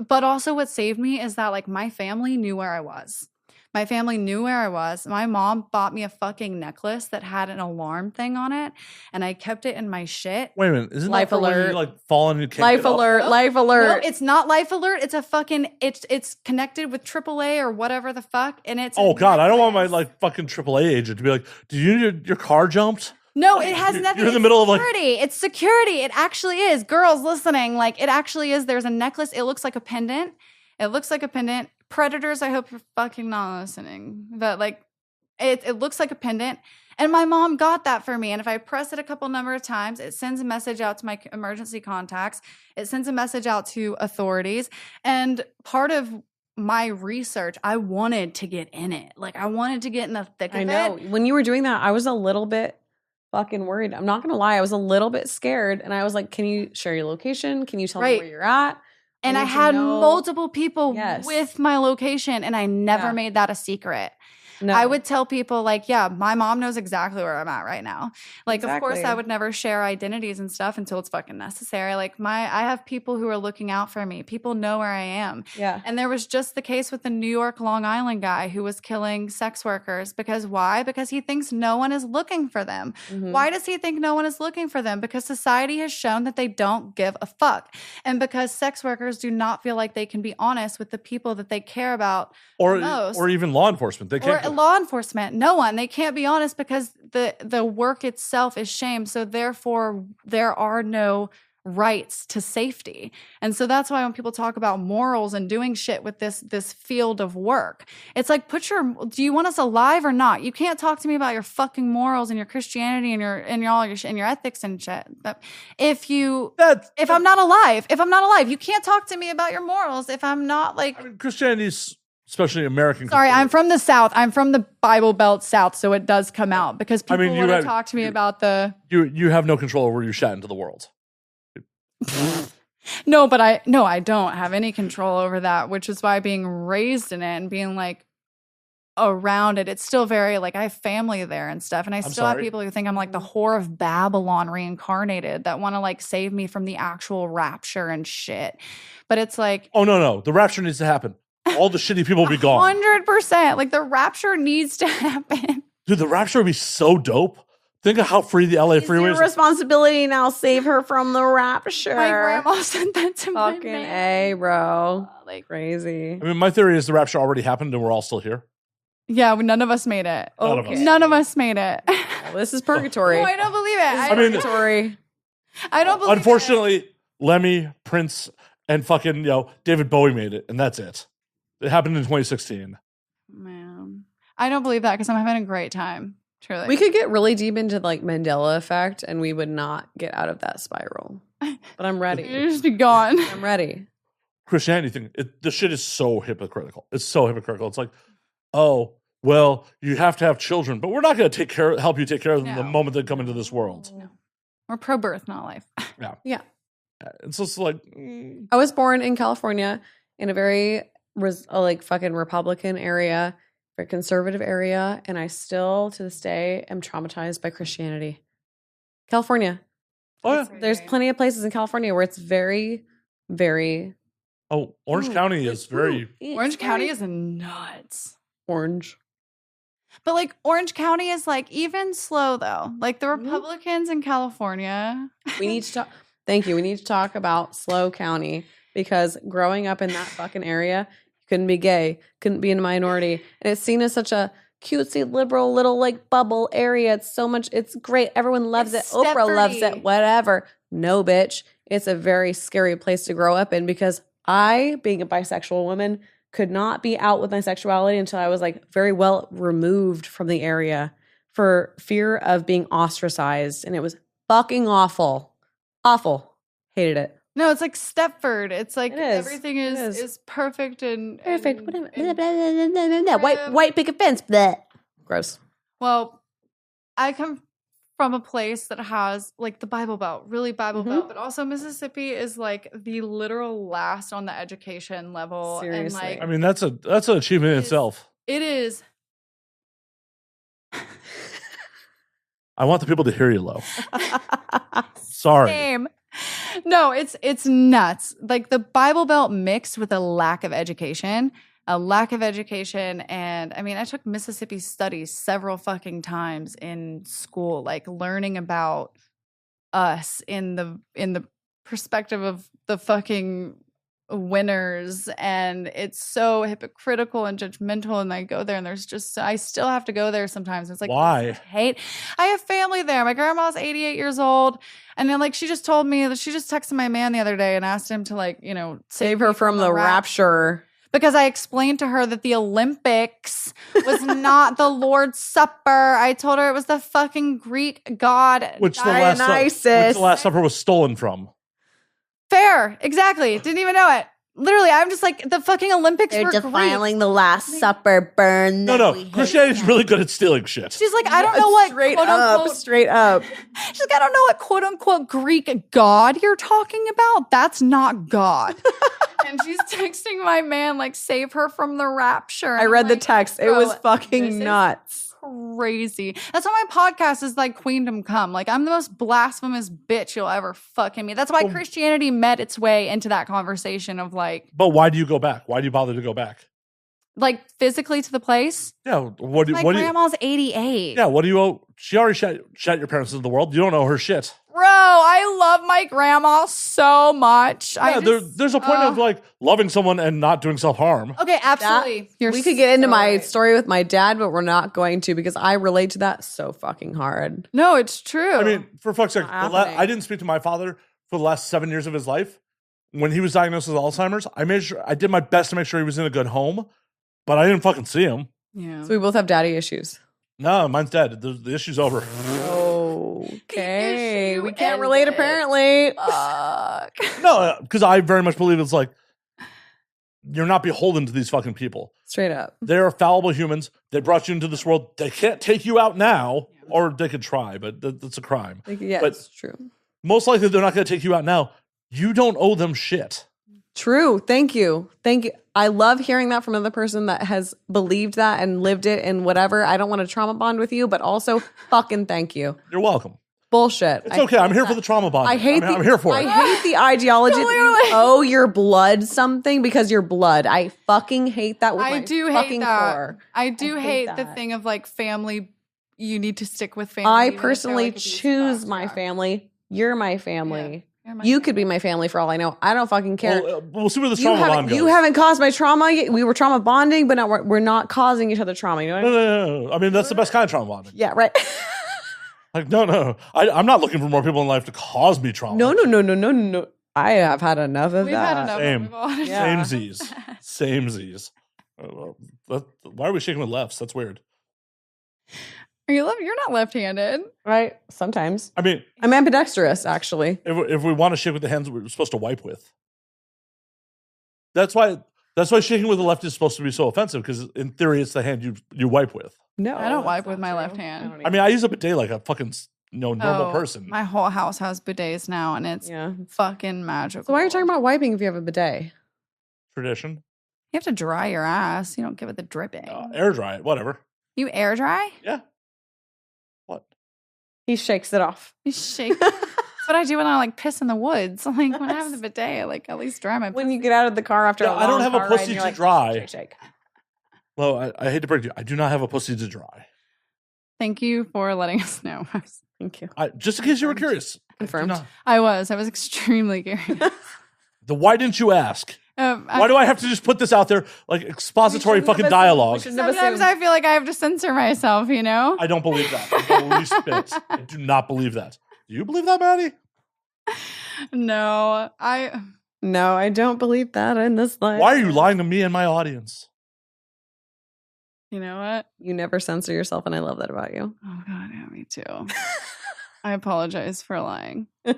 Speaker 2: But also what saved me is that like my family knew where I was. My family knew where I was. My mom bought me a fucking necklace that had an alarm thing on it, and I kept it in my shit.
Speaker 1: Wait a minute, isn't
Speaker 3: Life
Speaker 1: that for when
Speaker 3: alert.
Speaker 1: you like fall and you can't
Speaker 3: Life
Speaker 1: get up?
Speaker 3: alert, life alert.
Speaker 2: No, it's not Life Alert. It's a fucking it's connected with AAA or whatever the fuck, and it's
Speaker 1: Oh God, I don't want my
Speaker 2: necklace.
Speaker 1: like fucking AAA agent to be like, "Did you need your car jumped?"
Speaker 2: No, it has nothing.
Speaker 1: You're in the
Speaker 2: It's
Speaker 1: middle of, like-
Speaker 2: security. It's security. It actually is. Girls listening, like it actually is. There's a necklace. It looks like a pendant. It looks like a pendant. Predators, I hope you're fucking not listening. But like, it looks like a pendant. And my mom got that for me. And if I press it a couple number of times, it sends a message out to my emergency contacts. It sends a message out to authorities. And part of my research, I wanted to get in it. Like I wanted to get in the thick of
Speaker 3: I know.
Speaker 2: it.
Speaker 3: When you were doing that, I was a little bit fucking worried. I'm not going to lie. I was a little bit scared. And I was like, can you share your location? Can you tell me
Speaker 2: Right.
Speaker 3: where you're at?
Speaker 2: And I
Speaker 3: need to
Speaker 2: had
Speaker 3: know-
Speaker 2: multiple people
Speaker 3: Yes.
Speaker 2: with my location, and I never
Speaker 3: Yeah.
Speaker 2: made that a secret.
Speaker 3: No.
Speaker 2: I would tell people like, yeah, my mom knows exactly where I'm at right now. Like, of course,
Speaker 3: Exactly.
Speaker 2: I would never share identities and stuff until it's fucking necessary. Like I have people who are looking out for me. People know where I am.
Speaker 3: Yeah.
Speaker 2: And there was just the case with the New York, Long Island guy who was killing sex workers. Because why? Because he thinks no one is looking for them.
Speaker 3: Mhm.
Speaker 2: Why does he think no one is looking for them? Because society has shown that they don't give a fuck. And because sex workers do not feel like they can be honest with the people that they care about
Speaker 1: or
Speaker 2: most.
Speaker 1: or even law enforcement. They
Speaker 2: or
Speaker 1: can't.
Speaker 2: law enforcement. No one. They can't be honest because the work itself is shame. So therefore, there are no rights to safety. And so that's why when people talk about morals and doing shit with this field of work, it's like, do you want us alive or not? You can't talk to me about your fucking morals and your Christianity and your ethics and shit. But if I'm not alive, you can't talk to me about your morals if I'm not like.
Speaker 1: I mean, Christianity's, especially American.
Speaker 2: Sorry,
Speaker 1: culture.
Speaker 2: I'm from the South. I'm from the Bible Belt South, so it does come out because
Speaker 1: I
Speaker 2: people
Speaker 1: mean, you
Speaker 2: want to
Speaker 1: had-
Speaker 2: talk to me
Speaker 1: you-
Speaker 2: about the.
Speaker 1: You have no control over where you shat into the world.
Speaker 2: No, but I don't have any control over that, which is why being raised in it and being like around it, it's still very like I have family there and stuff, and I still have
Speaker 1: sorry?
Speaker 2: people who think I'm like the whore of Babylon reincarnated that want to like save me from the actual rapture and shit. But it's like
Speaker 1: Oh no, the rapture needs to happen. All the shitty people will be gone.
Speaker 2: 100%. Like the rapture needs to happen.
Speaker 1: Dude, the rapture would be so dope. Think of how free the LA
Speaker 3: It's your
Speaker 1: freeways.
Speaker 3: responsibility now. Save her from the rapture.
Speaker 2: My grandma said that to my
Speaker 3: Fucking
Speaker 2: man.
Speaker 3: A, bro.
Speaker 2: Like,
Speaker 3: Crazy.
Speaker 1: I mean, my theory is the rapture already happened and we're all still here.
Speaker 2: yeah, none of us made it.
Speaker 1: None of us.
Speaker 2: None of us made it.
Speaker 3: Well, this is purgatory.
Speaker 2: No, I don't believe it.
Speaker 1: I mean-
Speaker 3: Purgatory.
Speaker 2: I don't believe
Speaker 1: Unfortunately, Lemmy, Prince, and fucking David Bowie made it, and that's it. It happened in 2016.
Speaker 2: it. Man, I don't believe that because I'm having a great time. Truly.
Speaker 3: We could get really deep into like Mandela effect and we would not get out of that spiral. But I'm
Speaker 2: You'd
Speaker 3: ready.
Speaker 2: just be gone.
Speaker 3: I'm ready.
Speaker 1: Christianity thing, the shit is so hypocritical. It's so hypocritical. It's like, oh, well, you have to have children, but we're not going to help you take care of them the
Speaker 2: No.
Speaker 1: moment they come into this world.
Speaker 2: We're pro-birth, not life.
Speaker 3: Yeah.
Speaker 1: It's just like,
Speaker 3: I was born in California in a very like fucking Republican area, very conservative area, and I still to this day am traumatized by Christianity. California.
Speaker 1: oh yeah,
Speaker 3: There's plenty of places in California where it's very, very
Speaker 1: Oh, Orange County is very...
Speaker 2: Orange County is nuts.
Speaker 3: Orange.
Speaker 2: But like Orange County is like even slow though. Like the Republicans in California.
Speaker 3: We need to talk. Thank you. We need to talk about Slow County because growing up in that fucking area, you couldn't be gay, couldn't be in a minority, and it's seen as such a cutesy liberal little like bubble area. It's so much. It's great. Everyone loves it. Oprah loves it. Whatever. No, bitch. It's a very scary place to grow up in because I, being a bisexual woman, could not be out with my sexuality until I was like very well removed from the area for fear of being ostracized. And it was fucking awful. Awful. Hated it.
Speaker 2: No, it's like Stepford. It's like everything
Speaker 3: It
Speaker 2: is perfect and
Speaker 3: perfect.
Speaker 2: and
Speaker 3: White picket fence. Bleh. Gross.
Speaker 2: Well, I come from a place that has like the Bible Belt, really Bible Belt, but also Mississippi is like the literal last on the education level.
Speaker 3: Seriously.
Speaker 2: And like,
Speaker 1: I mean, that's an achievement in itself.
Speaker 2: it is.
Speaker 1: I want the people to hear you, Lo. Sorry.
Speaker 2: Same. No, it's nuts. Like the Bible Belt mixed with a lack of education. And I mean, I took Mississippi studies several fucking times in school, like learning about us in the perspective of the fucking winners. And it's so hypocritical and judgmental. And I go there and I still have to go there sometimes. It's like,
Speaker 1: why?
Speaker 2: I have family there. My grandma's 88 years old. And then like, she just told me that she just texted my man the other day and asked him to like, you know,
Speaker 3: save her from the rapture.
Speaker 2: Because I explained to her that the Olympics was not the Lord's Supper. I told her it was the fucking Greek god
Speaker 1: which the
Speaker 2: Dionysus.
Speaker 1: Last Supper was stolen from.
Speaker 2: Fair. Exactly. Didn't even know it. Literally, I'm just like, the fucking Olympics
Speaker 3: They're
Speaker 2: were
Speaker 3: defiling
Speaker 2: Greek.
Speaker 3: the Last Supper burn.
Speaker 1: No. Christianity's really good at stealing shit.
Speaker 2: She's like, I don't know what
Speaker 3: straight up.
Speaker 2: She's like, I don't know what quote unquote Greek god you're talking about. That's not God. And she's texting my man, like, save her from the rapture.
Speaker 3: I read the text. It was fucking nuts.
Speaker 2: Crazy. That's why my podcast is like Queendom Come. Like, I'm the most blasphemous bitch you'll ever fucking meet. That's why Christianity met its way into that conversation of like.
Speaker 1: But why do you go back? Why do you bother to go back?
Speaker 2: Like physically to the place?
Speaker 1: Yeah.
Speaker 2: My grandma's 88.
Speaker 1: Yeah. What do you owe? She already shot your parents into the world. You don't owe her shit.
Speaker 2: Bro, I love my grandma so much.
Speaker 1: Yeah, there's a point of like loving someone and not doing self-harm.
Speaker 2: Okay, absolutely.
Speaker 3: We could get into my story with my dad, but we're not going to because I relate to that so fucking hard.
Speaker 2: No, it's true.
Speaker 1: I mean, for fuck's sake, I didn't speak to my father for the last 7 years of his life. When he was diagnosed with Alzheimer's, I did my best to make sure he was in a good home, but I didn't fucking see him.
Speaker 2: Yeah.
Speaker 3: So we both have daddy issues.
Speaker 1: No, mine's dead. The issue's over.
Speaker 3: Okay, we can't relate apparently.
Speaker 1: No, because I very much believe it's like you're not beholden to these fucking people.
Speaker 3: Straight up,
Speaker 1: they're fallible humans. They brought you into this world. They can't take you out now, or they could try, but that's a crime.
Speaker 3: Yeah,
Speaker 1: but
Speaker 3: it's true.
Speaker 1: Most likely, they're not going to take you out now. You don't owe them shit.
Speaker 3: True. Thank you. I love hearing that from another person that has believed that and lived it and whatever. I don't want to trauma bond with you, but also fucking thank you.
Speaker 1: You're welcome.
Speaker 3: Bullshit.
Speaker 1: It's okay. I'm here for the trauma bond. I'm here for it.
Speaker 3: I hate the ideology that you owe your blood something because you're blood. I fucking hate that with my fucking core.
Speaker 2: I do hate the thing of like family. You need to stick with family.
Speaker 3: I personally choose my family. You're my family. Yeah. You could be my family for all I know. I don't fucking care.
Speaker 1: We'll see where this trauma bond goes.
Speaker 3: You haven't caused my trauma yet. We were trauma bonding, but we're not causing each other trauma. You know what I mean?
Speaker 1: No. I mean, that's the best kind of trauma bonding.
Speaker 3: Yeah, right.
Speaker 1: Like, no. I'm not looking for more people in life to cause me trauma.
Speaker 3: No. I have had enough of that.
Speaker 1: Samesies. Why are we shaking with lefts? That's weird.
Speaker 2: You're not left-handed,
Speaker 3: right? Sometimes.
Speaker 1: I mean,
Speaker 3: I'm ambidextrous, actually.
Speaker 1: If we want to shake with the hands we're supposed to wipe with, that's why shaking with the left is supposed to be so offensive because in theory it's the hand you wipe with.
Speaker 2: No, I don't wipe with my left hand.
Speaker 1: I mean, I use a bidet like a fucking normal person.
Speaker 2: My whole house has bidets now, and it's fucking magical.
Speaker 3: So why are you talking about wiping if you have a bidet?
Speaker 1: Tradition.
Speaker 2: You have to dry your ass. You don't give it the dripping.
Speaker 1: Air dry it, whatever.
Speaker 2: You air dry?
Speaker 1: Yeah. What?
Speaker 3: He shakes it off.
Speaker 2: He shakes. That's what I do when I like piss in the woods. I'm like, when I have the bidet, I like at least dry my
Speaker 3: When you get out of the car after a long
Speaker 1: I don't have a
Speaker 3: car ride,
Speaker 1: pussy
Speaker 3: you're
Speaker 1: to
Speaker 3: like,
Speaker 1: dry.
Speaker 3: Shake.
Speaker 1: Well, I hate to break you. I do not have a pussy to dry.
Speaker 2: Thank you for letting us know.
Speaker 3: Thank you.
Speaker 1: Just in case you were curious.
Speaker 3: Confirmed.
Speaker 2: I was extremely curious.
Speaker 1: Why didn't you ask? Why do I have to just put this out there like expository fucking dialogue?
Speaker 2: Sometimes I feel like I have to censor myself, you know?
Speaker 1: I don't believe that. The least bit. I do not believe that. Do you believe that, Maddie?
Speaker 2: No,
Speaker 3: I don't believe that in this life.
Speaker 1: Why are you lying to me and my audience?
Speaker 2: You know what?
Speaker 3: You never censor yourself, and I love that about you.
Speaker 2: Oh God, yeah, me too. I apologize for lying.
Speaker 1: Tell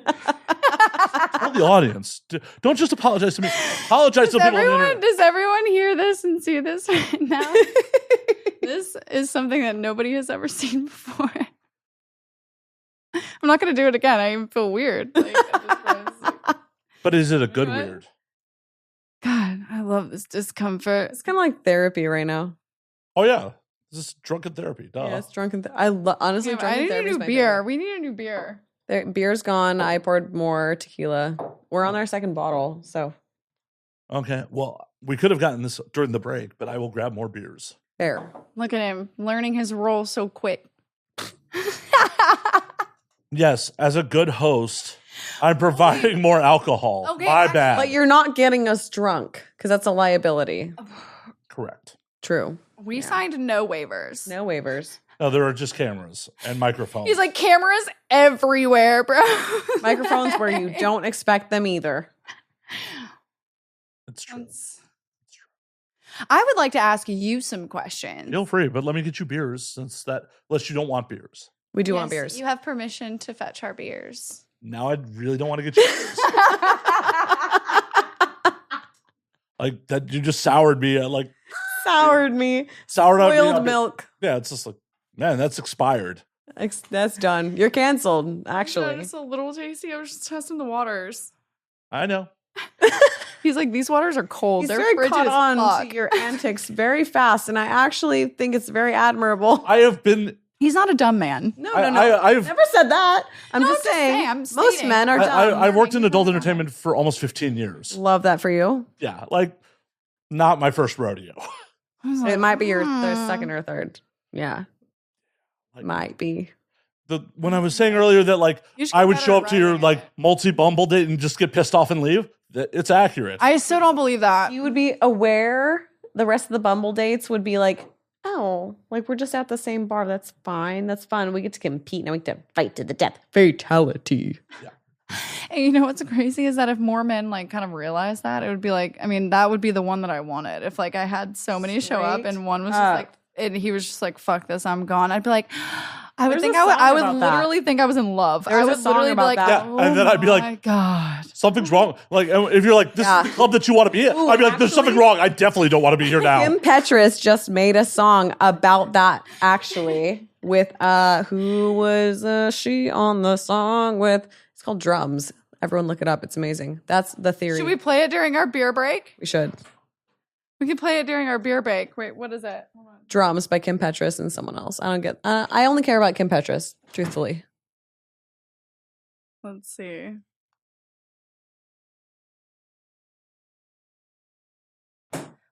Speaker 1: the audience. Don't just apologize to me. Apologize to people on the internet.
Speaker 2: Does everyone hear this and see this right now? This is something that nobody has ever seen before. I'm not going to do it again. I even feel weird.
Speaker 1: But is it a good
Speaker 2: What?
Speaker 1: weird?
Speaker 2: God, I love this discomfort.
Speaker 3: It's kind of like therapy right now.
Speaker 1: Oh, yeah. This is drunken therapy. Duh.
Speaker 3: Yeah, it's drunken. Honestly,
Speaker 2: Yeah, I
Speaker 3: drunken
Speaker 2: need a
Speaker 3: therapy is
Speaker 2: new
Speaker 3: my
Speaker 2: beer.
Speaker 3: favorite.
Speaker 2: We need a new beer.
Speaker 3: Beer's gone. I poured more tequila. We're on our second bottle, so
Speaker 1: Okay. Well, we could have gotten this during the break, but I will grab more beers.
Speaker 3: fair.
Speaker 2: Look at him learning his role so quick.
Speaker 1: Yes, as a good host, I'm providing more alcohol.
Speaker 2: Okay,
Speaker 1: My bad.
Speaker 3: But you're not getting us drunk because that's a liability.
Speaker 1: Correct.
Speaker 3: True.
Speaker 2: We signed no waivers.
Speaker 3: No waivers.
Speaker 1: No, there are just cameras and microphones.
Speaker 2: He's like, cameras everywhere, bro.
Speaker 3: Microphones where you don't expect them either.
Speaker 1: It's true.
Speaker 2: I would like to ask you some questions.
Speaker 1: Feel free, but let me get you beers unless you don't want beers.
Speaker 3: We do
Speaker 2: Yes,
Speaker 3: want beers.
Speaker 2: You have permission to fetch our beers.
Speaker 1: Now I really don't want to get you beers. Like that, you just soured me.
Speaker 3: Soured me.
Speaker 1: Soured out me.
Speaker 3: Spoiled milk.
Speaker 1: Yeah, it's just like, man, that's expired.
Speaker 3: That's done. You're canceled,
Speaker 2: Yeah,
Speaker 3: actually.
Speaker 2: just a little tasty. I was just testing the waters.
Speaker 1: I know.
Speaker 2: He's like, these waters are cold.
Speaker 3: He's
Speaker 2: They're
Speaker 3: very
Speaker 2: frigid
Speaker 3: caught
Speaker 2: as
Speaker 3: on
Speaker 2: fuck.
Speaker 3: to your antics very fast, and I actually think it's very admirable.
Speaker 1: I have been.
Speaker 2: He's not a dumb man.
Speaker 3: No,
Speaker 1: I've
Speaker 3: never said that. I'm
Speaker 2: No,
Speaker 3: just
Speaker 2: I'm just
Speaker 3: saying.
Speaker 2: saying, I'm
Speaker 3: Most
Speaker 2: stating.
Speaker 3: men are dumb.
Speaker 1: I worked in
Speaker 2: He's
Speaker 1: adult
Speaker 2: not dumb.
Speaker 1: entertainment for almost 15 years.
Speaker 3: Love that for you.
Speaker 1: Yeah, like not my first rodeo.
Speaker 2: I was
Speaker 3: It
Speaker 2: like,
Speaker 3: might be your second or third. Yeah, might be.
Speaker 1: When I was saying earlier that like
Speaker 2: You should
Speaker 1: I
Speaker 2: get
Speaker 1: would
Speaker 2: better
Speaker 1: show
Speaker 2: at
Speaker 1: up to your
Speaker 2: writing
Speaker 1: like
Speaker 2: it.
Speaker 1: multi-bumble date and just get pissed off and leave, it's accurate.
Speaker 2: I still don't believe that.
Speaker 3: You would be aware the rest of the Bumble dates would be like, oh, like we're just at the same bar. That's fine. That's fun. We get to compete. Now we get to fight to the death. Fatality.
Speaker 2: And you know what's crazy is that if more men like kind of realize that, it would be like, I mean, that would be the one that I wanted. If like I had so many show up
Speaker 3: Straight
Speaker 2: and one was
Speaker 3: up.
Speaker 2: just like, and he was just like, fuck this, I'm gone. I'd be like, I would
Speaker 3: There's
Speaker 2: think
Speaker 3: a
Speaker 2: I would,
Speaker 3: song
Speaker 2: I would
Speaker 3: about that.
Speaker 2: literally think I was in love.
Speaker 3: There's
Speaker 2: I
Speaker 3: a
Speaker 2: would
Speaker 3: song
Speaker 2: literally be
Speaker 3: about
Speaker 2: like,
Speaker 3: that.
Speaker 1: Yeah,
Speaker 2: oh
Speaker 1: and then I'd be like,
Speaker 2: my God.
Speaker 1: Something's wrong. Like if you're like, this is the club that you want to be at,
Speaker 3: Ooh,
Speaker 1: I'd be like, there's something
Speaker 3: actually-
Speaker 1: wrong. I definitely don't want to be here now.
Speaker 3: Kim Petras just made a song about that actually with who was she on the song with? It's called Drums. Everyone look it up. It's amazing. That's the theory.
Speaker 2: Should we play it during our beer break?
Speaker 3: We should.
Speaker 2: We could play it during our beer break. Wait, what is it? Hold on.
Speaker 3: Drums by Kim Petras and someone else. I don't get. I only care about Kim Petras, truthfully.
Speaker 2: Let's see.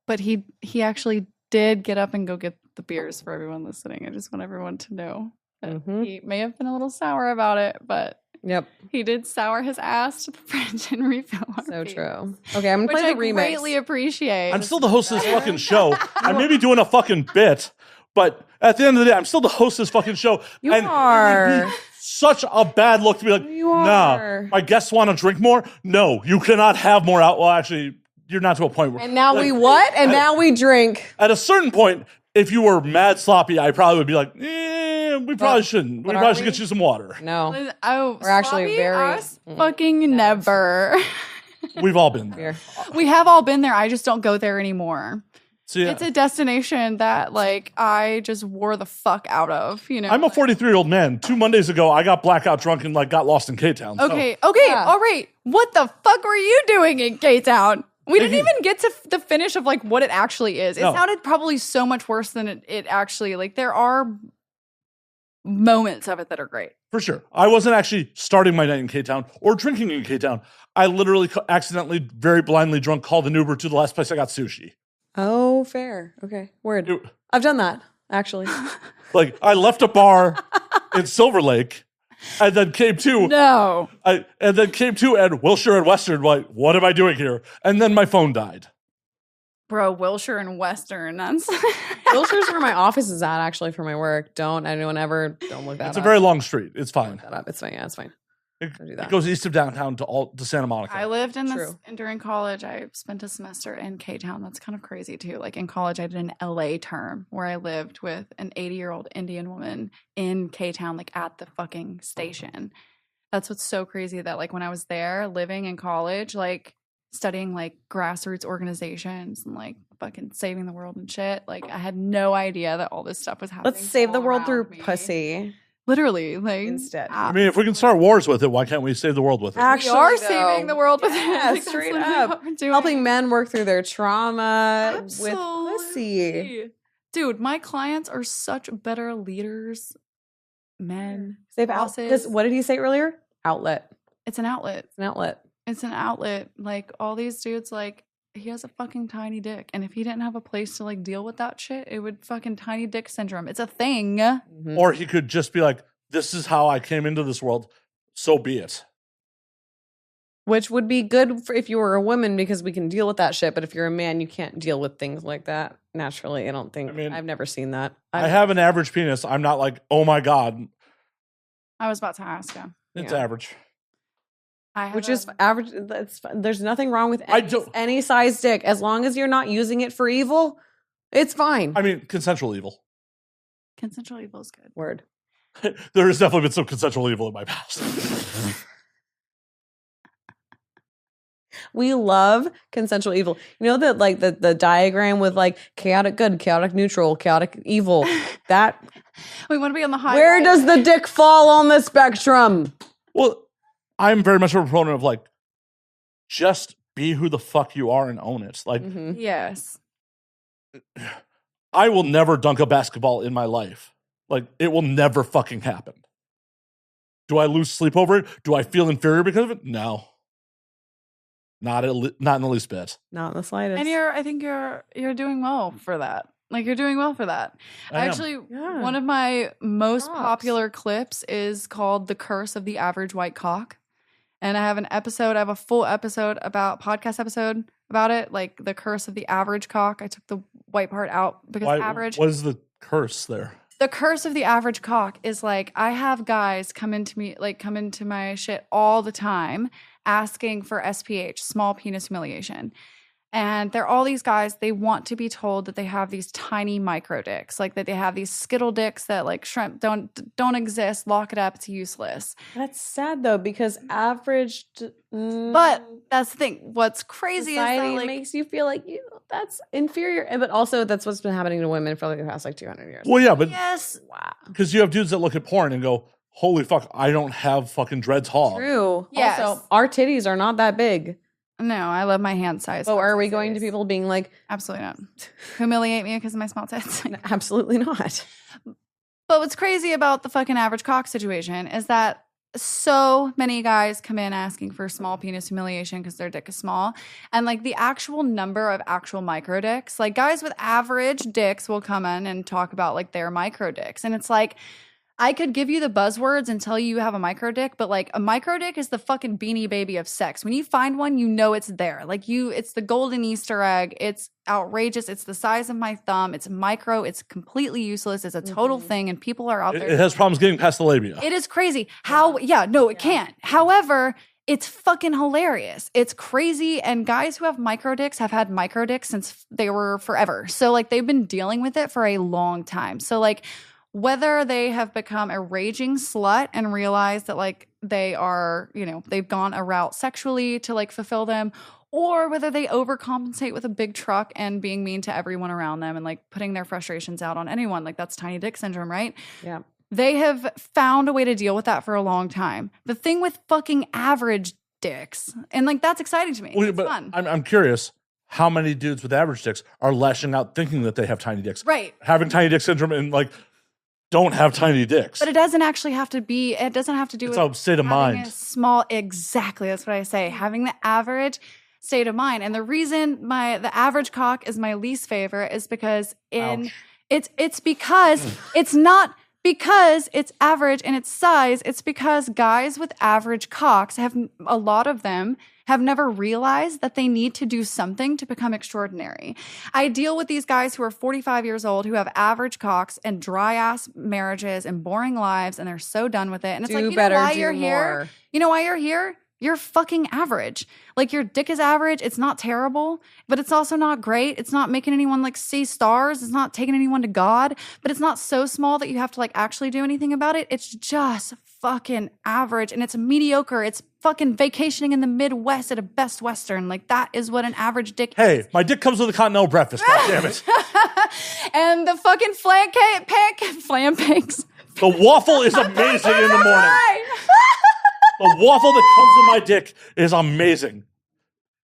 Speaker 2: But he actually did get up and go get the beers for everyone listening. I just want everyone to know that
Speaker 3: Mhm.
Speaker 2: he may have been a little sour about it, but
Speaker 3: Yep.
Speaker 2: he did sour his ass to the fridge and refill our
Speaker 3: So
Speaker 2: beers,
Speaker 3: true. Okay, I'm gonna
Speaker 2: which
Speaker 3: play
Speaker 2: I
Speaker 3: the remix.
Speaker 2: greatly appreciate.
Speaker 1: I'm still the host of this fucking show. I may be doing a fucking bit, but at the end of the day, I'm still the host of this fucking show.
Speaker 3: You
Speaker 1: and
Speaker 3: are.
Speaker 1: It would be such a bad look to be like,
Speaker 3: You are.
Speaker 1: nah, my guests want to drink more? No, you cannot have more out. Well, actually, you're not to a point where.
Speaker 3: And now
Speaker 1: like,
Speaker 3: we what? And now we drink.
Speaker 1: At a certain point, if you were mad sloppy, I probably would be like, we probably shouldn't. We
Speaker 3: but
Speaker 1: probably
Speaker 3: are
Speaker 1: should
Speaker 3: we?
Speaker 1: get you some water.
Speaker 3: No.
Speaker 2: Oh,
Speaker 3: We're actually
Speaker 2: sloppy?
Speaker 3: very-
Speaker 2: Us? Fucking never.
Speaker 1: We've all been there.
Speaker 3: Here.
Speaker 2: We have all been there. I just don't go there anymore.
Speaker 1: So, yeah,
Speaker 2: It's a destination that like I just wore the fuck out of, you know.
Speaker 1: I'm a 43-year-old man. 2 Mondays ago, I got blackout drunk and like got lost in K-Town. So-
Speaker 2: Okay,
Speaker 3: Yeah.
Speaker 2: all right. What the fuck were you doing in K-Town? We didn't
Speaker 1: Taking-
Speaker 2: even get to the finish of like what it actually is. It
Speaker 1: No.
Speaker 2: sounded probably so much worse than it actually like there are moments of it that are great.
Speaker 1: For sure. I wasn't actually starting my night in K-Town or drinking in K-Town. I literally accidentally, very blindly drunk, called an Uber to the last place I got sushi.
Speaker 3: Oh, fair. Okay. Word. I've done that, actually.
Speaker 1: Like, I left a bar in Silver Lake and then came to...
Speaker 2: No.
Speaker 1: And then came to at Wilshire and Western, like, what am I doing here? And then my phone died.
Speaker 2: Bro, Wilshire and Western. That's
Speaker 3: Wilshire's where my office is at, actually, for my work. Don't look that up.
Speaker 1: It's a very long street. It's fine.
Speaker 3: Don't look that up. It's fine. Yeah, it's fine. Don't do that.
Speaker 1: It goes east of downtown to Santa Monica.
Speaker 2: I lived in this during college. I spent a semester in K-Town. That's kind of crazy too. Like in college, I did an LA term where I lived with an 80-year-old Indian woman in K-Town, like at the fucking station. That's what's so crazy that like when I was there living in college, like studying like grassroots organizations and like fucking saving the world and shit. Like I had no idea that all this stuff was happening.
Speaker 3: Let's save the
Speaker 2: all
Speaker 3: world through
Speaker 2: around me.
Speaker 3: pussy.
Speaker 2: Literally, like
Speaker 3: Instead.
Speaker 1: I mean, if we can start wars with it, why can't we save the world with it?
Speaker 3: Actually,
Speaker 2: we are
Speaker 3: though,
Speaker 2: saving the world with it.
Speaker 3: Yeah,
Speaker 2: Like,
Speaker 3: straight
Speaker 2: that's literally
Speaker 3: up.
Speaker 2: what we're doing.
Speaker 3: Helping men work through their trauma
Speaker 2: Absolutely.
Speaker 3: with pussy.
Speaker 2: Dude, my clients are such better leaders, men.
Speaker 3: They've
Speaker 2: bosses.
Speaker 3: what did he say earlier? Outlet.
Speaker 2: It's an outlet.
Speaker 3: It's an outlet.
Speaker 2: It's an outlet. Like all these dudes, like he has a fucking tiny dick, and if he didn't have a place to like deal with that shit, it would fucking tiny dick syndrome. It's a thing.
Speaker 3: Mm-hmm.
Speaker 1: Or he could just be like, this is how I came into this world, so be it.
Speaker 3: Which would be good for if you were a woman because we can deal with that shit. But if you're a man, you can't deal with things like that naturally. I don't think. I mean, I've never seen that.
Speaker 1: I have an average penis. I'm not like, oh my God.
Speaker 2: I was about to ask him.
Speaker 1: It's average.
Speaker 3: Which is average. That's there's nothing wrong with any size dick as long as you're not using it for evil. It's fine.
Speaker 1: I mean, consensual evil.
Speaker 2: Consensual evil is good.
Speaker 3: Word.
Speaker 1: There has definitely been some consensual evil in my past.
Speaker 3: We love consensual evil. You know that like the diagram with like chaotic good, chaotic neutral, chaotic evil. That
Speaker 2: we want to be on the high.
Speaker 3: Where does the dick fall on the spectrum?
Speaker 1: Well, I'm very much a proponent of like, just be who the fuck you are and own it. Like,
Speaker 2: yes,
Speaker 1: I will never dunk a basketball in my life. Like, it will never fucking happen. Do I lose sleep over it? Do I feel inferior because of it? No. Not in the least bit.
Speaker 3: Not in the slightest.
Speaker 2: And I think you're doing well for that. Like you're doing well for that. Actually, one of my most popular clips is called "The Curse of the Average White Cock," and I have a full episode podcast episode about it, like the curse of the average cock. I took the white part out because average.
Speaker 1: What is the curse there?
Speaker 2: The curse of the average cock is like I have guys come into my shit all the time asking for SPH, small penis humiliation. And they're all these guys, they want to be told that they have these tiny micro dicks, like that they have these skittle dicks that like shrimp don't exist, lock it up, it's useless.
Speaker 3: That's sad though, because average
Speaker 2: but that's the thing. What's crazy
Speaker 3: society
Speaker 2: is that like,
Speaker 3: makes you feel like that's inferior. But also that's what's been happening to women for like the past like 200 years.
Speaker 1: Well, yeah, but
Speaker 2: yes.
Speaker 3: Wow.
Speaker 1: Because you have dudes that look at porn and go, holy fuck, I don't have fucking dreads hog.
Speaker 3: True.
Speaker 2: Yes.
Speaker 3: Also, our titties are not that big.
Speaker 2: No, I love my hand size.
Speaker 3: So are we going to people being like,
Speaker 2: absolutely not. Humiliate me because of my small tits?
Speaker 3: Absolutely not.
Speaker 2: But what's crazy about the fucking average cock situation is that so many guys come in asking for small penis humiliation because their dick is small. And like the actual number of actual micro dicks, like guys with average dicks will come in and talk about like their micro dicks. And it's like, I could give you the buzzwords and tell you have a micro dick, but like a micro dick is the fucking Beanie Baby of sex. When you find one, you know it's there. Like it's the golden Easter egg. It's outrageous. It's the size of my thumb. It's micro. It's completely useless. It's a total thing, and people are out there.
Speaker 1: It has problems getting past the labia.
Speaker 2: It is crazy. It can't. However, it's fucking hilarious. It's crazy. And guys who have micro dicks have had micro dicks since they were forever. So like they've been dealing with it for a long time. So like whether they have become a raging slut and realize that like they are, they've gone a route sexually to like fulfill them, or whether they overcompensate with a big truck and being mean to everyone around them and like putting their frustrations out on anyone. Like that's tiny dick syndrome, right?
Speaker 3: Yeah.
Speaker 2: They have found a way to deal with that for a long time. The thing with fucking average dicks, and like that's exciting to me.
Speaker 1: Well,
Speaker 2: it's
Speaker 1: but
Speaker 2: fun.
Speaker 1: I'm curious. How many dudes with average dicks are lashing out thinking that they have tiny dicks?
Speaker 2: Right.
Speaker 1: Having tiny dick syndrome and like don't have tiny dicks.
Speaker 2: But it doesn't actually have to be. It doesn't have to do
Speaker 1: It's
Speaker 2: with
Speaker 1: a state of
Speaker 2: having
Speaker 1: mind.
Speaker 2: a small. Exactly. That's what I say. Having the average state of mind. And the reason the average cock is my least favorite is because it's because it's not because it's average in its size. It's because guys with average cocks a lot of them have never realized that they need to do something to become extraordinary. I deal with these guys who are 45 years old who have average cocks and dry ass marriages and boring lives, and they're so done with it. And it's like, you know why you're here? You know why you're here? You're fucking average. Like, your dick is average. It's not terrible, but it's also not great. It's not making anyone like see stars. It's not taking anyone to God, but it's not so small that you have to like actually do anything about it. It's just fucking average, and it's mediocre. It's fucking vacationing in the Midwest at a Best Western. Like, that is what an average dick is.
Speaker 1: Hey, my dick comes with a continental breakfast. God damn it.
Speaker 2: And the fucking flan pancakes.
Speaker 1: The waffle is amazing in the morning. The waffle that comes in my dick is amazing.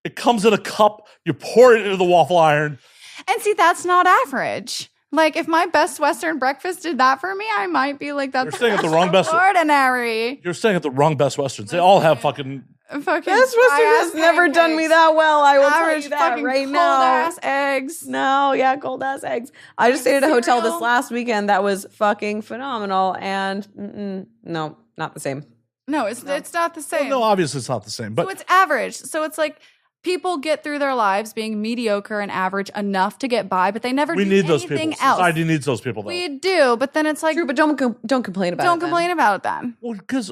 Speaker 1: It comes in a cup. You pour it into the waffle iron.
Speaker 2: And see, that's not average. Like, if my Best Western breakfast did that for me, I might be like, that's
Speaker 1: You're staying at the wrong Best.
Speaker 2: Ordinary.
Speaker 1: You're staying at the wrong Best Westerns. They all have fucking.
Speaker 3: Best Western has never done me that well. I will tell you that right now.
Speaker 2: Cold ass eggs.
Speaker 3: No, yeah, cold ass eggs. I just stayed at a hotel this last weekend that was fucking phenomenal, and no, not the same.
Speaker 2: No, it's not the same.
Speaker 1: Well, no, obviously it's not the same. But
Speaker 2: so it's average. So it's like people get through their lives being mediocre and average enough to get by, but they never do anything
Speaker 1: those people.
Speaker 2: else.
Speaker 1: Society needs those people, though.
Speaker 2: We do, but then it's like,
Speaker 3: true, but don't complain about it.
Speaker 2: Don't complain about it then.
Speaker 1: Well, because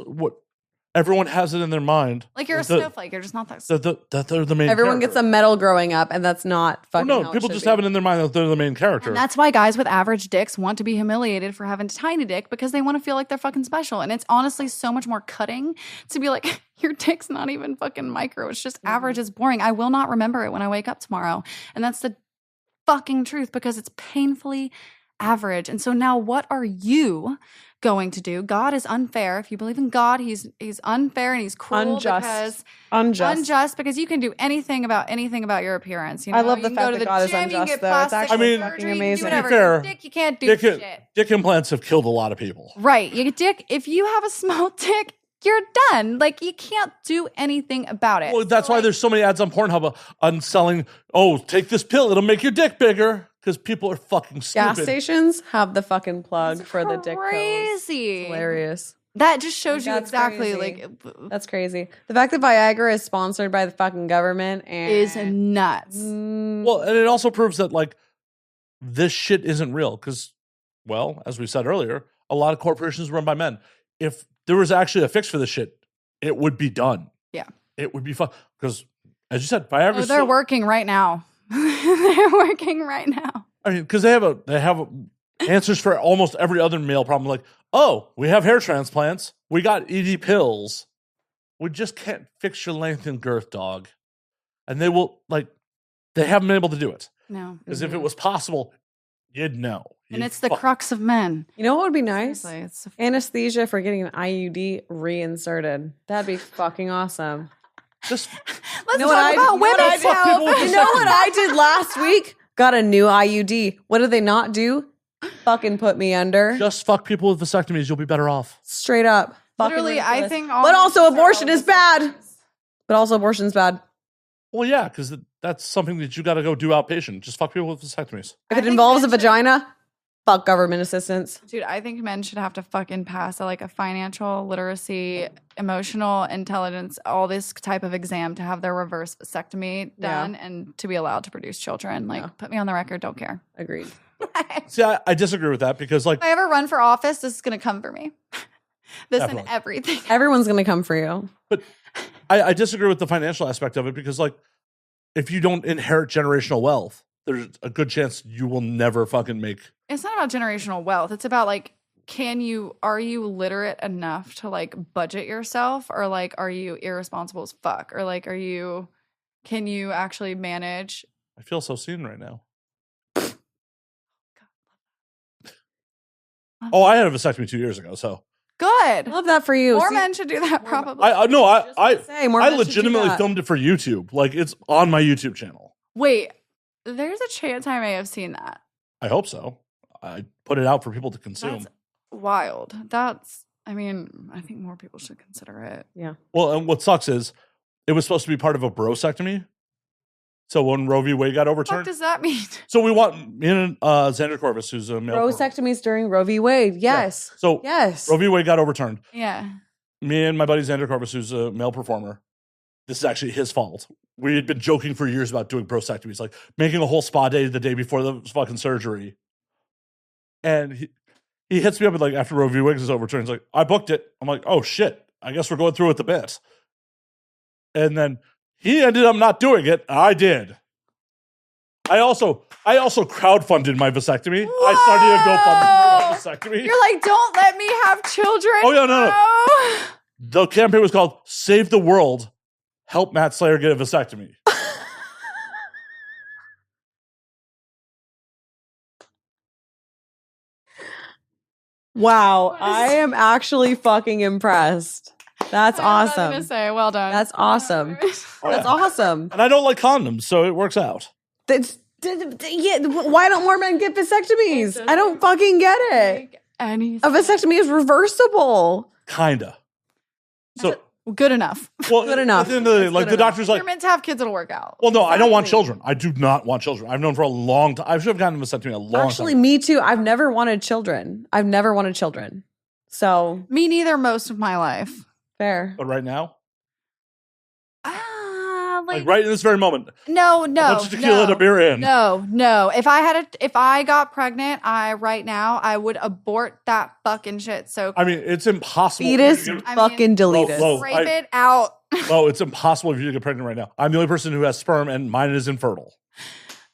Speaker 1: everyone has it in their mind.
Speaker 2: Like, you're a snowflake. You're just not that.
Speaker 1: That they're the main.
Speaker 3: Everyone gets a medal growing up, and that's not fucking.
Speaker 1: No, people just have it in their mind that they're the main character.
Speaker 2: And that's why guys with average dicks want to be humiliated for having a tiny dick, because they want to feel like they're fucking special. And it's honestly so much more cutting to be like, your dick's not even fucking micro. It's just average. It's boring. I will not remember it when I wake up tomorrow. And that's the fucking truth, because it's painfully average. And so now what are you going to do? God is unfair. If you believe in God, he's unfair and he's cruel. Unjust because you can do anything about your appearance. You know?
Speaker 3: I love the fact that God is unjust, though. It's actually fucking amazing.
Speaker 1: To be fair,
Speaker 2: dick, you can't do shit.
Speaker 1: Dick implants have killed a lot of people.
Speaker 2: Right. If you have a small dick, you're done. Like, you can't do anything about it.
Speaker 1: Well, that's why there's so many ads on Pornhub on selling, take this pill, it'll make your dick bigger. Because people are fucking stupid.
Speaker 3: Gas stations have the fucking plug for the dick pills.
Speaker 2: Crazy.
Speaker 3: It's hilarious.
Speaker 2: That just shows you exactly
Speaker 3: crazy. That's crazy. The fact that Viagra is sponsored by the fucking government
Speaker 2: is nuts.
Speaker 1: Well, and it also proves that like this shit isn't real. Because, well, as we said earlier, a lot of corporations run by men. If there was actually a fix for this shit, it would be done.
Speaker 2: Yeah,
Speaker 1: it would be fun. Because, as you said, Viagra.
Speaker 2: They're working right now. They're working right now.
Speaker 1: I mean, because they have answers for almost every other male problem. Like, we have hair transplants. We got ED pills. We just can't fix your length and girth, dog. And they haven't been able to do it.
Speaker 2: No.
Speaker 1: Because if it was possible, you'd know.
Speaker 2: And it's the crux of men.
Speaker 3: You know what would be nice?
Speaker 2: It's
Speaker 3: anesthesia for getting an IUD reinserted. That'd be fucking awesome.
Speaker 2: Let's talk about women's health.
Speaker 3: You know what I did last week? Got a new IUD. What did they not do? Fucking put me under.
Speaker 1: Just fuck people with vasectomies. You'll be better off.
Speaker 3: Straight up.
Speaker 2: Literally, I think.
Speaker 3: But also, abortion is bad.
Speaker 1: Well, yeah, because that's something that you got to go do outpatient. Just fuck people with vasectomies.
Speaker 3: If it involves a vagina, fuck government assistance.
Speaker 2: Dude, I think men should have to fucking pass a financial literacy, emotional intelligence, all this type of exam to have their reverse vasectomy done and to be allowed to produce children. Put me on the record. Don't care.
Speaker 3: Agreed.
Speaker 1: See, I disagree with that because
Speaker 2: if I ever run for office, this is going to come for me. This
Speaker 1: Definitely.
Speaker 2: and everything.
Speaker 3: Everyone's going to come for you.
Speaker 1: But I disagree with the financial aspect of it because if you don't inherit generational wealth, there's a good chance you will never fucking make.
Speaker 2: It's not about generational wealth. It's about are you literate enough to budget yourself, or are you irresponsible as fuck, or can you actually manage?
Speaker 1: I feel so seen right now. I had a vasectomy 2 years ago, so.
Speaker 2: Good.
Speaker 3: Love that for you.
Speaker 2: More men should do that, probably.
Speaker 1: I legitimately filmed it for YouTube. It's on my YouTube channel.
Speaker 2: Wait, there's a chance I may have seen that.
Speaker 1: I hope so. I put it out for people to consume.
Speaker 2: wild. That's, I mean, I think more people should consider it.
Speaker 3: Yeah.
Speaker 1: Well, and what sucks is it was supposed to be part of a brosectomy. So when Roe v. Wade got
Speaker 2: What
Speaker 1: overturned,
Speaker 2: does that mean?
Speaker 1: so we want me and Xander Corvus, who's a male.
Speaker 3: Brosectomies during Roe v. Wade. Yes.
Speaker 1: Yeah. So
Speaker 3: yes.
Speaker 1: Roe v. Wade got overturned.
Speaker 2: Yeah.
Speaker 1: Me and my buddy Xander Corvus, who's a male performer, this is actually his fault. We had been joking for years about doing brosectomies, like making a whole spa day the day before the fucking surgery. And he hits me up with like, after Roe v. Wade is overturned, he's like, I booked it. I'm like, oh shit, I guess we're going through with the bit. And then he ended up not doing it. I did. I also crowdfunded my vasectomy.
Speaker 2: Whoa!
Speaker 1: I started a GoFundMe for my vasectomy.
Speaker 2: You're like, don't let me have children.
Speaker 1: Oh, yeah, no. The campaign was called Save the World, Help Matt Slayer Get a Vasectomy.
Speaker 3: Wow. I am actually fucking impressed. That's
Speaker 2: I was
Speaker 3: awesome.
Speaker 2: gonna say, well done.
Speaker 3: That's awesome.
Speaker 1: Oh,
Speaker 3: That's
Speaker 1: yeah.
Speaker 3: awesome.
Speaker 1: And I don't like condoms, so it works out.
Speaker 3: Yeah, why don't more men get vasectomies? I don't fucking get it.
Speaker 2: Anything.
Speaker 3: A vasectomy is reversible.
Speaker 1: Kinda. So,
Speaker 2: Good enough.
Speaker 1: well,
Speaker 3: Good enough.
Speaker 1: At the end of the day,
Speaker 3: That's
Speaker 1: like
Speaker 3: good
Speaker 1: the
Speaker 3: enough.
Speaker 1: doctor's
Speaker 2: You're
Speaker 1: like,
Speaker 2: meant to have kids, it'll work out.
Speaker 1: well, no, I don't want
Speaker 2: Exactly.
Speaker 1: children. I do not want children. I've known for a long time. I should have gotten a vasectomy a long
Speaker 3: Actually,
Speaker 1: time.
Speaker 3: me too. I've never wanted children. So
Speaker 2: Me neither most of my life.
Speaker 3: fair.
Speaker 1: But right now,
Speaker 2: Like,
Speaker 1: like right in this very moment,
Speaker 2: no,
Speaker 1: a bunch of tequila and a beer in.
Speaker 2: No. If I got pregnant, right now I would abort that fucking shit. So
Speaker 1: I mean, it's impossible.
Speaker 3: Fetus
Speaker 1: for you to get-
Speaker 3: fucking deleted.
Speaker 1: Low.
Speaker 2: rape it out.
Speaker 1: No, it's impossible for you to get pregnant right now. I'm the only person who has sperm, and mine is infertile.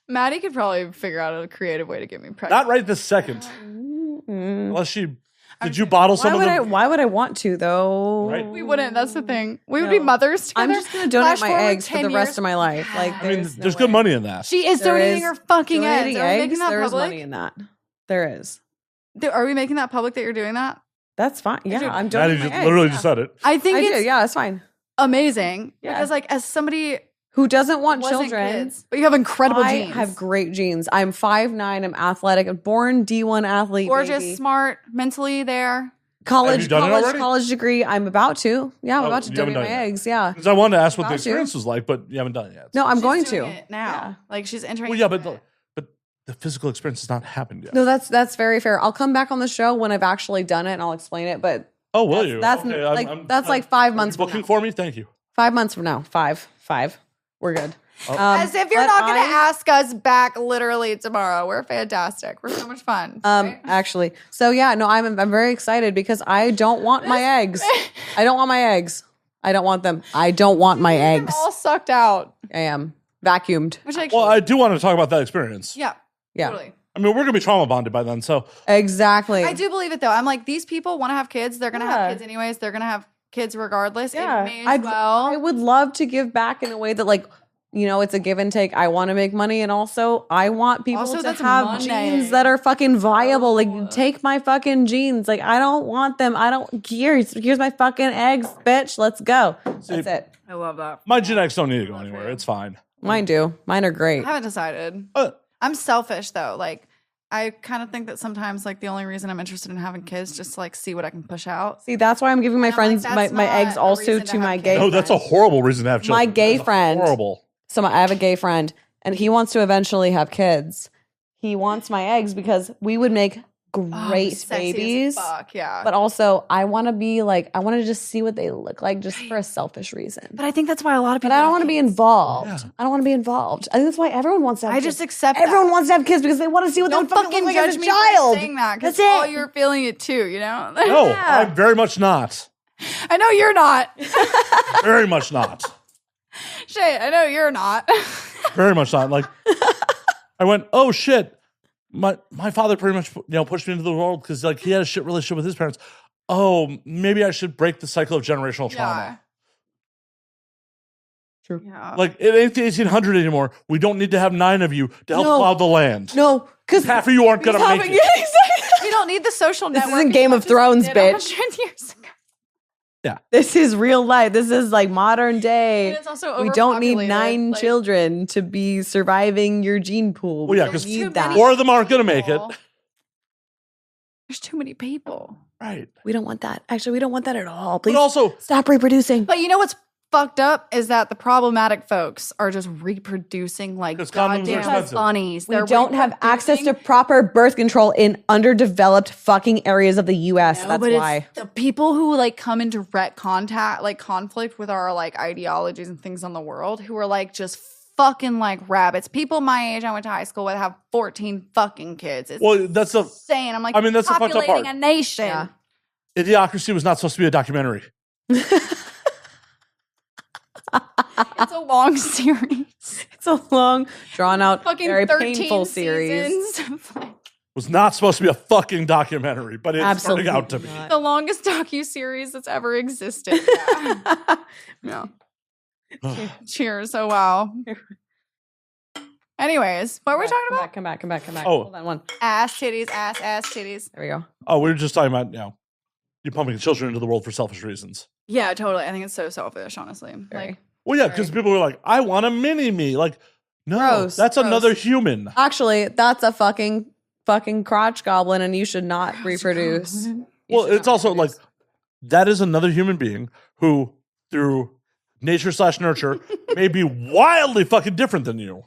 Speaker 2: Maddie could probably figure out a creative way to get me pregnant.
Speaker 1: Not right this second,
Speaker 3: Mm.
Speaker 1: unless she. Did you bottle some
Speaker 3: Why would I want to though?
Speaker 1: Right.
Speaker 2: We wouldn't. That's the thing. We would
Speaker 3: No.
Speaker 2: be mothers together.
Speaker 3: I'm just gonna donate
Speaker 2: Flash
Speaker 3: my
Speaker 2: forward
Speaker 3: eggs for
Speaker 2: 10
Speaker 3: the rest
Speaker 2: years.
Speaker 3: of my life. Like,
Speaker 1: I mean,
Speaker 3: no
Speaker 1: there's
Speaker 3: way.
Speaker 1: good money in that.
Speaker 2: She is
Speaker 3: There
Speaker 2: donating
Speaker 3: is
Speaker 2: her fucking eggs.
Speaker 3: Donating
Speaker 2: Are we
Speaker 3: eggs,
Speaker 2: making that
Speaker 3: there is
Speaker 2: public?
Speaker 3: money in that. There is.
Speaker 2: Are we making that public that you're doing that?
Speaker 3: That's fine. Yeah,
Speaker 2: Dude,
Speaker 3: I'm
Speaker 1: Maddie
Speaker 3: donating my
Speaker 1: just
Speaker 3: eggs.
Speaker 1: literally
Speaker 3: yeah.
Speaker 1: just said it.
Speaker 2: I think
Speaker 3: I
Speaker 2: it's
Speaker 3: do. Yeah, it's fine.
Speaker 2: amazing
Speaker 3: Yeah.
Speaker 2: because, like, as somebody
Speaker 3: Who doesn't want
Speaker 2: wasn't
Speaker 3: children?
Speaker 2: kids, but you have incredible
Speaker 3: I
Speaker 2: genes.
Speaker 3: have great genes. I'm 5'9". I'm athletic. I'm born D1 athlete.
Speaker 2: gorgeous,
Speaker 3: baby.
Speaker 2: smart, mentally there.
Speaker 1: Have you done it already?
Speaker 3: College degree. I'm about to. Yeah, I'm
Speaker 1: Oh,
Speaker 3: about to
Speaker 1: you haven't
Speaker 3: donate my
Speaker 1: done it yet.
Speaker 3: eggs. Yeah.
Speaker 1: Because I wanted to ask what the
Speaker 3: About to.
Speaker 1: experience was like, but you haven't done it yet.
Speaker 3: No, I'm
Speaker 2: She's
Speaker 3: going
Speaker 2: doing
Speaker 3: to
Speaker 2: it now.
Speaker 3: Yeah.
Speaker 2: Like she's entering.
Speaker 1: Well, yeah,
Speaker 2: into
Speaker 1: but
Speaker 2: it.
Speaker 1: the physical experience has not happened yet.
Speaker 3: No, that's very fair. I'll come back on the show when I've actually done it and I'll explain it. But
Speaker 1: Oh, will you?
Speaker 3: that's
Speaker 1: Okay,
Speaker 3: like that's like 5 months from
Speaker 1: booking
Speaker 3: now.
Speaker 1: for me. Thank you.
Speaker 3: 5 months from now. Five. We're good.
Speaker 1: Oh.
Speaker 2: As if you're
Speaker 3: but
Speaker 2: not going to
Speaker 3: I-
Speaker 2: ask us back literally tomorrow. We're fantastic. We're so much fun. right?
Speaker 3: Actually, so yeah, no, I'm very excited because I don't want my eggs. I don't want my eggs. I don't want them. I don't want my
Speaker 2: They're
Speaker 3: eggs.
Speaker 2: all sucked out.
Speaker 3: I am vacuumed.
Speaker 2: Which actually,
Speaker 1: Well, I do want to talk about that experience.
Speaker 2: yeah,
Speaker 3: Yeah,
Speaker 2: totally.
Speaker 1: I mean, we're going to be trauma bonded by then. So,
Speaker 3: exactly.
Speaker 2: I do believe it though. I'm like, these people want to have kids. They're going to
Speaker 3: Yeah.
Speaker 2: have kids anyways. They're going to have kids regardless.
Speaker 3: Yeah,
Speaker 2: It may as well.
Speaker 3: I would love to give back in a way that, like, you know, it's a give and take. I want to make money, and also I want people
Speaker 2: Also,
Speaker 3: to
Speaker 2: that's
Speaker 3: have
Speaker 2: money.
Speaker 3: genes that are fucking viable.
Speaker 2: Oh.
Speaker 3: Like, take my fucking genes. Like, I don't want them. I don't. Here's my fucking eggs, bitch. Let's go.
Speaker 1: See,
Speaker 3: That's it.
Speaker 2: I love that.
Speaker 1: my genetics don't need to go anywhere. It's fine.
Speaker 3: Mine do. Mine are great.
Speaker 2: I haven't decided.
Speaker 1: Uh,
Speaker 2: I'm selfish though. Like, I kind of think that sometimes, like, the only reason I'm interested in having kids just to, like, see what I can push out.
Speaker 3: See, that's why I'm giving my
Speaker 2: And I'm
Speaker 3: friends
Speaker 2: like, that's
Speaker 3: my
Speaker 2: not
Speaker 3: eggs
Speaker 2: a
Speaker 3: also
Speaker 2: reason to
Speaker 3: to my
Speaker 2: have
Speaker 3: gay.
Speaker 2: kids.
Speaker 1: no, that's a horrible reason to have children.
Speaker 3: My gay
Speaker 1: That is
Speaker 3: friend.
Speaker 1: Horrible.
Speaker 3: So I have a gay friend, and he wants to eventually have kids. He wants my eggs because we would make great
Speaker 2: Sexy as
Speaker 3: babies.
Speaker 2: fuck, yeah.
Speaker 3: But also, I want to be like, I want to just see what they look like, just for a selfish reason.
Speaker 2: But I think that's why a lot of
Speaker 3: But
Speaker 2: people.
Speaker 3: I don't
Speaker 2: have
Speaker 3: want to be
Speaker 2: kids.
Speaker 3: involved.
Speaker 1: Yeah.
Speaker 3: I don't want to be involved. I think that's why everyone wants to have
Speaker 2: I
Speaker 3: kids.
Speaker 2: just accept.
Speaker 3: Everyone
Speaker 2: that.
Speaker 3: wants to have kids because they want to see what
Speaker 2: Don't
Speaker 3: they fucking
Speaker 2: fucking
Speaker 3: look like
Speaker 2: judge
Speaker 3: as a
Speaker 2: me
Speaker 3: child.
Speaker 2: for saying that because
Speaker 3: That's
Speaker 2: all
Speaker 3: it.
Speaker 2: you're feeling it too. You know.
Speaker 1: No,
Speaker 3: Yeah.
Speaker 1: I'm very much not.
Speaker 2: I know you're not.
Speaker 1: Very much not.
Speaker 2: Shit, I know you're not.
Speaker 1: Very much not. Like, I went, oh shit. My father pretty much pushed me into the world because like he had a shit relationship with his parents. Oh, maybe I should break the cycle of generational trauma.
Speaker 3: True.
Speaker 2: Yeah.
Speaker 1: Like it ain't the 1800 anymore. We don't need to have 9 of you to help
Speaker 3: No.
Speaker 1: plow the land.
Speaker 3: No, because
Speaker 1: Half of you aren't gonna make it.
Speaker 2: We don't need the social
Speaker 3: This
Speaker 2: network.
Speaker 3: isn't Game of Thrones, bitch.
Speaker 2: 100 years ago.
Speaker 3: This is real life. This is like modern day.
Speaker 2: And it's also
Speaker 3: We don't need
Speaker 2: overpopulated,
Speaker 3: 9
Speaker 2: like-
Speaker 3: children to be surviving your gene pool.
Speaker 1: Well, yeah,
Speaker 3: We don't
Speaker 1: 'cause
Speaker 3: need
Speaker 2: too
Speaker 3: that.
Speaker 2: many-
Speaker 1: 4 of them aren't gonna make it.
Speaker 2: people. There's too many people.
Speaker 1: Right.
Speaker 3: We don't want that. Actually, we don't want that at all. Please
Speaker 1: But also,
Speaker 3: stop reproducing.
Speaker 2: But you know what's fucked up is that the problematic folks are just reproducing like
Speaker 1: 'Cause condoms are
Speaker 2: goddamn
Speaker 1: expensive.
Speaker 2: bunnies.
Speaker 3: We
Speaker 2: They're
Speaker 3: don't have access to
Speaker 2: reproducing-
Speaker 3: proper birth control in underdeveloped fucking areas of the US.
Speaker 2: No,
Speaker 3: That's
Speaker 2: but it's
Speaker 3: why.
Speaker 2: the people who like come in direct conflict with our like ideologies and things on the world who are like just fucking like rabbits. People my age I went to high school with have 14 fucking kids. It's
Speaker 1: that's the
Speaker 2: insane. I'm like,
Speaker 1: I mean, that's the fucked up
Speaker 2: populating
Speaker 1: part.
Speaker 2: a nation.
Speaker 3: Yeah.
Speaker 1: Idiocracy was not supposed to be a documentary.
Speaker 2: It's a long series.
Speaker 3: It's a long, drawn out,
Speaker 2: Fucking
Speaker 3: very
Speaker 2: 13
Speaker 3: painful series.
Speaker 2: seasons.
Speaker 1: Was not supposed to be a fucking documentary, but it's
Speaker 3: Absolutely
Speaker 1: turning out to be.
Speaker 3: not.
Speaker 2: The longest docu-series that's ever existed. Yeah. Yeah. Cheers. Oh, wow. Anyways, what were we talking about?
Speaker 3: Come back.
Speaker 1: Oh.
Speaker 3: Hold on one.
Speaker 2: Ass titties, ass titties.
Speaker 3: There we go.
Speaker 1: Oh, we were just talking about, you pumping children into the world for selfish reasons.
Speaker 2: Yeah, totally. I think it's so selfish, honestly.
Speaker 3: Very.
Speaker 2: Like,
Speaker 1: Well, yeah, because people were like, I want a mini me. Like, no,
Speaker 3: Gross,
Speaker 1: that's
Speaker 3: gross.
Speaker 1: another human.
Speaker 3: Actually, that's a fucking crotch goblin, and you should not reproduce. You
Speaker 1: Well,
Speaker 3: should
Speaker 1: it's
Speaker 3: not
Speaker 1: also
Speaker 3: reproduce.
Speaker 1: like, that is another human being who, through nature/nurture, may be wildly fucking different than you.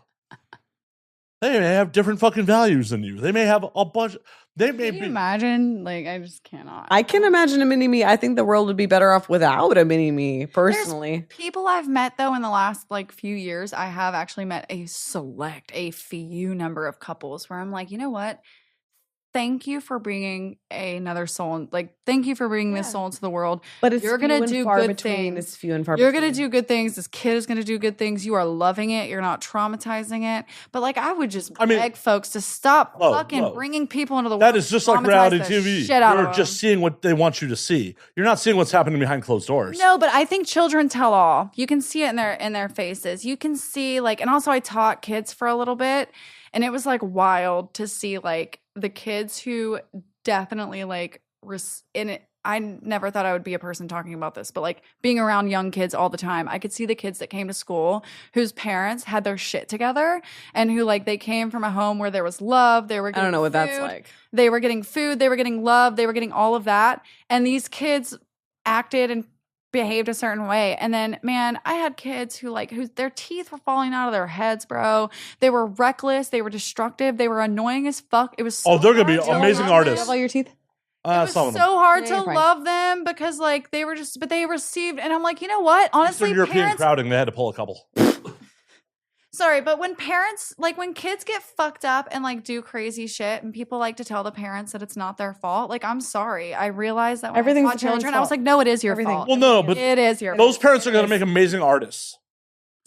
Speaker 1: They may have different fucking values than you. They may have a bunch. They may
Speaker 2: can you
Speaker 1: be.
Speaker 2: imagine? Like, I just cannot.
Speaker 3: I can imagine a mini me. I think the world would be better off without a mini me, personally.
Speaker 2: People I've met though in the last like few years, I have actually met a few number of couples where I'm like, you know what? Thank you for bringing another soul. Like, thank you for bringing this soul into the world.
Speaker 3: But it's
Speaker 2: You're gonna do good things.
Speaker 3: It's few and far
Speaker 2: You're
Speaker 3: between.
Speaker 2: going to do good things. This kid is going to do good things. You are loving it. You're not traumatizing it. But like, I would just beg folks to stop fucking bringing people into the world.
Speaker 1: That is just like
Speaker 2: traumatize
Speaker 1: reality
Speaker 2: the
Speaker 1: TV.
Speaker 2: shit out
Speaker 1: You're
Speaker 2: of
Speaker 1: just
Speaker 2: them.
Speaker 1: seeing what they want you to see. You're not seeing what's happening behind closed doors.
Speaker 2: No, but I think children tell all. You can see it in their faces. You can see like, and also I taught kids for a little bit, and it was like wild to see like the kids who definitely like in it. I never thought I would be a person talking about this, but like being around young kids all the time, I could see the kids that came to school whose parents had their shit together and who like they came from a home where there was love. They were getting
Speaker 3: I don't know what
Speaker 2: food,
Speaker 3: that's like.
Speaker 2: They were getting food. They were getting love. They were getting all of that. And these kids acted and behaved a certain way. And then, man, I had kids who their teeth were falling out of their heads, bro. They were reckless. They were destructive. They were annoying as fuck. It was so
Speaker 1: they're gonna be
Speaker 2: hard to
Speaker 1: amazing
Speaker 2: love
Speaker 1: artists.
Speaker 3: You have all your teeth?
Speaker 2: It was
Speaker 1: some
Speaker 2: so
Speaker 1: of them.
Speaker 2: hard
Speaker 3: Yeah,
Speaker 2: to
Speaker 3: you're fine.
Speaker 2: love them because like they were just, but they received, and I'm like, you know what? Honestly,
Speaker 1: Eastern European
Speaker 2: parents,
Speaker 1: crowding, they had to pull a couple.
Speaker 2: sorry, but when parents, like when kids get fucked up and like do crazy shit and people like to tell the parents that it's not their fault, like I'm sorry. I realized that when
Speaker 3: Everything's
Speaker 2: I taught
Speaker 3: the parents'
Speaker 2: children, I was
Speaker 3: fault.
Speaker 2: like, no, it is your
Speaker 3: Everything.
Speaker 2: fault.
Speaker 1: Well, no, but
Speaker 2: It is your
Speaker 1: those
Speaker 2: fault.
Speaker 1: parents are
Speaker 2: It
Speaker 1: going to
Speaker 2: is.
Speaker 1: make amazing artists.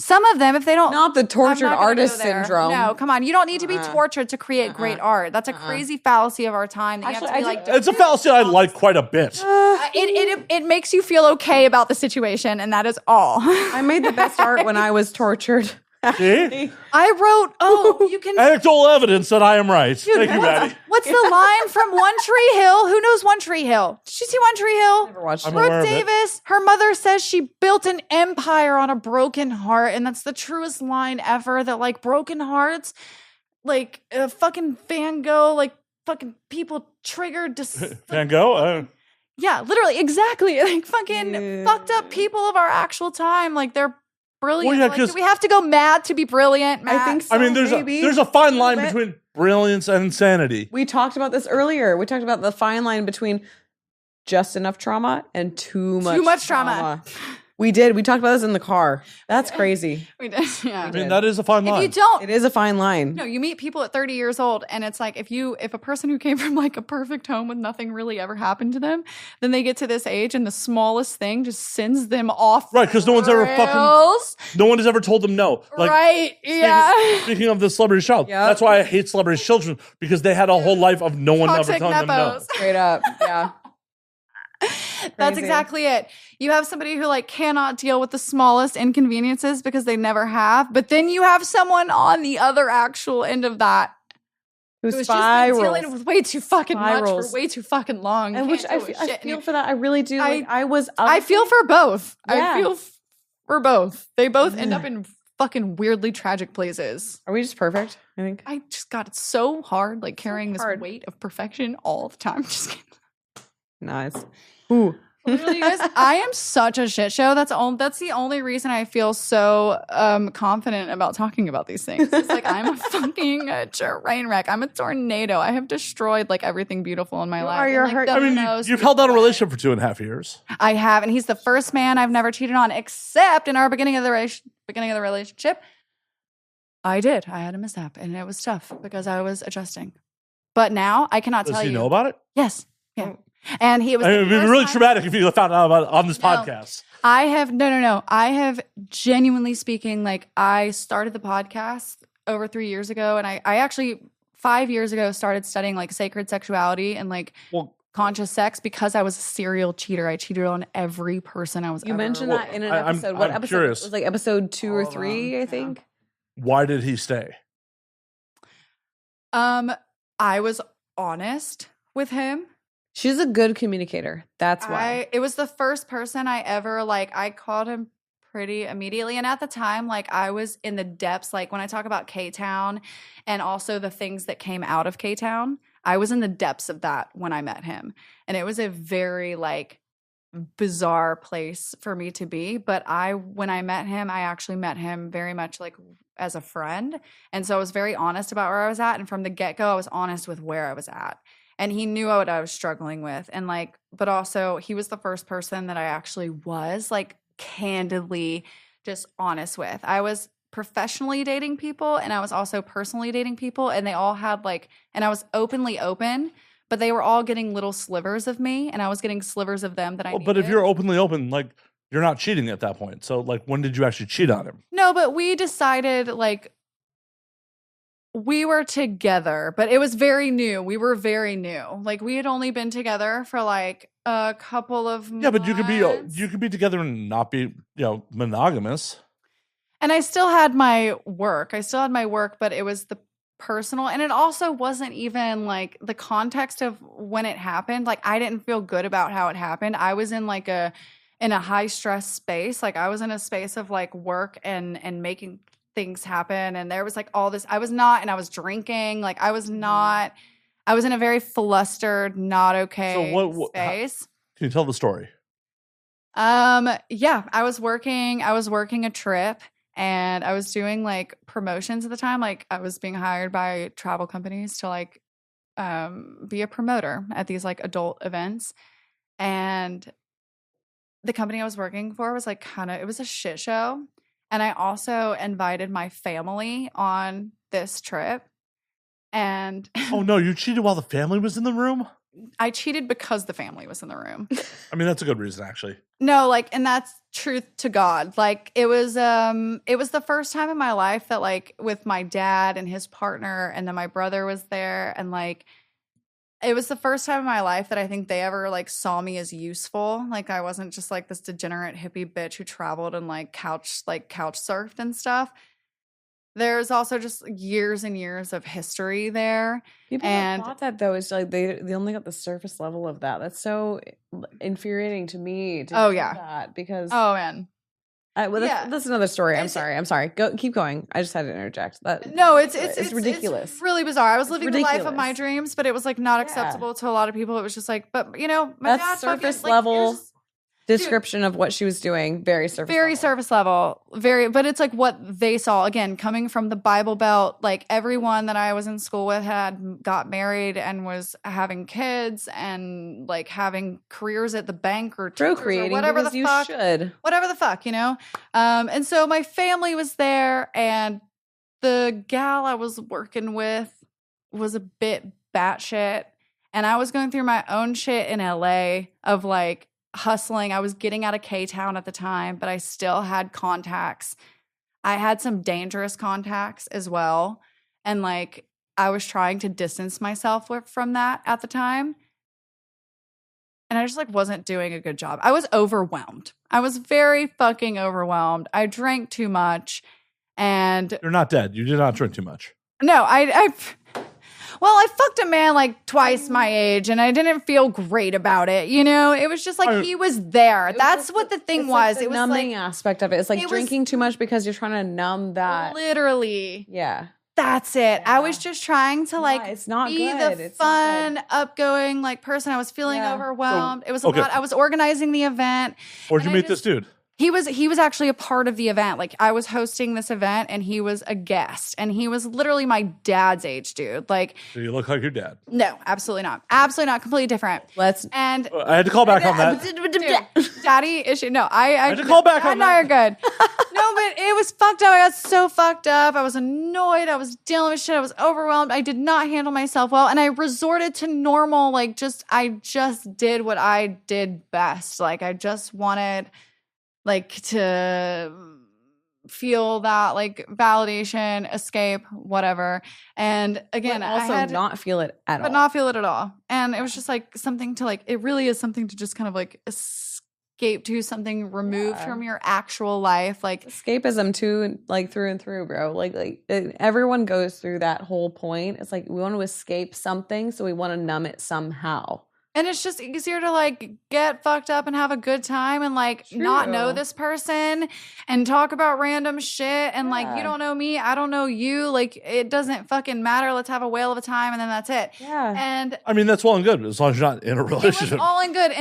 Speaker 2: Some of them, if they don't,
Speaker 3: Not the
Speaker 2: I'm
Speaker 3: tortured
Speaker 2: not gonna
Speaker 3: artist
Speaker 2: go there.
Speaker 3: syndrome.
Speaker 2: No, come on. You don't need to be
Speaker 3: Uh-uh.
Speaker 2: tortured to create great art. That's a crazy fallacy of our time. That
Speaker 3: Actually,
Speaker 2: you have to be like,
Speaker 1: It's a fallacy I like quite a bit.
Speaker 2: it makes you feel okay about the situation, and that is all.
Speaker 3: I made the best art when I was tortured.
Speaker 1: See?
Speaker 2: I wrote, you can.
Speaker 1: Anecdotal evidence that I am right. Thank you, Maddie.
Speaker 2: What's the line from One Tree Hill? Who knows One Tree Hill? Did you see One Tree Hill?
Speaker 3: Never watched
Speaker 1: I'm
Speaker 3: it.
Speaker 1: aware
Speaker 2: Brooke
Speaker 1: of it.
Speaker 2: Davis, her mother says she built an empire on a broken heart, and that's the truest line ever. That like broken hearts, like fucking Van Gogh, like fucking people triggered.
Speaker 1: Van Gogh?
Speaker 2: Yeah, literally, exactly. Like fucking
Speaker 3: Yeah.
Speaker 2: fucked up people of our actual time. Like they're brilliant.
Speaker 1: Well, yeah,
Speaker 2: like,
Speaker 1: 'cause-
Speaker 2: do we have to go mad to be brilliant, Matt?
Speaker 3: I think so.
Speaker 1: I mean, there's
Speaker 3: maybe.
Speaker 1: a fine line
Speaker 3: little bit.
Speaker 1: between brilliance and insanity.
Speaker 3: We talked about this earlier. We talked about the fine line between just enough trauma and too much
Speaker 2: trauma.
Speaker 3: We did. We talked about this in the car. That's crazy.
Speaker 2: We did, yeah.
Speaker 1: I mean, that is a fine
Speaker 2: If
Speaker 1: line.
Speaker 2: you don't,
Speaker 3: It is a fine line.
Speaker 2: no, you meet people at 30 years old, and it's like if a person who came from like a perfect home with nothing really ever happened to them, then they get to this age, and the smallest thing just sends them off.
Speaker 1: Right, 'cause no one's ever fucking-
Speaker 2: rails.
Speaker 1: No one has ever told them no. Like,
Speaker 2: Right? Yeah.
Speaker 1: Speaking of the celebrity child,
Speaker 3: Yep.
Speaker 1: that's why I hate celebrity children, because they had a whole life of no one ever
Speaker 2: Toxic
Speaker 1: telling them no.
Speaker 2: nepos.
Speaker 3: Straight up. Yeah.
Speaker 2: That's
Speaker 3: Crazy.
Speaker 2: exactly it. You have somebody who like cannot deal with the smallest inconveniences because they never have, but then you have someone on the other actual end of that
Speaker 3: Who
Speaker 2: who's just been dealing
Speaker 3: spirals.
Speaker 2: with way too fucking much
Speaker 3: Spirals.
Speaker 2: for way too fucking long.
Speaker 3: And which
Speaker 2: Can't
Speaker 3: I
Speaker 2: do
Speaker 3: feel,
Speaker 2: shit anymore.
Speaker 3: for that. I really do. Like, I was.
Speaker 2: I feel for both.
Speaker 3: Yeah.
Speaker 2: I feel for both. They both end up in fucking weirdly tragic places.
Speaker 3: Are we just perfect? I think.
Speaker 2: I just got it so hard, like carrying this
Speaker 3: hard.
Speaker 2: weight of perfection all the time. Just kidding.
Speaker 3: Nice. Ooh.
Speaker 2: Literally, you guys, I am such a shit show. That's the only reason I feel so confident about talking about these things. It's like I'm a fucking train wreck. I'm a tornado. I have destroyed like everything beautiful in my life.
Speaker 3: are. You're
Speaker 2: And, like,
Speaker 3: hurt.
Speaker 2: the
Speaker 1: I mean,
Speaker 2: most
Speaker 1: you've held out a
Speaker 2: beautiful way.
Speaker 1: relationship for 2.5 years.
Speaker 2: I have, and he's the first man I've never cheated on, except in our beginning of the relationship. I did. I had a mishap, and it was tough because I was adjusting. But now I cannot
Speaker 1: Does
Speaker 2: tell
Speaker 1: he
Speaker 2: you.
Speaker 1: know about it?
Speaker 2: Yes. Yeah. And he was.
Speaker 1: I mean, it'd be really
Speaker 2: time-
Speaker 1: traumatic if you found out about it on this
Speaker 2: No.
Speaker 1: podcast.
Speaker 2: I have no. I have genuinely speaking, like I started the podcast over 3 years ago, and I actually 5 years ago started studying like sacred sexuality and like
Speaker 1: Well,
Speaker 2: conscious sex because I was a serial cheater. I cheated on every person I was.
Speaker 3: You
Speaker 2: ever
Speaker 3: mentioned
Speaker 2: with.
Speaker 3: that in an
Speaker 1: I'm-
Speaker 3: episode. What
Speaker 1: I'm
Speaker 3: episode?
Speaker 1: curious.
Speaker 3: It was like episode 2 or
Speaker 2: All
Speaker 3: 3,
Speaker 2: around,
Speaker 3: I think.
Speaker 1: why did he stay?
Speaker 2: I was honest with him.
Speaker 3: She's a good communicator. That's why.
Speaker 2: It was the first person I ever like. I called him pretty immediately, and at the time, like I was in the depths. Like when I talk about K-Town, and also the things that came out of K-Town, I was in the depths of that when I met him, and it was a very like bizarre place for me to be. But when I met him, I actually met him very much like as a friend, and so I was very honest about where I was at, and from the get-go, I was honest with where I was at. And he knew what I was struggling with. And like, but also he was the first person that I actually was like candidly just honest with. I was professionally dating people and I was also personally dating people. And they all had like, and I was openly open, but they were all getting little slivers of me. And I was getting slivers of them that I
Speaker 1: Well, but if
Speaker 2: needed.
Speaker 1: you're openly open, like you're not cheating at that point. So like, when did you actually cheat on him?
Speaker 2: No, but we decided like, we were together, but it was very new. We were very new. Like we had only been together for like a couple of months.
Speaker 1: Yeah, but you could be together and not be, monogamous.
Speaker 2: And I still had my work. But it was the personal, and it also wasn't even like the context of when it happened. Like I didn't feel good about how it happened. I was in like in a high stress space. Like I was in a space of like work and making things happen, and there was like all this. I was drinking. Like I was in a very flustered, not okay space.
Speaker 1: Can you tell the story?
Speaker 2: Yeah, I was working a trip, and I was doing like promotions at the time. Like I was being hired by travel companies to like be a promoter at these like adult events, and the company I was working for was like it was a shit show. And I also invited my family on this trip. And
Speaker 1: Oh no, you cheated while the family was in the room?
Speaker 2: I cheated because the family was in the room.
Speaker 1: I mean, that's a good reason, actually.
Speaker 2: No, like, and that's truth to God. Like it was the first time in my life that like with my dad and his partner, and then my brother was there, and like it was the first time in my life that I think they ever like saw me as useful. Like I wasn't just like this degenerate hippie bitch who traveled and like couch surfed and stuff. There's also just years and years of history there.
Speaker 3: People
Speaker 2: and
Speaker 3: thought that though is like they only got the surface level of that. That's so infuriating to me. To
Speaker 2: Oh,
Speaker 3: hear
Speaker 2: yeah.
Speaker 3: that because
Speaker 2: man.
Speaker 3: that's another story. I'm
Speaker 2: It's-
Speaker 3: sorry. Keep going. I just had to interject. That
Speaker 2: No, it's
Speaker 3: ridiculous.
Speaker 2: It's really bizarre. I was
Speaker 3: It's
Speaker 2: living the life of my
Speaker 3: ridiculous.
Speaker 2: dreams, but it was like not
Speaker 3: Yeah.
Speaker 2: acceptable to a lot of people. It was just like, but my
Speaker 3: That's
Speaker 2: dad fucking,
Speaker 3: surface
Speaker 2: like,
Speaker 3: level.
Speaker 2: it was just
Speaker 3: Description of what she was doing. Very surface.
Speaker 2: very
Speaker 3: level.
Speaker 2: surface level, but it's like what they saw. Again, coming from the Bible Belt, like everyone that I was in school with had got married and was having kids and like having careers at the bank or teachers
Speaker 3: Procreating
Speaker 2: or whatever
Speaker 3: because
Speaker 2: the
Speaker 3: you
Speaker 2: fuck.
Speaker 3: should.
Speaker 2: Whatever the fuck, and so my family was there, and the gal I was working with was a bit batshit, and I was going through my own shit in LA of like hustling. I was getting out of K-Town at the time, but I still had contacts. I had some dangerous contacts as well, and like I was trying to distance myself from that at the time. And I just like wasn't doing a good job. I was overwhelmed. I was very fucking overwhelmed. I drank too much, and
Speaker 1: You're not dead. You did not drink too much.
Speaker 2: no, well, I fucked a man like twice my age and I didn't feel great about it. You know, it was just like he was there. That's what the thing was.
Speaker 3: Like the
Speaker 2: it was
Speaker 3: numbing
Speaker 2: like
Speaker 3: aspect of it. It's like
Speaker 2: it
Speaker 3: drinking too much because you're trying to numb that.
Speaker 2: literally.
Speaker 3: Yeah.
Speaker 2: That's it. I was just trying to like
Speaker 3: it's not
Speaker 2: be
Speaker 3: good.
Speaker 2: the
Speaker 3: It's
Speaker 2: fun,
Speaker 3: not
Speaker 2: outgoing like person. I was feeling overwhelmed. It was a
Speaker 1: okay.
Speaker 2: lot. I was organizing the event.
Speaker 1: Where'd you meet this dude?
Speaker 2: He was actually a part of the event. Like I was hosting this event and he was a guest and he was literally my dad's age dude. Like,
Speaker 1: Do you look like your dad?
Speaker 2: no, absolutely not. Absolutely not. Completely different.
Speaker 3: And
Speaker 1: I had to call back on that.
Speaker 2: Dude, daddy issue. No, I
Speaker 1: had to call back on
Speaker 2: no,
Speaker 1: that.
Speaker 2: you're good. No, but it was fucked up. I got so fucked up. I was annoyed. I was dealing with shit. I was overwhelmed. I did not handle myself well. And I resorted to normal, like I just did what I did best. Like I just wanted like to feel that like validation, escape, whatever. And again,
Speaker 3: also
Speaker 2: I had
Speaker 3: not feel it at all.
Speaker 2: but not feel it at all. And it was just like something to like, it really is something to just kind of like escape to, something removed from your actual life. Like
Speaker 3: escapism too, like through and through, bro. Like everyone goes through that whole point. It's like we want to escape something, so we want to numb it somehow.
Speaker 2: and it's just easier to like get fucked up and have a good time and like not know this person and talk about random shit and like you don't know me, I don't know you, like it doesn't fucking matter. Let's have a whale of a time and then that's it.
Speaker 3: Yeah.
Speaker 2: And
Speaker 1: I mean, that's well and good as long as you're not in a relationship.
Speaker 2: it was all in good.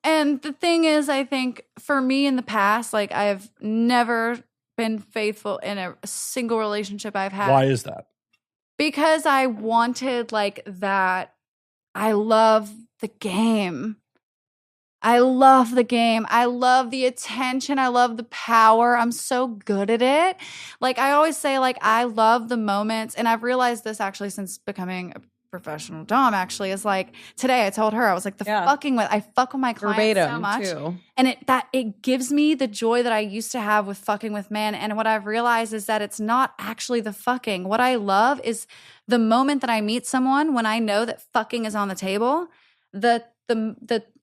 Speaker 2: And the thing is, I think for me in the past, like I've never been faithful in a single relationship I've had.
Speaker 1: Why is that?
Speaker 2: Because I wanted like that. I love the game. I love the game. I love the attention. I love the power. I'm so good at it. Like I always say, like I love the moments. And I've realized this actually since becoming a professional dom actually is like today I told her, I was like I fuck with my clients so much.
Speaker 3: Too.
Speaker 2: And it gives me the joy that I used to have with fucking with men. And what I've realized is that it's not actually the fucking. What I love is the moment that I meet someone when I know that fucking is on the table. The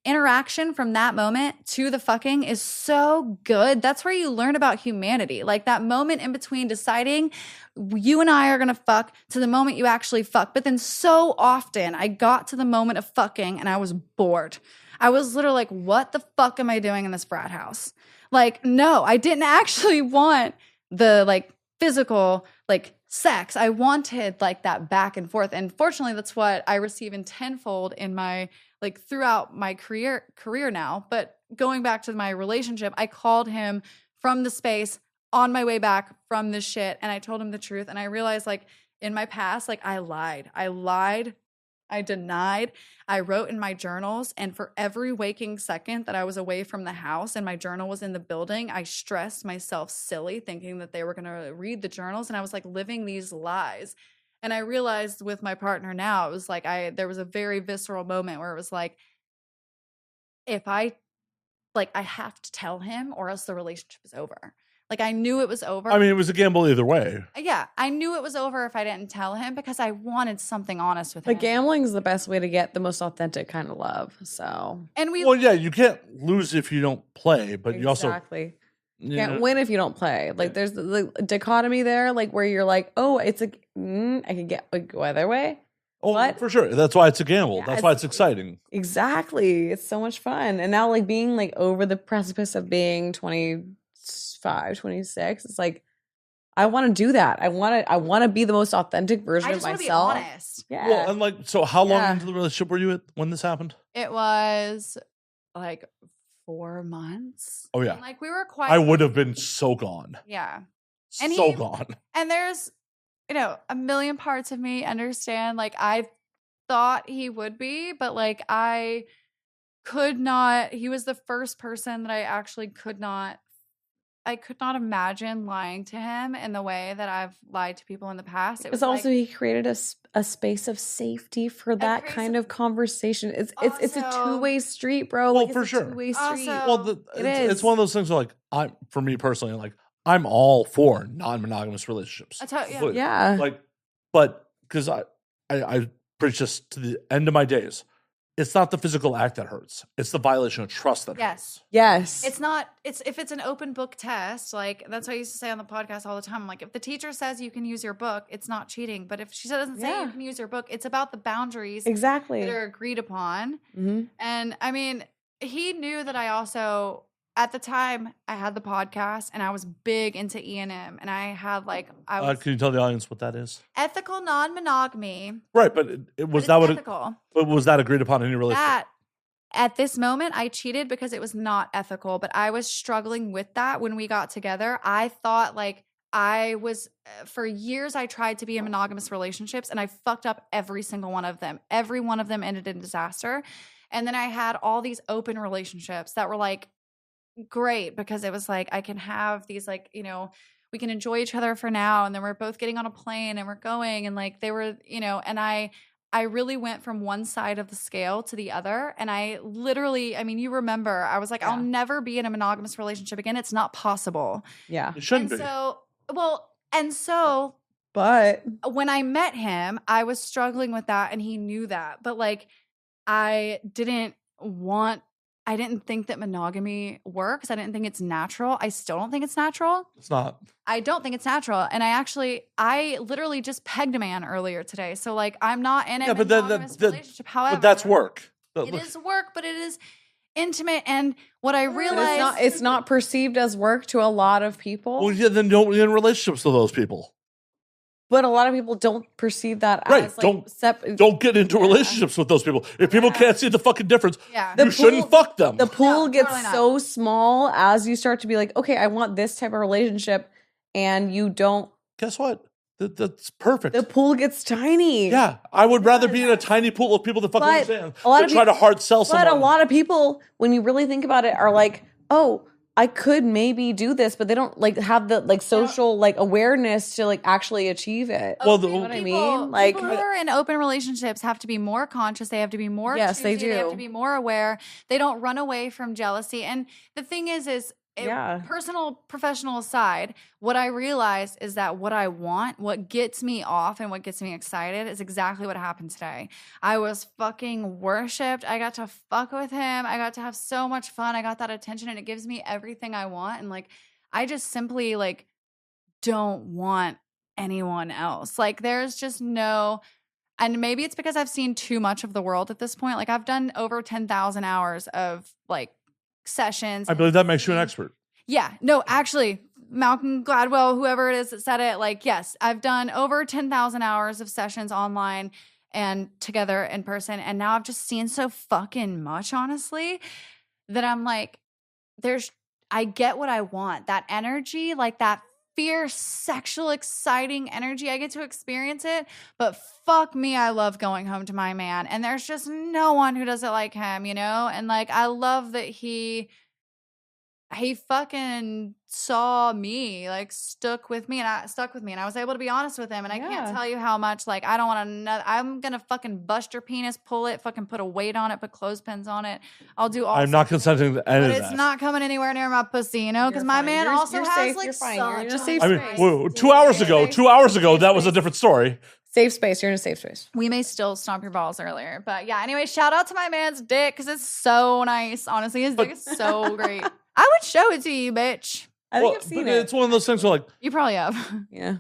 Speaker 2: interaction from that moment to the fucking is so good. That's where you learn about humanity. Like that moment in between deciding you and I are going to fuck to the moment you actually fuck. But then so often I got to the moment of fucking and I was bored. I was literally like, what the fuck am I doing in this frat house? Like, no, I didn't actually want the like physical, like sex. I wanted like that back and forth. And fortunately, that's what I receive in tenfold in my like throughout my career now. But going back to my relationship, I called him from the space on my way back from this shit. And I told him the truth. And I realized like in my past, like I lied, I denied, I wrote in my journals. And for every waking second that I was away from the house and my journal was in the building, I stressed myself silly thinking that they were going to read the journals. And I was like living these lies. And I realized with my partner now, it was like there was a very visceral moment where it was like, if I have to tell him or else the relationship is over. Like I knew it was over.
Speaker 1: I mean, it was a gamble either way.
Speaker 2: Yeah, I knew it was over if I didn't tell him because I wanted something honest with him.
Speaker 3: Like gambling's the best way to get the most authentic kind of love. So,
Speaker 2: and
Speaker 1: well, yeah, you can't lose if you don't play, but you also
Speaker 3: can't win if you don't play. Like there's the dichotomy there, like where you're like, oh, it's I can go either way.
Speaker 1: Oh,
Speaker 3: what?
Speaker 1: For sure. That's why it's a gamble.
Speaker 3: Yeah,
Speaker 1: that's why it's exciting.
Speaker 3: Exactly. It's so much fun. And now like being like over the precipice of being 25, 26, it's like I want to do that. I want to be the most authentic version of myself. I just want to be
Speaker 2: honest.
Speaker 3: Yeah.
Speaker 1: Well, and like, so how long into the relationship were you at when this happened?
Speaker 2: It was like 4 months.
Speaker 1: Oh yeah.
Speaker 2: And like we were quite.
Speaker 1: I would have been so gone.
Speaker 2: Yeah.
Speaker 1: And gone.
Speaker 2: And there's, a million parts of me understand. Like I thought he would be, but like I could not. He was the first person that I actually could not imagine lying to him in the way that I've lied to people in the past. It was
Speaker 3: also he created a space of safety for that kind of conversation. It's a two-way street, bro.
Speaker 1: Well,
Speaker 3: like,
Speaker 1: for
Speaker 3: it's
Speaker 1: sure.
Speaker 3: a two-way street.
Speaker 1: Well, it's one of those things where like for me personally, like I'm all for non-monogamous relationships.
Speaker 3: Yeah.
Speaker 1: Like, but because I preach this to the end of my days. it's not the physical act that hurts. It's the violation of trust that hurts.
Speaker 3: Yes.
Speaker 2: It's not, if it's an open book test, like that's what I used to say on the podcast all the time. I'm like, if the teacher says you can use your book, it's not cheating. But if she doesn't say you can use your book, it's about the boundaries
Speaker 3: exactly
Speaker 2: that are agreed upon.
Speaker 3: Mm-hmm.
Speaker 2: And I mean, he knew that I also, at the time, I had the podcast and I was big into E&M. And I had like,
Speaker 1: Can you tell the audience what that is?
Speaker 2: ethical non-monogamy.
Speaker 1: Right, but was that what
Speaker 2: ethical?
Speaker 1: But was that agreed upon in your relationship?
Speaker 2: That, at this moment, I cheated because it was not ethical, but I was struggling with that when we got together. I thought like I was, for years, I tried to be in monogamous relationships and I fucked up every single one of them. Every one of them ended in disaster. And then I had all these open relationships that were like great because it was like I can have these like, you know, we can enjoy each other for now. And then we're both getting on a plane and we're going and like they were, you know, and I really went from one side of the scale to the other. And I literally, I mean, you remember, I was like, I'll never be in a monogamous relationship again. It's not possible.
Speaker 3: Yeah.
Speaker 1: It shouldn't be.
Speaker 2: So,
Speaker 3: but
Speaker 2: when I met him, I was struggling with that and he knew that. But like, I didn't think that monogamy works. I didn't think it's natural. I still don't think it's natural.
Speaker 1: It's not.
Speaker 2: I don't think it's natural. And I literally just pegged a man earlier today. So like I'm not in a monogamous relationship. However,
Speaker 1: but that's work.
Speaker 2: It is work, but it is intimate. And what I realized,
Speaker 3: it's not perceived as work to a lot of people.
Speaker 1: Well, yeah, then don't be in relationships with those people.
Speaker 3: But a lot of people don't perceive that as like
Speaker 1: don't get into relationships with those people. If people can't see the fucking difference, you shouldn't fuck them.
Speaker 3: The pool gets so small as you start to be like, okay, I want this type of relationship, and you don't.
Speaker 1: Guess what? That's perfect.
Speaker 3: The pool gets tiny.
Speaker 1: Yeah, I would rather be in a tiny pool of people that fucking understand than try to hard sell someone.
Speaker 3: But a lot of people, when you really think about it, are like, oh, I could maybe do this, but they don't like have the like social like awareness to like actually achieve it.
Speaker 1: Well,
Speaker 3: you know what I mean? Like
Speaker 2: people who are in open relationships have to be more conscious. They have to be more choosy,
Speaker 3: they do.
Speaker 2: They have to be more aware. They don't run away from jealousy. And the thing is personal, professional aside, what I realized is that what I want, what gets me off and what gets me excited is exactly what happened today. I was fucking worshipped. I got to fuck with him. I got to have so much fun. I got that attention and it gives me everything I want. And like, I just simply like don't want anyone else. Like there's just no, and maybe it's because I've seen too much of the world at this point. Like I've done over 10,000 hours of like sessions.
Speaker 1: I believe that makes you an expert.
Speaker 2: Yeah. No, actually, Malcolm Gladwell, whoever it is that said it, like, yes, I've done over 10,000 hours of sessions online and together in person. And now I've just seen so fucking much, honestly, that I'm like, I get what I want. That energy, like that fierce, sexual, exciting energy. I get to experience it, but fuck me, I love going home to my man. And there's just no one who does it like him, you know? And like, I love that he fucking saw me, like stuck with me and I was able to be honest with him. And I can't tell you how much, like, I don't want to, I'm going to fucking bust your penis, pull it, fucking put a weight on it, put clothespins on it. I'll do all
Speaker 1: I'm not consenting to any of that.
Speaker 2: But it's not coming anywhere near my pussy, you know? Because my man also has
Speaker 3: safe,
Speaker 2: like
Speaker 3: you're fine.
Speaker 2: such
Speaker 3: You're in a
Speaker 2: a
Speaker 3: safe
Speaker 1: I mean,
Speaker 3: space.
Speaker 1: whoa, 2 hours ago, that was a different story.
Speaker 3: Safe space. You're in a safe space.
Speaker 2: We may still stomp your balls earlier. But yeah, anyway, shout out to my man's dick because it's so nice. Honestly, his dick is so great. I would show it to you, bitch.
Speaker 3: I think I've seen it.
Speaker 1: It's one of those things where like,
Speaker 2: You probably have.
Speaker 3: Yeah.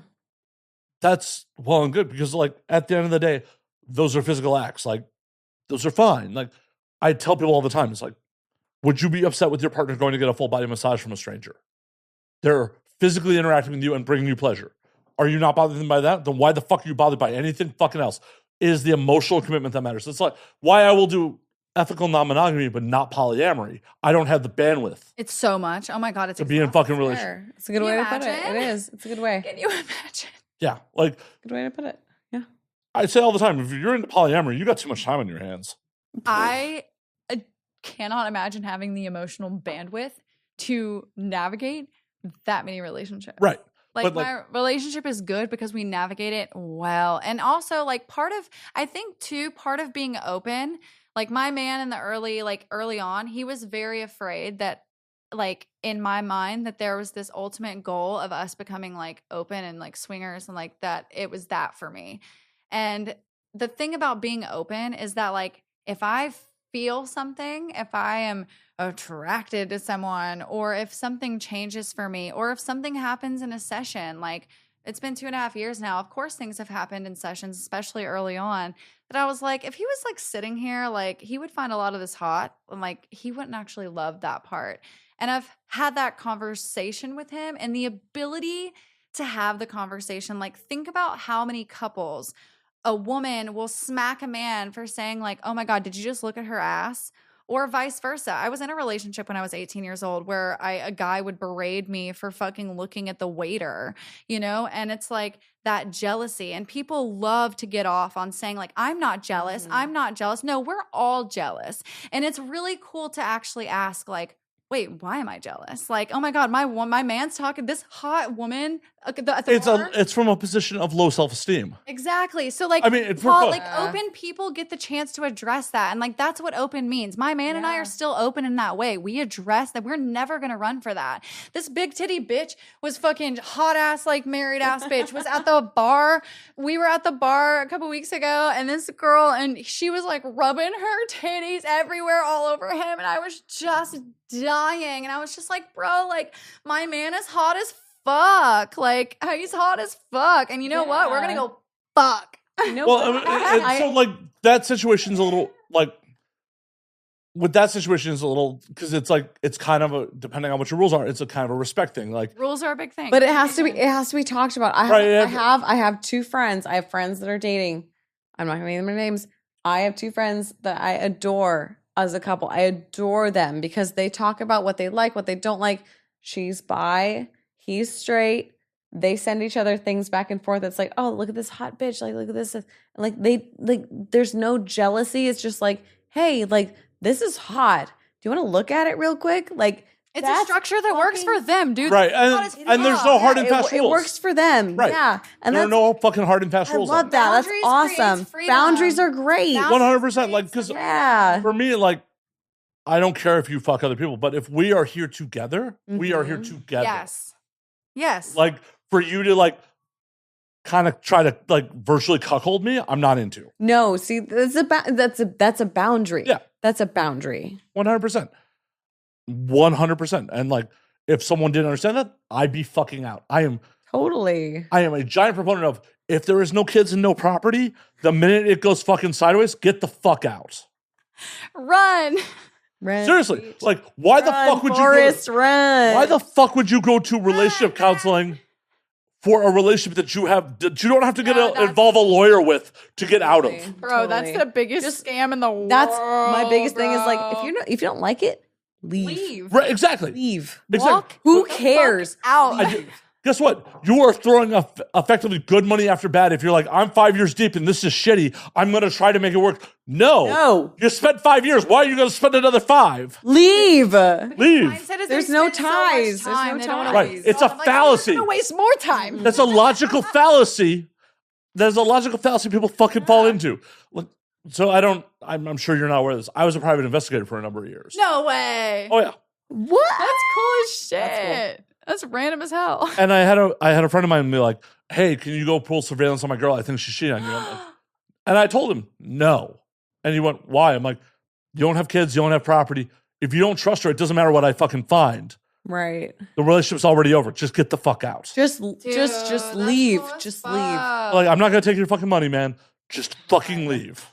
Speaker 1: that's well and good because like at the end of the day, those are physical acts. Like those are fine. Like I tell people all the time, it's like, would you be upset with your partner going to get a full body massage from a stranger? They're physically interacting with you and bringing you pleasure. Are you not bothered by that? Then why the fuck are you bothered by anything fucking else? It is the emotional commitment that matters. It's like why I will do ethical non-monogamy but not polyamory. I don't have the bandwidth.
Speaker 2: It's so much. Oh my God, it's
Speaker 1: to be in fucking relationship.
Speaker 3: It's a good way to put it. It is. It's a good way.
Speaker 2: Can you imagine?
Speaker 1: Yeah, like
Speaker 3: good way to put it. Yeah.
Speaker 1: I say all the time, if you're into polyamory, you got too much time on your hands.
Speaker 2: I cannot imagine having the emotional bandwidth to navigate that many relationships.
Speaker 1: Right.
Speaker 2: Like my relationship is good because we navigate it well. And also like part of being open, like my man in the early on, he was very afraid that like in my mind that there was this ultimate goal of us becoming like open and like swingers and like that it was that for me. And the thing about being open is that like if I feel something, if I am attracted to someone, or if something changes for me, or if something happens in a session, like it's been 2.5 years now. Of course, things have happened in sessions, especially early on, that I was like, if he was like sitting here, like he would find a lot of this hot, and like he wouldn't actually love that part. And I've had that conversation with him, and the ability to have the conversation, like think about how many couples a woman will smack a man for saying like, oh my God, did you just look at her ass? Or vice versa. I was in a relationship when I was 18 years old where a guy would berate me for fucking looking at the waiter, you know? And it's like that jealousy. And people love to get off on saying like, I'm not jealous. I'm not jealous. No, we're all jealous. And it's really cool to actually ask like, wait, why am I jealous? Like, oh my God, my man's talking, this hot woman at the bar.
Speaker 1: It's from a position of low self-esteem.
Speaker 2: Exactly. So like,
Speaker 1: I mean,
Speaker 2: open people get the chance to address that. And like, that's what open means. My man and I are still open in that way. We address that. We're never going to run for that. This big titty bitch was fucking hot ass, like married ass bitch was at the bar. We were at the bar a couple weeks ago, and this girl, and she was like rubbing her titties everywhere all over him. And I was just dying. And I was just like, bro, like my man is hot as fuck. Like he's hot as fuck. And you know what? We're going to go fuck.
Speaker 3: You know
Speaker 1: Well, so like that situation's a little like with that situation is a little because it's like it's kind of a depending on what your rules are, it's a kind of a respect thing. Like
Speaker 2: rules are a big thing.
Speaker 3: But it has to be talked about. I have two friends. I have friends that are dating. I'm not gonna name their names. I have two friends that I adore as a couple. I adore them because they talk about what they like, what they don't like. She's bi, he's straight. They send each other things back and forth. It's like, oh, look at this hot bitch. Like, look at this. And like there's no jealousy. It's just like, hey, like this is hot. Do you want to look at it real quick? Like
Speaker 2: it's a structure that works for them, dude.
Speaker 1: Right. And there's no hard and fast rules.
Speaker 3: It works for them.
Speaker 1: Right.
Speaker 3: Yeah. And
Speaker 1: there are no fucking hard and fast rules.
Speaker 3: I love that. That's awesome. Boundaries are great.
Speaker 1: 100%. Like, because for me, like, I don't care if you fuck other people, but if we are here together, we are here together.
Speaker 2: Yes.
Speaker 1: Like, for you to, like, kind of try to, like, virtually cuckold me, I'm not into.
Speaker 3: No, see, that's a boundary.
Speaker 1: Yeah.
Speaker 3: That's a boundary.
Speaker 1: 100%. 100%. And, like, if someone didn't understand that, I'd be fucking out. I am a giant proponent of if there is no kids and no property, the minute it goes fucking sideways, get the fuck out.
Speaker 2: Run.
Speaker 1: Seriously, like, why the fuck would Why the fuck would you go to relationship counseling for a relationship that you don't have to involve a lawyer with to get out of?
Speaker 2: Bro, that's the biggest scam in the world.
Speaker 3: That's my biggest thing is like if you don't like it, leave.
Speaker 1: Right, exactly.
Speaker 3: Leave.
Speaker 1: Exactly.
Speaker 3: Who cares?
Speaker 2: Out.
Speaker 1: Guess what? You are throwing effectively good money after bad. If you're like, I'm 5 years deep and this is shitty, I'm going to try to make it work. No. You spent 5 years. Why are you going to spend another 5?
Speaker 3: Leave.
Speaker 2: There's
Speaker 3: no ties.
Speaker 2: So there's no time.
Speaker 1: Right. It's a fallacy.
Speaker 2: I'm going to waste more time.
Speaker 1: That's a logical fallacy. There's a logical fallacy people fucking fall into. So I'm sure you're not aware of this. I was a private investigator for a number of years.
Speaker 2: No way.
Speaker 1: Oh, yeah.
Speaker 3: What?
Speaker 2: That's cool as shit. That's random as hell.
Speaker 1: And I had a friend of mine be like, hey, can you go pull surveillance on my girl? I think she's cheating on you. And I told him, no. And he went, why? I'm like, you don't have kids, you don't have property. If you don't trust her, it doesn't matter what I fucking find.
Speaker 3: Right.
Speaker 1: The relationship's already over. Just get the fuck out.
Speaker 3: Just leave. Just leave.
Speaker 1: Like, I'm not going to take your fucking money, man. Just fucking leave.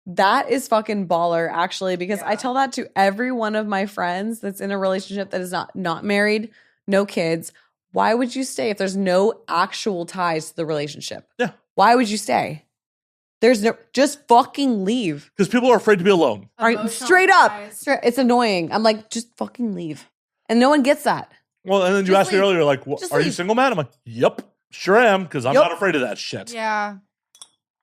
Speaker 3: That is fucking baller, actually, because I tell that to every one of my friends that's in a relationship that is not married, no kids. Why would you stay if there's no actual ties to the relationship?
Speaker 1: Yeah.
Speaker 3: Why would you stay? Just fucking leave.
Speaker 1: Because people are afraid to be alone.
Speaker 3: Straight up. It's annoying. I'm like, just fucking leave. And no one gets that.
Speaker 1: Well, and then you asked me earlier, like, are you single, man? I'm like, yep, sure am, because I'm not afraid of that shit.
Speaker 2: Yeah.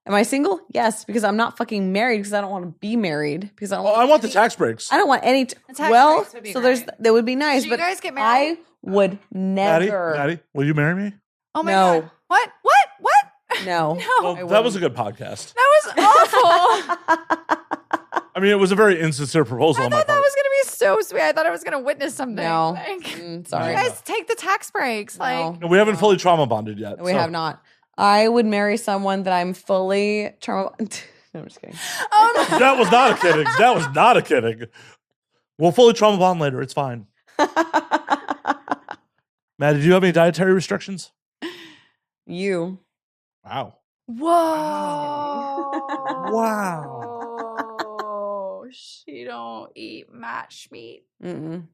Speaker 3: Am I single? Yes, because I'm not fucking married because I don't want to be married because I don't
Speaker 1: I want the tax breaks.
Speaker 3: I don't want any that would be nice.
Speaker 2: Should
Speaker 3: but
Speaker 2: you guys get married?
Speaker 3: I would never.
Speaker 1: Maddie, will you marry me?
Speaker 2: Oh my God. What?
Speaker 3: No.
Speaker 1: Well, that was a good podcast.
Speaker 2: That was awful.
Speaker 1: I mean, it was a very insincere proposal.
Speaker 2: I thought that was going to be so sweet. I thought I was going to witness something.
Speaker 3: No.
Speaker 2: Like,
Speaker 3: sorry.
Speaker 2: You guys take the tax breaks.
Speaker 3: No.
Speaker 1: We haven't fully trauma bonded yet.
Speaker 3: We have not. I would marry someone that I'm fully trauma. No, I'm just kidding.
Speaker 1: That was not a kidding. That was not a kidding. We'll fully trauma bond later. It's fine. Matt, did you have any dietary restrictions?
Speaker 3: You.
Speaker 1: Wow.
Speaker 2: Whoa.
Speaker 1: Wow.
Speaker 2: She don't eat match meat.
Speaker 3: Mm-mm.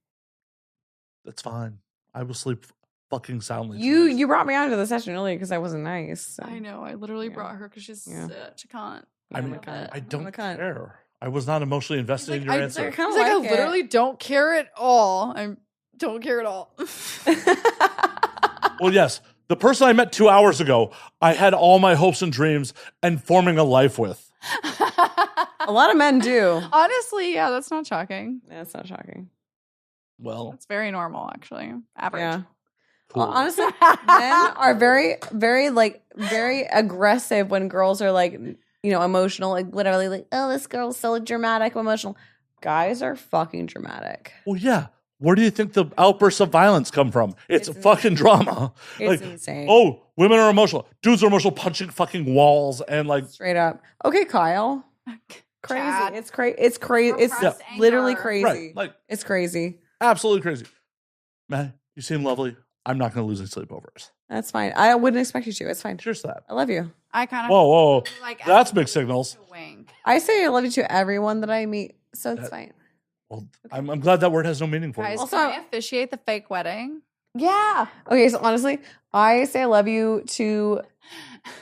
Speaker 1: That's fine. I will sleep fucking soundly.
Speaker 3: You brought me onto the session earlier because I wasn't nice. So.
Speaker 2: I know. I literally brought her because she's such a cunt.
Speaker 1: I mean,
Speaker 3: I'm a cunt.
Speaker 1: I don't
Speaker 3: I'm a cunt.
Speaker 1: care. I was not emotionally invested in your answer.
Speaker 2: He's like, I literally don't care at all. I don't care at all.
Speaker 1: Well, yes. The person I met 2 hours ago, I had all my hopes and dreams and forming a life with.
Speaker 3: A lot of men do.
Speaker 2: Honestly, yeah, that's not shocking.
Speaker 3: That's not shocking.
Speaker 1: Well,
Speaker 2: It's very normal, actually. Average.
Speaker 3: Yeah.
Speaker 1: cool.
Speaker 3: Honestly, men are very, very aggressive when girls are like, emotional, like literally like, oh, this girl's so dramatic, emotional. Guys are fucking dramatic.
Speaker 1: Well, yeah. Where do you think the outbursts of violence come from? It's fucking drama.
Speaker 3: It's
Speaker 1: like,
Speaker 3: insane.
Speaker 1: oh, women are emotional. Dudes are emotional, punching fucking walls and like.
Speaker 3: Straight up. Okay, Kyle. Crazy.
Speaker 2: Chad.
Speaker 3: It's crazy. It's crazy. It's
Speaker 2: Repressed
Speaker 3: literally
Speaker 2: anger.
Speaker 3: crazy.
Speaker 1: Right. Like,
Speaker 3: It's crazy.
Speaker 1: absolutely crazy. Man, you seem lovely. I'm not going to lose any sleep over it.
Speaker 3: That's fine. I wouldn't expect you to. It's fine.
Speaker 1: Cheers to that.
Speaker 3: I love you.
Speaker 2: I kind of
Speaker 1: Whoa.
Speaker 2: like
Speaker 1: That's mixed signals.
Speaker 2: wink.
Speaker 3: I say I love you to everyone that I meet, so it's fine.
Speaker 1: Well, I'm glad that word has no meaning for
Speaker 2: Guys,
Speaker 1: you.
Speaker 3: Also-
Speaker 2: can I officiate the fake wedding?
Speaker 3: Yeah. Okay, so honestly, I say I love you to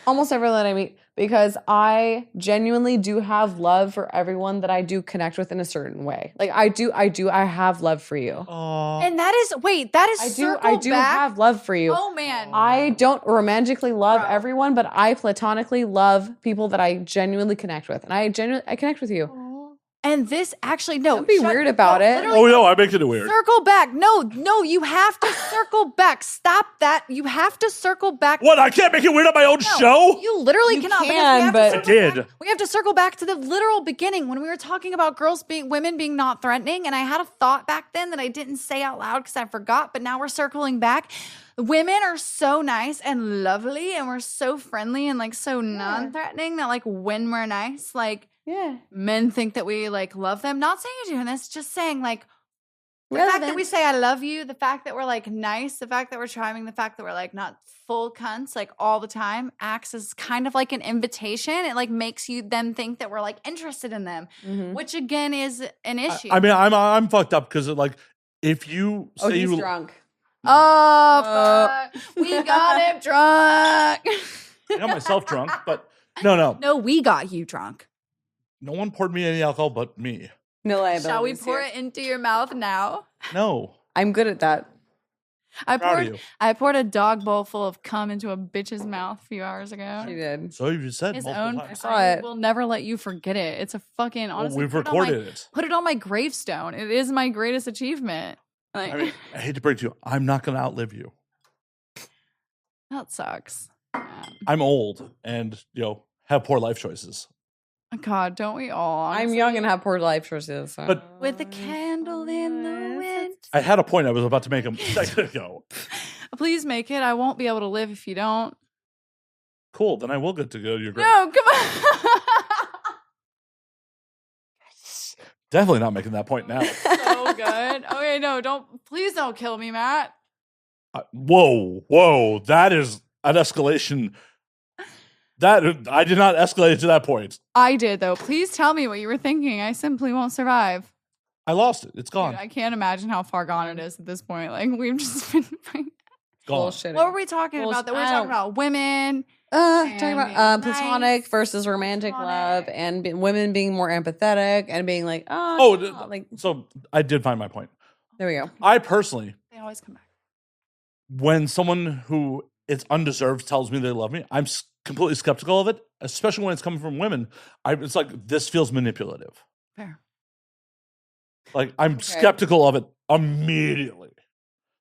Speaker 3: almost everyone that I meet because I genuinely do have love for everyone that I do connect with in a certain way. Like I have love for you.
Speaker 1: Aw.
Speaker 2: And that is circle
Speaker 3: I do
Speaker 2: back.
Speaker 3: have love for you.
Speaker 2: Oh man.
Speaker 3: I don't romantically love
Speaker 2: Bro.
Speaker 3: everyone, but I platonically love people that I genuinely connect with. And I connect with you.
Speaker 2: And this actually no.
Speaker 3: Don't be weird about it.
Speaker 2: literally,
Speaker 1: Oh, no, I make it weird.
Speaker 2: Circle back. No, you have to circle back. Stop that. You have to circle back.
Speaker 1: What? I can't make it weird on my own
Speaker 2: No,
Speaker 1: show?
Speaker 2: You literally
Speaker 3: You
Speaker 2: cannot. because
Speaker 3: can,
Speaker 2: we have to
Speaker 3: but-
Speaker 2: circle
Speaker 1: I did.
Speaker 2: back- We have to circle back to the literal beginning when we were talking about women being not threatening. And I had a thought back then that I didn't say out loud because I forgot. But now we're circling back. Women are so nice and lovely, and we're so friendly and like so non-threatening that like when we're nice, like
Speaker 3: Yeah.
Speaker 2: men think that we like love them. Not saying you're doing this, just saying like. The fact that we say I love you, the fact that we're like nice, the fact that we're charming, the fact that we're like not full cunts like all the time acts as kind of like an invitation. It like makes them think that we're like interested in them,
Speaker 3: Mhm.
Speaker 2: which again is an issue.
Speaker 1: I mean, I'm fucked up because like, if you
Speaker 3: Oh,
Speaker 1: say
Speaker 3: he's
Speaker 1: you.
Speaker 3: drunk.
Speaker 2: Oh, fuck. We got him drunk.
Speaker 1: I got myself drunk, but no.
Speaker 2: No, we got you drunk.
Speaker 1: No one poured me any alcohol but me.
Speaker 3: No liabilities.
Speaker 2: Shall we pour
Speaker 3: here.
Speaker 2: it into your mouth now?
Speaker 1: No.
Speaker 3: I'm good at that.
Speaker 1: Proud of you.
Speaker 2: I poured a dog bowl full of cum into a bitch's mouth a few hours ago.
Speaker 3: She did.
Speaker 1: So you just said
Speaker 2: His
Speaker 1: multiple
Speaker 2: own.
Speaker 1: times.
Speaker 3: saw
Speaker 2: I
Speaker 3: it.
Speaker 2: will never let you forget it. It's a fucking
Speaker 1: Well,
Speaker 2: honestly.
Speaker 1: we've
Speaker 2: put it on my-
Speaker 1: recorded it.
Speaker 2: Put it on my gravestone. It is my greatest achievement. Like,
Speaker 1: I mean, I hate to break to you. I'm not going to outlive you.
Speaker 2: that sucks.
Speaker 1: I'm old and, have poor life choices.
Speaker 2: God, don't we all?
Speaker 3: I'm young and have poor life choices. So.
Speaker 1: But-
Speaker 2: With a candle in the wind.
Speaker 1: I had a point I was about to make a second ago.
Speaker 2: Please make it. I won't be able to live if you don't.
Speaker 1: Cool. Then I will get to go to your grave.
Speaker 2: No, come on.
Speaker 1: Definitely not making that point now.
Speaker 2: So good. Okay, no, please don't kill me, Matt.
Speaker 1: Whoa. That is an escalation. That I did not escalate to that point.
Speaker 2: I did though. Please tell me what you were thinking. I simply won't survive.
Speaker 1: I lost it. It's gone.
Speaker 2: Dude, I can't imagine how far gone it is at this point. Like we've just been.
Speaker 1: Gone.
Speaker 3: Bullshit.
Speaker 2: What were we talking about? That we were
Speaker 3: I
Speaker 2: talking
Speaker 3: don't-
Speaker 2: about women.
Speaker 3: Talking about
Speaker 2: And being
Speaker 3: platonic
Speaker 2: nice,
Speaker 3: versus romantic love,
Speaker 2: platonic.
Speaker 3: and women being more empathetic and being like, like
Speaker 1: So I did find my point.
Speaker 3: there we go.
Speaker 1: I personally,
Speaker 2: They always come back.
Speaker 1: when someone who is undeserved tells me they love me, I'm completely skeptical of it, especially when it's coming from women. It's like, this feels manipulative.
Speaker 2: Fair.
Speaker 1: Like, I'm skeptical of it immediately.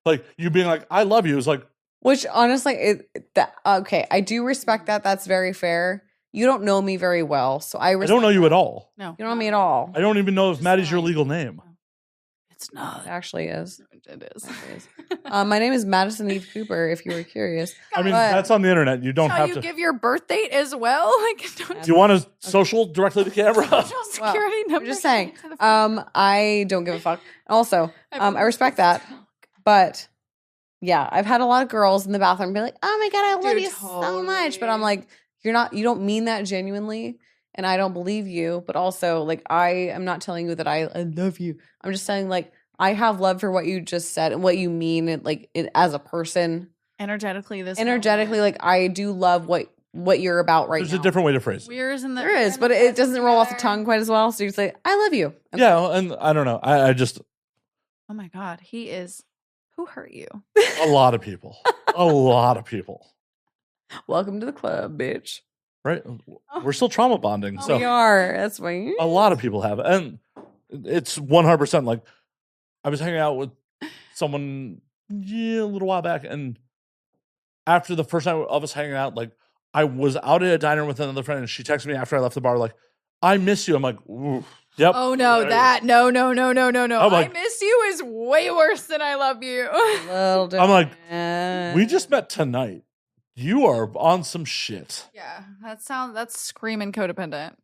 Speaker 1: Like, you being like, I love you is like,
Speaker 3: Which honestly, I do respect that. That's very fair. You don't know me very well, so I
Speaker 1: I don't know you at all.
Speaker 2: No,
Speaker 3: You don't know me at all.
Speaker 1: I don't even know if
Speaker 2: Just
Speaker 1: Maddie's your
Speaker 2: fine.
Speaker 1: legal name.
Speaker 2: It's not.
Speaker 3: It actually is.
Speaker 2: It is.
Speaker 3: My name is Madison Eve Cooper, if you were curious.
Speaker 1: I mean,
Speaker 3: But-
Speaker 1: that's on the internet. You don't
Speaker 2: How
Speaker 1: have
Speaker 2: you
Speaker 1: to.
Speaker 2: give your birth date as well? Like, don't
Speaker 1: Do you want a social directly to camera?
Speaker 2: social security number.
Speaker 3: I'm just saying.
Speaker 2: straight to the phone.
Speaker 3: I don't give a fuck. Also, I respect that. But yeah, I've had a lot of girls in the bathroom be like, "Oh my god, I love
Speaker 2: Dude,
Speaker 3: you so much," but I'm like, you don't mean that genuinely, and I don't believe you. But also, like, I am not telling you that I love you. I'm just saying, like, I have love for what you just said and what you mean, as a person.
Speaker 2: Energetically,
Speaker 3: Like, I do love what you're about right now.
Speaker 1: There's a different way to phrase it.
Speaker 3: There is, but it doesn't roll off the tongue quite as well. So you say, "I love you."
Speaker 1: Yeah, and I don't know. I just
Speaker 2: Oh my god, he is. Who hurt you?
Speaker 1: a lot of people, a lot of people,
Speaker 3: Welcome to the club, bitch.
Speaker 1: right? We're still trauma bonding,
Speaker 3: We
Speaker 1: so
Speaker 3: are. That's why.
Speaker 1: a lot of people have it, and it's 100%. Like I was hanging out with someone a little while back, and after the first night of us hanging out, like I was out at a diner with another friend, and she texted me after I left the bar, like, "I miss you." I'm like, "Ooh, yep."
Speaker 2: Oh no, no.
Speaker 1: I'm like-
Speaker 2: I miss you is way worse than I love you.
Speaker 1: I'm like, we just met tonight. You are on some shit.
Speaker 2: Yeah, that's screaming codependent.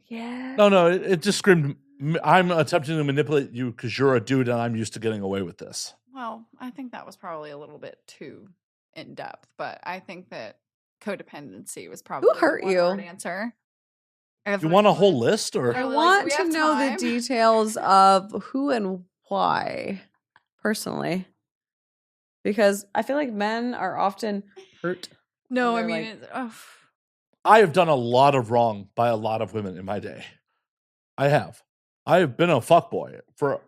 Speaker 3: Yeah.
Speaker 1: No, it just screamed. I'm attempting to manipulate you because you're a dude, and I'm used to getting away with this.
Speaker 2: Well, I think that was probably a little bit too in depth, but I think that codependency was probably
Speaker 3: hurt
Speaker 2: the
Speaker 3: you?
Speaker 2: one-word answer.
Speaker 1: You want a whole list, or
Speaker 3: I
Speaker 2: Like,
Speaker 3: want
Speaker 2: we
Speaker 3: to
Speaker 2: have
Speaker 3: know the
Speaker 2: time.
Speaker 3: details of who and why, personally, because I feel like men are often hurt.
Speaker 2: No, I
Speaker 3: They're
Speaker 2: mean,
Speaker 3: like-
Speaker 2: it's, oh,
Speaker 1: I have done a lot of wrong by a lot of women in my day. I have. I have been a fuckboy for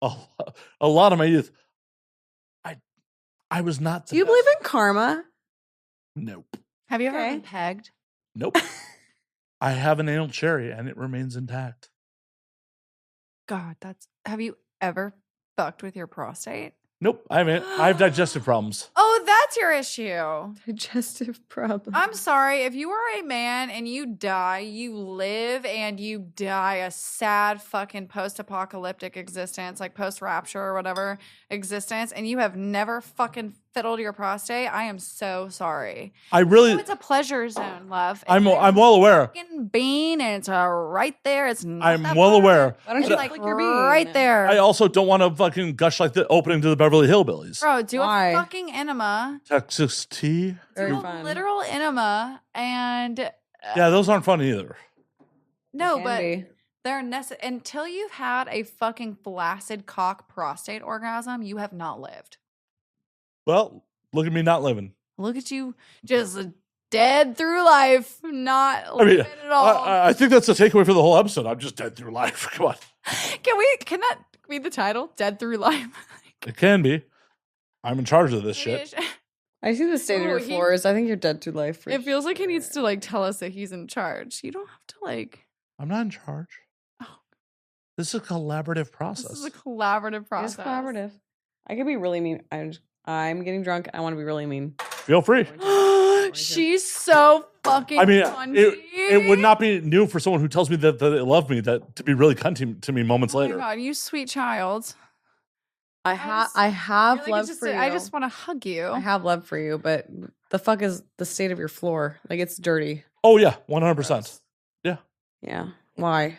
Speaker 1: a lot of my youth. I was not.
Speaker 3: Do you believe in karma?
Speaker 1: Nope.
Speaker 2: have you ever
Speaker 3: Okay.
Speaker 2: been pegged?
Speaker 1: Nope. I have an anal cherry and it remains intact.
Speaker 2: God, have you ever fucked with your prostate?
Speaker 1: Nope. I haven't. I have digestive problems.
Speaker 2: Oh, that's your issue.
Speaker 3: Digestive problem.
Speaker 2: I'm sorry. If you are a man and you die, you live and you die a sad fucking post-apocalyptic existence, like post-rapture or whatever existence, and you have never fucking fiddled your prostate, I am so sorry.
Speaker 1: I really.
Speaker 2: No, it's a pleasure zone, love. It's
Speaker 1: I'm
Speaker 2: like
Speaker 1: I'm well aware.
Speaker 2: fucking bean, and it's right there. It's not
Speaker 1: I'm
Speaker 2: that
Speaker 1: well
Speaker 2: far.
Speaker 1: aware.
Speaker 3: Why don't
Speaker 2: It's
Speaker 3: you
Speaker 2: like
Speaker 3: flick your bean?
Speaker 2: right there.
Speaker 1: I also don't want to fucking gush like the opening to the Beverly Hillbillies.
Speaker 2: Bro, do
Speaker 3: Why?
Speaker 2: a fucking enema.
Speaker 1: Texas tea.
Speaker 3: Very
Speaker 2: Do a
Speaker 3: fun.
Speaker 2: literal enema, and
Speaker 1: Yeah, those aren't fun either.
Speaker 2: no,
Speaker 3: Can
Speaker 2: but
Speaker 3: be.
Speaker 2: they're necessary. Until you've had a fucking flaccid cock prostate orgasm, you have not lived.
Speaker 1: Well, look at me not living.
Speaker 2: Look at you, just dead through life, not
Speaker 1: I mean,
Speaker 2: living at all.
Speaker 1: I think that's the takeaway for the whole episode. I'm just dead through life. Come on.
Speaker 2: Can that be the title? Dead through life.
Speaker 1: It can be. I'm in charge of this shit.
Speaker 3: I see the state of
Speaker 2: Ooh,
Speaker 3: your
Speaker 2: he-
Speaker 3: floors. I think you're dead through life. For
Speaker 2: It feels like he needs
Speaker 3: sure.
Speaker 2: to like tell us that he's in charge. You don't have to like.
Speaker 1: I'm not in charge.
Speaker 2: Oh.
Speaker 1: This is a collaborative process.
Speaker 2: This is a collaborative process.
Speaker 3: It's collaborative. I could be really mean. I'm getting drunk. I want to be really mean.
Speaker 1: Feel free.
Speaker 2: She's so fucking.
Speaker 1: I mean,
Speaker 2: punchy.
Speaker 1: it would not be new for someone who tells me that they love me that to be really cunty to me moments
Speaker 2: Oh
Speaker 1: later.
Speaker 2: my god, you sweet child.
Speaker 3: I have
Speaker 2: Really,
Speaker 3: love
Speaker 2: just-
Speaker 3: for you.
Speaker 2: I just want to hug you.
Speaker 3: I have love for you, but the fuck is the state of your floor? Like, it's dirty.
Speaker 1: Oh yeah, 100%.
Speaker 3: Yeah. Why?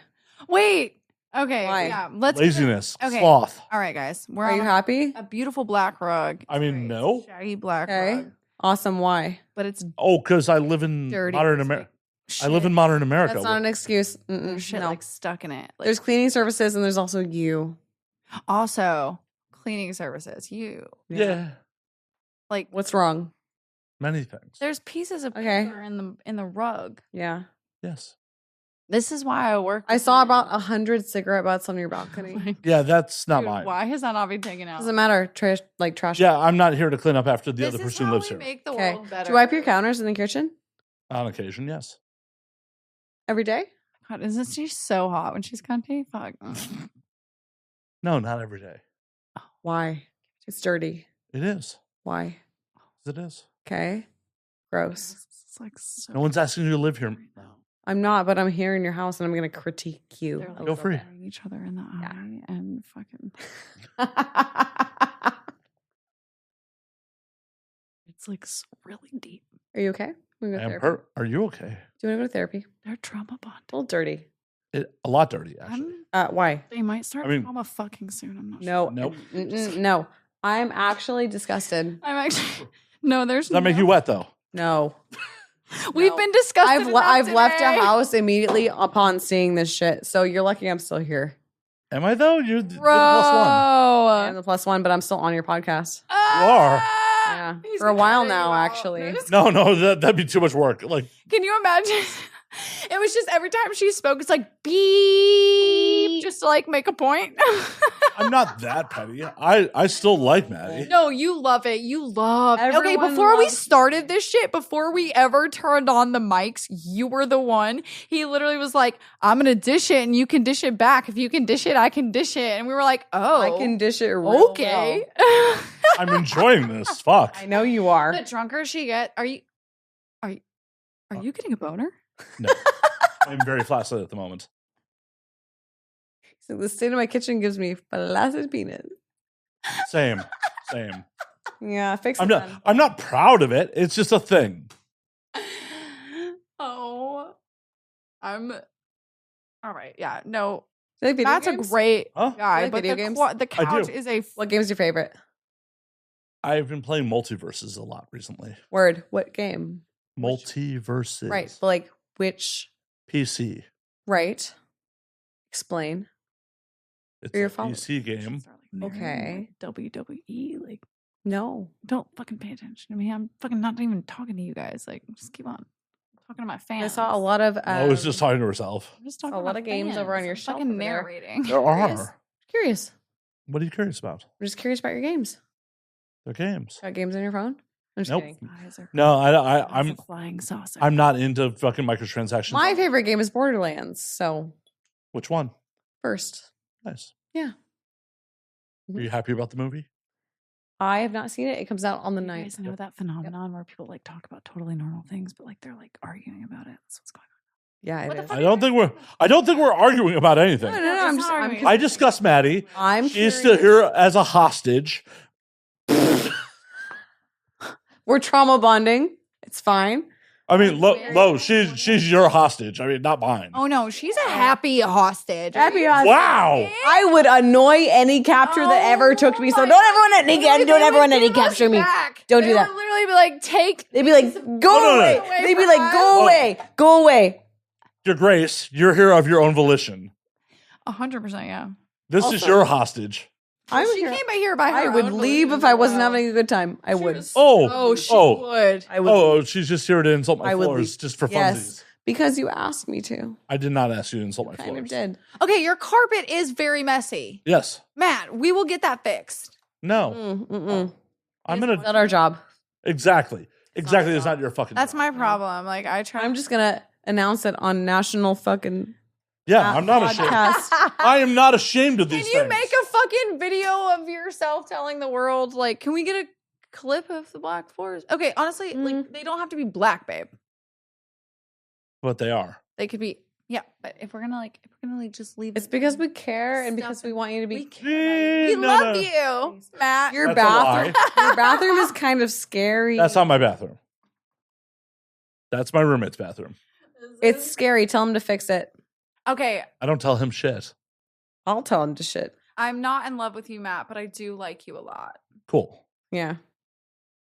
Speaker 2: Wait. Okay.
Speaker 3: Why?
Speaker 2: Yeah. Let's.
Speaker 1: Laziness,
Speaker 2: Okay.
Speaker 1: sloth.
Speaker 2: All right, guys. We're
Speaker 3: Are
Speaker 2: on
Speaker 3: you
Speaker 2: a-
Speaker 3: happy?
Speaker 2: a beautiful black rug.
Speaker 1: I mean,
Speaker 2: It's
Speaker 1: no.
Speaker 2: shaggy black
Speaker 3: Okay.
Speaker 2: rug,
Speaker 3: Awesome. Why?
Speaker 2: but it's
Speaker 1: Oh, because I live in
Speaker 2: dirty.
Speaker 1: modern
Speaker 2: There's,
Speaker 1: America.
Speaker 2: like,
Speaker 1: I live in
Speaker 2: shit-
Speaker 1: modern America.
Speaker 3: That's not an excuse.
Speaker 2: There's shit
Speaker 3: no.
Speaker 2: like stuck in it. Like,
Speaker 3: There's cleaning services and there's also you.
Speaker 2: also cleaning services. You
Speaker 1: yeah,
Speaker 2: like
Speaker 3: What's wrong?
Speaker 1: many things.
Speaker 2: there's pieces of
Speaker 3: Okay.
Speaker 2: paper in the rug.
Speaker 3: Yeah.
Speaker 1: Yes.
Speaker 2: This is why I work.
Speaker 3: I
Speaker 2: with
Speaker 3: saw
Speaker 2: you.
Speaker 3: about 100 cigarette butts on your balcony.
Speaker 2: Like,
Speaker 1: Yeah, that's not
Speaker 2: dude,
Speaker 1: mine.
Speaker 2: Why has that not been taken out?
Speaker 3: Doesn't matter. Trash, like trash.
Speaker 1: Yeah, I'm not here to clean up after the
Speaker 2: This
Speaker 1: other
Speaker 2: is
Speaker 1: person
Speaker 2: how
Speaker 1: who lives
Speaker 2: we
Speaker 1: here.
Speaker 2: make the
Speaker 3: Okay.
Speaker 2: world better.
Speaker 3: Do you wipe your counters in the kitchen
Speaker 1: On occasion, yes.
Speaker 3: every day?
Speaker 2: God, isn't she so hot when she's cunty? Fuck.
Speaker 1: No, not every day.
Speaker 3: Why? It's dirty.
Speaker 1: It is.
Speaker 3: Why?
Speaker 1: It is.
Speaker 3: Okay. Gross.
Speaker 2: It's like so
Speaker 1: No one's asking you to live here.
Speaker 3: I'm not, but I'm here in your house and I'm going to critique you.
Speaker 2: They're like
Speaker 1: Feel free.
Speaker 2: staring each other in the eye and fucking. It's like really deep.
Speaker 3: Are you okay? We go to
Speaker 1: I am
Speaker 3: therapy.
Speaker 1: hurt. Are you okay?
Speaker 3: Do you want to go to therapy?
Speaker 2: They're trauma bonded.
Speaker 3: A little dirty.
Speaker 1: A lot dirty, actually.
Speaker 3: Why?
Speaker 2: They might start
Speaker 1: I mean-
Speaker 2: trauma fucking soon. I'm not
Speaker 3: No.
Speaker 2: sure.
Speaker 1: Nope.
Speaker 3: No. I'm actually disgusted.
Speaker 2: I'm actually no. There's
Speaker 1: Does that make you wet, though?
Speaker 3: No.
Speaker 2: We've
Speaker 3: No.
Speaker 2: been discussing.
Speaker 3: I've left a house immediately upon seeing this shit. So you're lucky I'm still here.
Speaker 1: Am I, though? You're the
Speaker 2: Bro.
Speaker 1: plus
Speaker 3: I'm the +1, but I'm still on your podcast.
Speaker 1: are.
Speaker 3: Yeah.
Speaker 2: He's
Speaker 3: For a
Speaker 2: gonna
Speaker 3: while
Speaker 2: cut
Speaker 3: now,
Speaker 2: you out.
Speaker 3: actually.
Speaker 2: They're just-
Speaker 1: one. No, that'd be too much work. Like,
Speaker 2: Can you imagine? It was just every time she spoke, it's like beep, just to like make a point.
Speaker 1: I'm not that petty. I still like Maddie.
Speaker 2: No, you love it. You love Okay,
Speaker 3: Everyone
Speaker 2: before we
Speaker 3: loves-
Speaker 2: started this shit, before we ever turned on the mics, you were the one. He literally was like, I'm going to dish it and you can dish it back. If you can dish it, I can dish it. And we were like, oh.
Speaker 3: I can dish it real
Speaker 2: Okay.
Speaker 3: well.
Speaker 1: I'm enjoying this. Fuck.
Speaker 3: I know you are.
Speaker 2: The drunker she get, are you getting a boner?
Speaker 1: No. I'm very flaccid at the moment.
Speaker 3: So the state of my kitchen gives me flaccid penis.
Speaker 1: Same.
Speaker 3: Yeah, fix
Speaker 1: I'm
Speaker 3: it
Speaker 1: not.
Speaker 3: then.
Speaker 1: I'm not proud of it. It's just a thing.
Speaker 2: Oh. I'm all right. Yeah. No.
Speaker 3: Do you like video
Speaker 2: That's
Speaker 3: games?
Speaker 2: a great
Speaker 1: Huh?
Speaker 2: guy,
Speaker 3: like
Speaker 2: but
Speaker 3: video
Speaker 2: the,
Speaker 3: games?
Speaker 2: the couch
Speaker 1: do.
Speaker 2: is a
Speaker 3: What game's your favorite?
Speaker 1: I've been playing multiverses a lot recently.
Speaker 3: Word. What game?
Speaker 1: Multiverses.
Speaker 3: Right. But like which?
Speaker 1: PC.
Speaker 3: Right. Explain.
Speaker 1: It's
Speaker 3: For your
Speaker 1: a
Speaker 3: followers.
Speaker 1: PC game.
Speaker 3: Okay.
Speaker 2: WWE, like,
Speaker 3: No.
Speaker 2: don't fucking pay attention to me. I'm fucking not even talking to you guys. Like, just keep on talking to my fans.
Speaker 3: I saw a lot of.
Speaker 1: I was just talking to herself.
Speaker 2: I'm just talking
Speaker 3: a
Speaker 2: to
Speaker 3: lot
Speaker 2: my
Speaker 3: of games over
Speaker 2: fans.
Speaker 3: on your
Speaker 2: I'm
Speaker 3: shelf
Speaker 2: fucking
Speaker 3: over there.
Speaker 2: narrating.
Speaker 1: There
Speaker 3: Curious.
Speaker 1: are.
Speaker 3: Curious.
Speaker 1: What are you curious about?
Speaker 3: I'm just curious about your games.
Speaker 1: The games.
Speaker 3: Got games on your phone? I'm just
Speaker 1: Nope.
Speaker 3: kidding.
Speaker 2: Eyes are
Speaker 1: No,
Speaker 2: I'm a
Speaker 1: I'm
Speaker 2: flying saucer.
Speaker 1: I'm not into fucking microtransactions.
Speaker 3: My favorite game is Borderlands. So
Speaker 1: Which one?
Speaker 3: first,
Speaker 1: Nice.
Speaker 3: Yeah.
Speaker 1: Are you happy about the movie?
Speaker 3: I have not seen it. It comes out on the
Speaker 2: You
Speaker 3: 9th.
Speaker 2: guys know that phenomenon where people like talk about totally normal things, but like they're like arguing about it. That's what's going on.
Speaker 3: Yeah,
Speaker 2: What
Speaker 3: it
Speaker 2: the
Speaker 3: is.
Speaker 2: fuck?
Speaker 1: I don't think we're arguing about anything.
Speaker 3: No,
Speaker 2: I'm
Speaker 3: just,
Speaker 2: sorry.
Speaker 3: I'm,
Speaker 1: I discussed Maddie.
Speaker 3: I'm
Speaker 1: She's still
Speaker 3: curious.
Speaker 1: here as a hostage.
Speaker 3: We're trauma bonding. It's fine.
Speaker 1: I mean,
Speaker 2: Very
Speaker 1: Lo,
Speaker 2: nice.
Speaker 1: she's your hostage. I mean, not mine.
Speaker 2: Oh no, she's a happy hostage.
Speaker 3: Happy hostage.
Speaker 1: Wow.
Speaker 3: I would annoy any capture that ever took me. So don't everyone any capture me. Don't do that.
Speaker 2: They would literally be like, take.
Speaker 3: They'd be like, go
Speaker 1: no, no.
Speaker 3: away.
Speaker 2: Away
Speaker 3: They'd be
Speaker 2: from
Speaker 3: like,
Speaker 2: us.
Speaker 3: go away. Go away.
Speaker 1: Your Grace, you're here of your own volition.
Speaker 2: 100%, yeah.
Speaker 1: This is
Speaker 3: Also-
Speaker 1: your hostage.
Speaker 3: I'm
Speaker 2: she
Speaker 3: here.
Speaker 2: came by here by her
Speaker 3: I would
Speaker 2: own
Speaker 3: leave
Speaker 2: volition
Speaker 3: if I
Speaker 2: as
Speaker 3: wasn't
Speaker 2: well.
Speaker 3: having a good time. I
Speaker 2: She
Speaker 3: would.
Speaker 2: was-
Speaker 1: Oh,
Speaker 2: she
Speaker 1: oh.
Speaker 2: would.
Speaker 3: I would.
Speaker 1: Oh, she's just here to insult my
Speaker 3: I would
Speaker 1: floors
Speaker 3: leave.
Speaker 1: just for funsies.
Speaker 3: Yes, because you asked me to.
Speaker 1: I did not ask you to insult my
Speaker 3: Kind
Speaker 1: floors.
Speaker 3: of did.
Speaker 2: Okay, your carpet is very messy.
Speaker 1: Yes.
Speaker 2: Matt, we will get that fixed.
Speaker 1: No. I'm
Speaker 3: Is
Speaker 1: gonna
Speaker 3: that our job?
Speaker 1: exactly. Exactly.
Speaker 3: our
Speaker 1: It's not your fucking.
Speaker 2: That's
Speaker 1: job.
Speaker 2: my problem. Like, I try.
Speaker 3: I'm just gonna announce it on national fucking
Speaker 1: Yeah, I'm not ashamed.
Speaker 3: podcast.
Speaker 1: I am not ashamed of these
Speaker 2: Can you
Speaker 1: things.
Speaker 2: make a fucking video of yourself telling the world, like, can we get a clip of the black floors? Okay, honestly, like, they don't have to be black, babe.
Speaker 1: But they are.
Speaker 2: They could be, yeah. But if we're gonna just leave,
Speaker 3: It's
Speaker 2: it
Speaker 3: because
Speaker 2: in,
Speaker 3: we care and because
Speaker 2: Stuff
Speaker 3: we want you to
Speaker 2: we
Speaker 3: be.
Speaker 2: care. We
Speaker 1: No,
Speaker 2: love
Speaker 1: no.
Speaker 2: you, Matt.
Speaker 3: Your
Speaker 1: That's a
Speaker 3: bathroom.
Speaker 1: lie.
Speaker 3: Your bathroom is kind of scary.
Speaker 1: That's not my bathroom. That's my roommate's bathroom.
Speaker 3: It's scary. Tell him to fix it.
Speaker 2: Okay.
Speaker 1: I don't tell him shit.
Speaker 3: I'll tell him to shit.
Speaker 2: I'm not in love with you, Matt, but I do like you a lot.
Speaker 1: Cool.
Speaker 3: Yeah.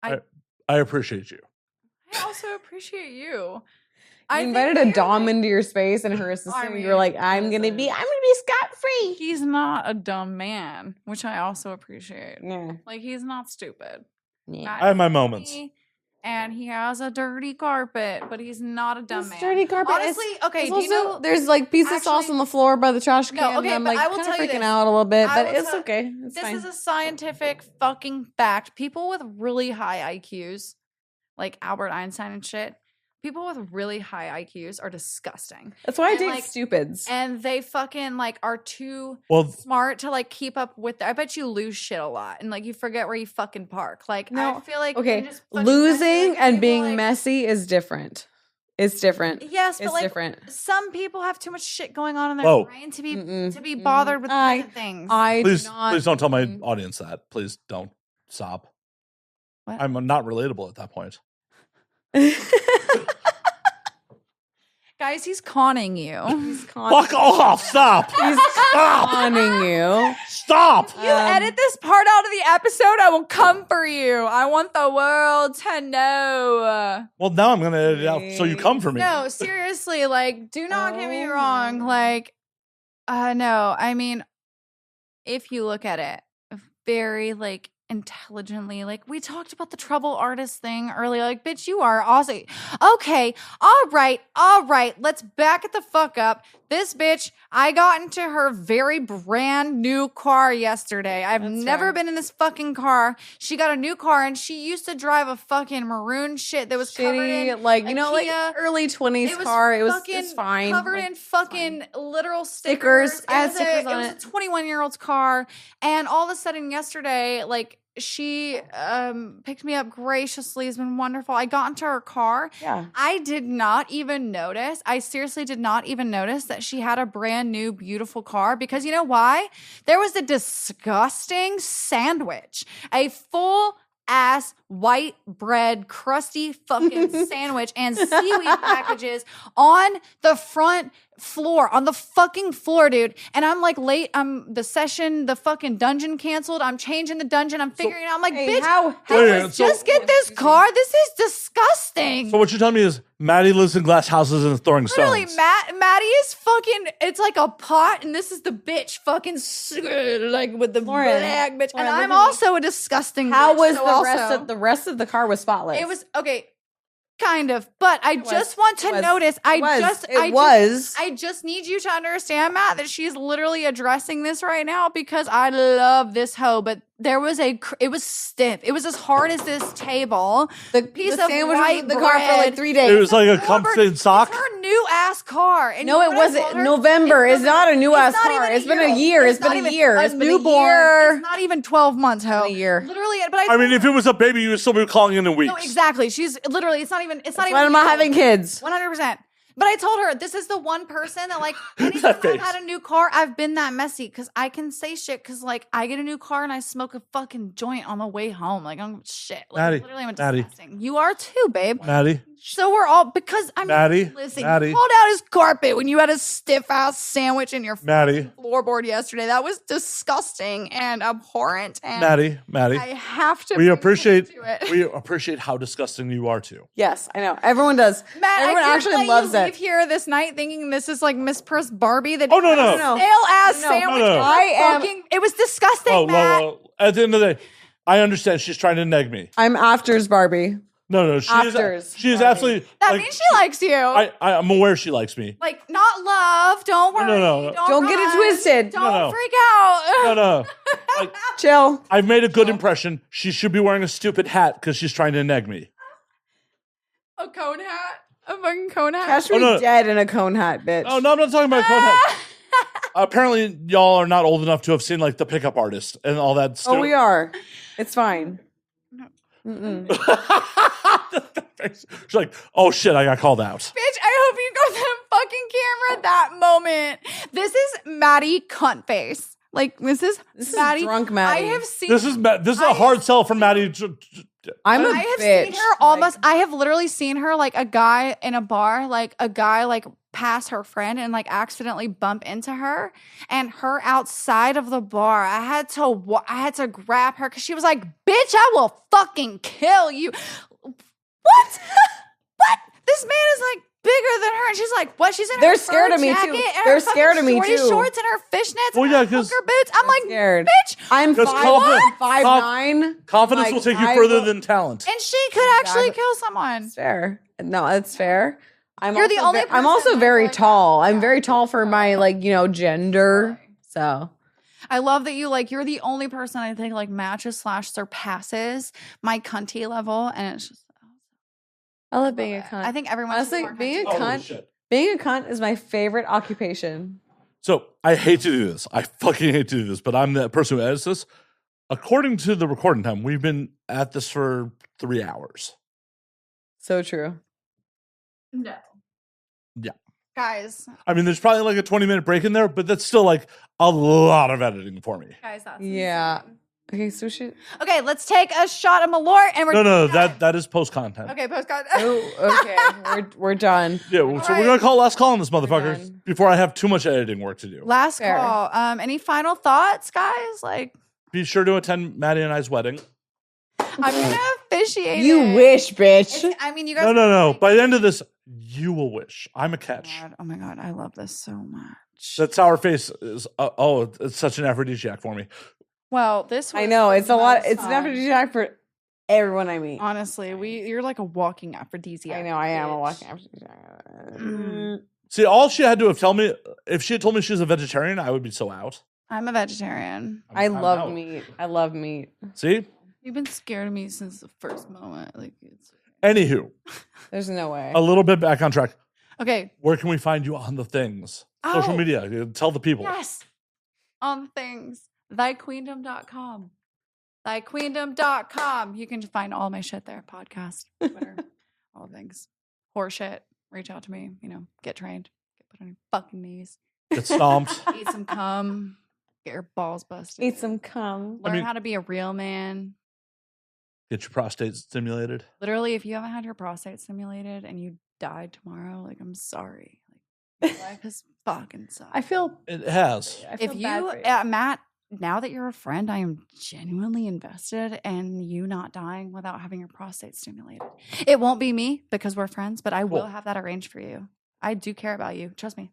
Speaker 1: I appreciate you.
Speaker 2: I also appreciate you.
Speaker 3: You
Speaker 2: I think
Speaker 3: invited
Speaker 2: that
Speaker 3: a
Speaker 2: you're,
Speaker 3: dom
Speaker 2: like-
Speaker 3: into your space and her assistant.
Speaker 2: mean,
Speaker 3: you were like, I'm gonna be scot free.
Speaker 2: He's not a dumb man, which I also appreciate.
Speaker 3: Yeah.
Speaker 2: Like, he's not stupid.
Speaker 3: Yeah.
Speaker 2: Matt
Speaker 1: I have my
Speaker 2: is
Speaker 1: moments.
Speaker 2: funny, and he has a dirty carpet, but he's not a dumb
Speaker 3: This
Speaker 2: man.
Speaker 3: dirty carpet.
Speaker 2: Honestly, okay,
Speaker 3: It's
Speaker 2: do you
Speaker 3: also,
Speaker 2: know?
Speaker 3: there's like piece of sauce
Speaker 2: Actually-
Speaker 3: on the floor by the trash can.
Speaker 2: No, okay,
Speaker 3: and I'm
Speaker 2: but
Speaker 3: like
Speaker 2: I will
Speaker 3: kind of
Speaker 2: tell you
Speaker 3: freaking
Speaker 2: this.
Speaker 3: out a little bit,
Speaker 2: I
Speaker 3: but
Speaker 2: will
Speaker 3: it's
Speaker 2: tell-
Speaker 3: okay. It's
Speaker 2: This
Speaker 3: fine.
Speaker 2: is a scientific fucking fact. People with really high IQs, like Albert Einstein and shit, people with really high IQs are disgusting.
Speaker 3: That's why I
Speaker 2: and,
Speaker 3: date
Speaker 2: like,
Speaker 3: stupids.
Speaker 2: And they fucking like are too
Speaker 1: Well,
Speaker 2: smart to like keep up with. I bet you lose shit a lot and like you forget where you fucking park. Like,
Speaker 3: No,
Speaker 2: I feel like
Speaker 3: okay,
Speaker 2: you're just fucking
Speaker 3: losing
Speaker 2: messy, like,
Speaker 3: and
Speaker 2: people,
Speaker 3: being
Speaker 2: like-
Speaker 3: messy is different. It's different.
Speaker 4: Yes, but
Speaker 3: It's
Speaker 4: like
Speaker 3: different.
Speaker 4: some people have too much shit going on in their brain to be bothered with things.
Speaker 1: Please don't tell my audience that. Please don't. Stop.
Speaker 4: What?
Speaker 1: I'm not relatable at that point.
Speaker 4: Guys, he's conning you.
Speaker 1: Fuck off! Stop!
Speaker 3: He's conning you.
Speaker 1: Stop!
Speaker 4: You edit this part out of the episode, I will come for you. I want the world to know.
Speaker 1: Well, now I'm gonna edit it out so you come for me.
Speaker 4: No, seriously, like, do not get me wrong. Like, no, I mean, if you look at it very, like, intelligently, like, we talked about the trouble artist thing earlier. Like, bitch, you are awesome. Okay, all right, let's back it the fuck up. This bitch, I got into her very brand new car yesterday. I've never been in this fucking car. She got a new car and she used to drive a fucking maroon shit that was covered in
Speaker 3: like, you know,
Speaker 4: Ikea.
Speaker 3: like early 20s car. It was fine.
Speaker 4: Covered
Speaker 3: like,
Speaker 4: in fucking literal stickers.
Speaker 3: I had stickers on
Speaker 4: it was a 21-year-old's car. And all of a sudden yesterday, like, she picked me up graciously. It's been wonderful. I got into her car.
Speaker 3: Yeah.
Speaker 4: I did not even notice. I seriously did not even notice that she had a brand new, beautiful car because you know why? There was a disgusting sandwich, a full ass white bread, crusty fucking sandwich and seaweed packages on the front floor, on the fucking floor, dude. And I'm like late. The fucking dungeon canceled. I'm changing the dungeon. I'm figuring it out. I'm like, bitch, just get this car. This is disgusting.
Speaker 1: So what you're telling me is Maddie lives in glass houses and is throwing stones.
Speaker 4: Really, Maddie is fucking, it's like a pot and this is the bitch fucking like with the black bitch. And I'm also a disgusting
Speaker 3: How
Speaker 4: bitch,
Speaker 3: was
Speaker 4: so
Speaker 3: the rest of the car was spotless?
Speaker 4: It was okay. Kind of, but I just want to notice. I just need you to understand, Matt, that she's literally addressing this right now because I love this hoe. But there was it was stiff. It was as hard as this table.
Speaker 3: The
Speaker 4: piece
Speaker 3: the
Speaker 4: of
Speaker 3: sandwich
Speaker 4: white
Speaker 3: was in the car for like 3 days.
Speaker 1: It was like a comfy sock.
Speaker 4: It's her new ass car. And
Speaker 3: no, it wasn't. November. It's not a new ass car. It's been a year. It's been a year. It's been a year.
Speaker 4: It's not even 12 months, hoe.
Speaker 3: A year.
Speaker 4: Literally, but
Speaker 1: I mean, if it was a baby, you would still be calling in weeks.
Speaker 4: No, exactly. She's literally. It's not even.
Speaker 3: Why am I having kids?
Speaker 4: 100%. But I told her this is the one person that like anytime I've had a new car, I've been that messy because I can say shit because like I get a new car and I smoke a fucking joint on the way home. Like I'm shit. Like,
Speaker 1: Maddie,
Speaker 4: literally, I'm disgusting. You are too, babe.
Speaker 1: Maddie.
Speaker 4: So we're all because I'm listen. You pulled out his carpet when you had a stiff ass sandwich in your floorboard yesterday. That was disgusting and abhorrent. And
Speaker 1: Maddie.
Speaker 4: I have to.
Speaker 1: We appreciate how disgusting you are too.
Speaker 3: Yes, I know. Everyone does.
Speaker 4: Matt,
Speaker 3: everyone actually loves it.
Speaker 4: Leave here this night thinking this is like Miss Purse Barbie. That
Speaker 1: no.
Speaker 4: stale ass sandwich. It was disgusting, Matt.
Speaker 1: Well, at the end of the day, I understand she's trying to neg me.
Speaker 3: I'm afters Barbie.
Speaker 1: No, she is absolutely.
Speaker 4: That means she likes you.
Speaker 1: I'm aware she likes me.
Speaker 4: Like not love. Don't worry.
Speaker 1: No.
Speaker 3: Don't get it twisted.
Speaker 4: Don't freak out.
Speaker 1: No. Like,
Speaker 3: chill.
Speaker 1: I've made a good impression. She should be wearing a stupid hat because she's trying to neg me.
Speaker 4: A cone hat. A fucking cone hat.
Speaker 3: Catch me dead in a cone hat, bitch.
Speaker 1: Oh no, I'm not talking about a cone hat. Apparently, y'all are not old enough to have seen like the pickup artist and all that stuff.
Speaker 3: Oh, we are. It's fine.
Speaker 1: She's like, oh shit, I got called out.
Speaker 4: Bitch, I hope you got that fucking camera at that moment. This is Maddie cunt face. Like this is Maddie.
Speaker 3: Drunk Maddie.
Speaker 4: I have seen
Speaker 1: this is a hard sell for Maddie.
Speaker 3: I have
Speaker 4: seen her almost. I have literally seen her like a guy in a bar, like a guy like pass her friend and like accidentally bump into her, and her outside of the bar. I had to grab her because she was like, "Bitch, I will fucking kill you." What? What? This man is like bigger than her, and she's like, "What?" She's in.
Speaker 3: They're
Speaker 4: her
Speaker 3: scared of me too. They're scared of me too.
Speaker 4: Shorts and her fishnets.
Speaker 1: Well,
Speaker 4: and
Speaker 1: yeah,
Speaker 4: her hooker boots. I'm like,
Speaker 3: scared.
Speaker 4: Bitch,
Speaker 3: I'm 5'9".
Speaker 1: Confidence will take you further than talent.
Speaker 4: And she could actually kill someone.
Speaker 3: It's fair. No, it's fair. I'm
Speaker 4: also
Speaker 3: very tall. I'm very tall for my gender. So
Speaker 4: I love that you're the only person I think like matches / surpasses my cunty level, and it's just.
Speaker 3: I love being a cunt.
Speaker 4: I think everyone
Speaker 3: honestly being a cunt. Being a cunt is my favorite occupation.
Speaker 1: So I hate to do this. I fucking hate to do this, but I'm the person who edits this. According to the recording time, we've been at this for 3 hours.
Speaker 3: So true.
Speaker 4: No. Guys,
Speaker 1: I mean, there's probably like a 20-minute break in there, but that's still like a lot of editing for me.
Speaker 4: that's
Speaker 3: Yeah.
Speaker 4: insane.
Speaker 3: Okay, so shit.
Speaker 4: Okay, let's take a shot of Malort and we're
Speaker 1: No,
Speaker 4: done.
Speaker 1: that is post content.
Speaker 4: Okay, postcard.
Speaker 3: Oh, okay. We're done.
Speaker 1: Yeah, so we're gonna call last call on this motherfuckers
Speaker 3: done.
Speaker 1: before I have too much editing work to do.
Speaker 4: Last
Speaker 3: Fair.
Speaker 4: call. Any final thoughts, guys? Like,
Speaker 1: Be sure to attend Maddie and I's wedding.
Speaker 4: I'm gonna officiate.
Speaker 3: You
Speaker 4: it.
Speaker 3: wish, bitch.
Speaker 4: I mean, you guys.
Speaker 1: No. By the end of this, you will wish. I'm a catch.
Speaker 4: Oh my god, I love this so much.
Speaker 1: That sour face is it's such an aphrodisiac for me.
Speaker 4: Well, this
Speaker 3: I
Speaker 4: was
Speaker 3: know
Speaker 4: the
Speaker 3: it's a lot.
Speaker 4: most
Speaker 3: It's an
Speaker 4: fun.
Speaker 3: aphrodisiac for everyone I meet.
Speaker 4: Honestly, you're like a walking aphrodisiac.
Speaker 3: I know I am a
Speaker 4: bitch.
Speaker 3: walking aphrodisiac.
Speaker 4: Mm.
Speaker 1: See, all she had to have told me, if she had told me she was a vegetarian, I would be so out.
Speaker 4: I'm a vegetarian.
Speaker 1: I'm
Speaker 3: love
Speaker 1: out.
Speaker 3: meat. I love meat.
Speaker 1: See?
Speaker 4: You've been scared of me since the first moment. Like, it's
Speaker 1: Anywho,
Speaker 3: There's no way.
Speaker 1: a little bit back on track.
Speaker 4: okay.
Speaker 1: Where can we find you on the things? Social
Speaker 4: Oh.
Speaker 1: media. Tell the people.
Speaker 4: Yes. On things. Thyqueendom.com. Thyqueendom.com. You can find all my shit there. Podcast, Twitter, all things. Horse shit. Reach out to me. Get trained. Get put on your fucking knees.
Speaker 1: Get stomped.
Speaker 4: Eat some cum. Get your balls busted.
Speaker 3: Eat some cum.
Speaker 4: Learn
Speaker 1: mean-
Speaker 4: how to be a real man.
Speaker 1: Get your prostate stimulated.
Speaker 4: Literally, if you haven't had your prostate stimulated and you died tomorrow, like, I'm sorry. Like, your life has fucking sucked.
Speaker 3: I feel.
Speaker 1: It has.
Speaker 3: I feel
Speaker 4: If
Speaker 3: bad
Speaker 4: you,
Speaker 3: for you.
Speaker 4: Matt, now that you're a friend, I am genuinely invested in you not dying without having your prostate stimulated. It won't be me because we're friends, but I will
Speaker 1: Cool.
Speaker 4: have that arranged for you. I do care about you. Trust me.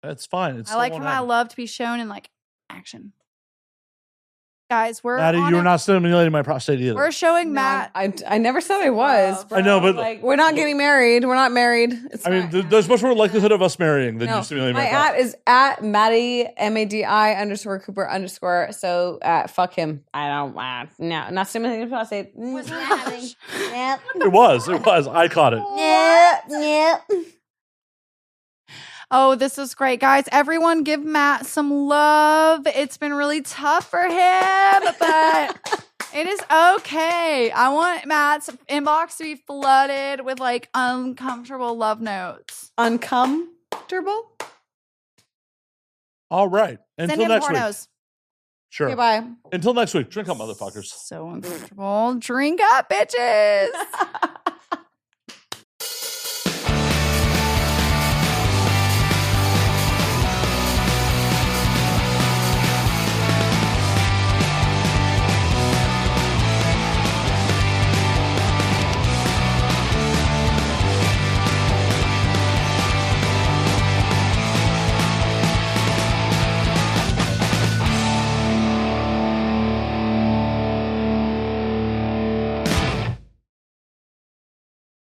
Speaker 1: It's fine. It's
Speaker 4: I like how I love to be shown in like action. Guys, we're
Speaker 1: Maddie,
Speaker 4: on
Speaker 1: you're
Speaker 4: a-
Speaker 1: not stimulating my prostate either.
Speaker 4: We're showing
Speaker 3: No,
Speaker 4: Matt.
Speaker 3: I never said I was.
Speaker 4: I
Speaker 1: know,
Speaker 3: bro.
Speaker 1: but-
Speaker 3: like we're not getting married. We're not married. It's
Speaker 1: I mean,
Speaker 3: fine.
Speaker 1: there's much more likelihood of us marrying than
Speaker 3: No,
Speaker 1: you stimulating
Speaker 3: my
Speaker 1: my
Speaker 3: at
Speaker 1: prostate.
Speaker 3: is at Madi MADI_Cooper_. So fuck him. I don't. No, not stimulating the prostate.
Speaker 4: Was
Speaker 3: Not
Speaker 4: that-
Speaker 3: happening. Nope.
Speaker 1: It was. I caught it.
Speaker 3: Nope.
Speaker 4: Oh, this is great, guys. Everyone give Matt some love. It's been really tough for him, but it is okay. I want Matt's inbox to be flooded with like uncomfortable love notes.
Speaker 3: Uncomfortable.
Speaker 1: All right.
Speaker 4: Send
Speaker 1: Until
Speaker 4: him
Speaker 1: next week.
Speaker 4: pornos.
Speaker 1: Sure.
Speaker 3: Okay, bye.
Speaker 1: Until next week. Drink up, motherfuckers.
Speaker 4: So uncomfortable. Drink up, bitches.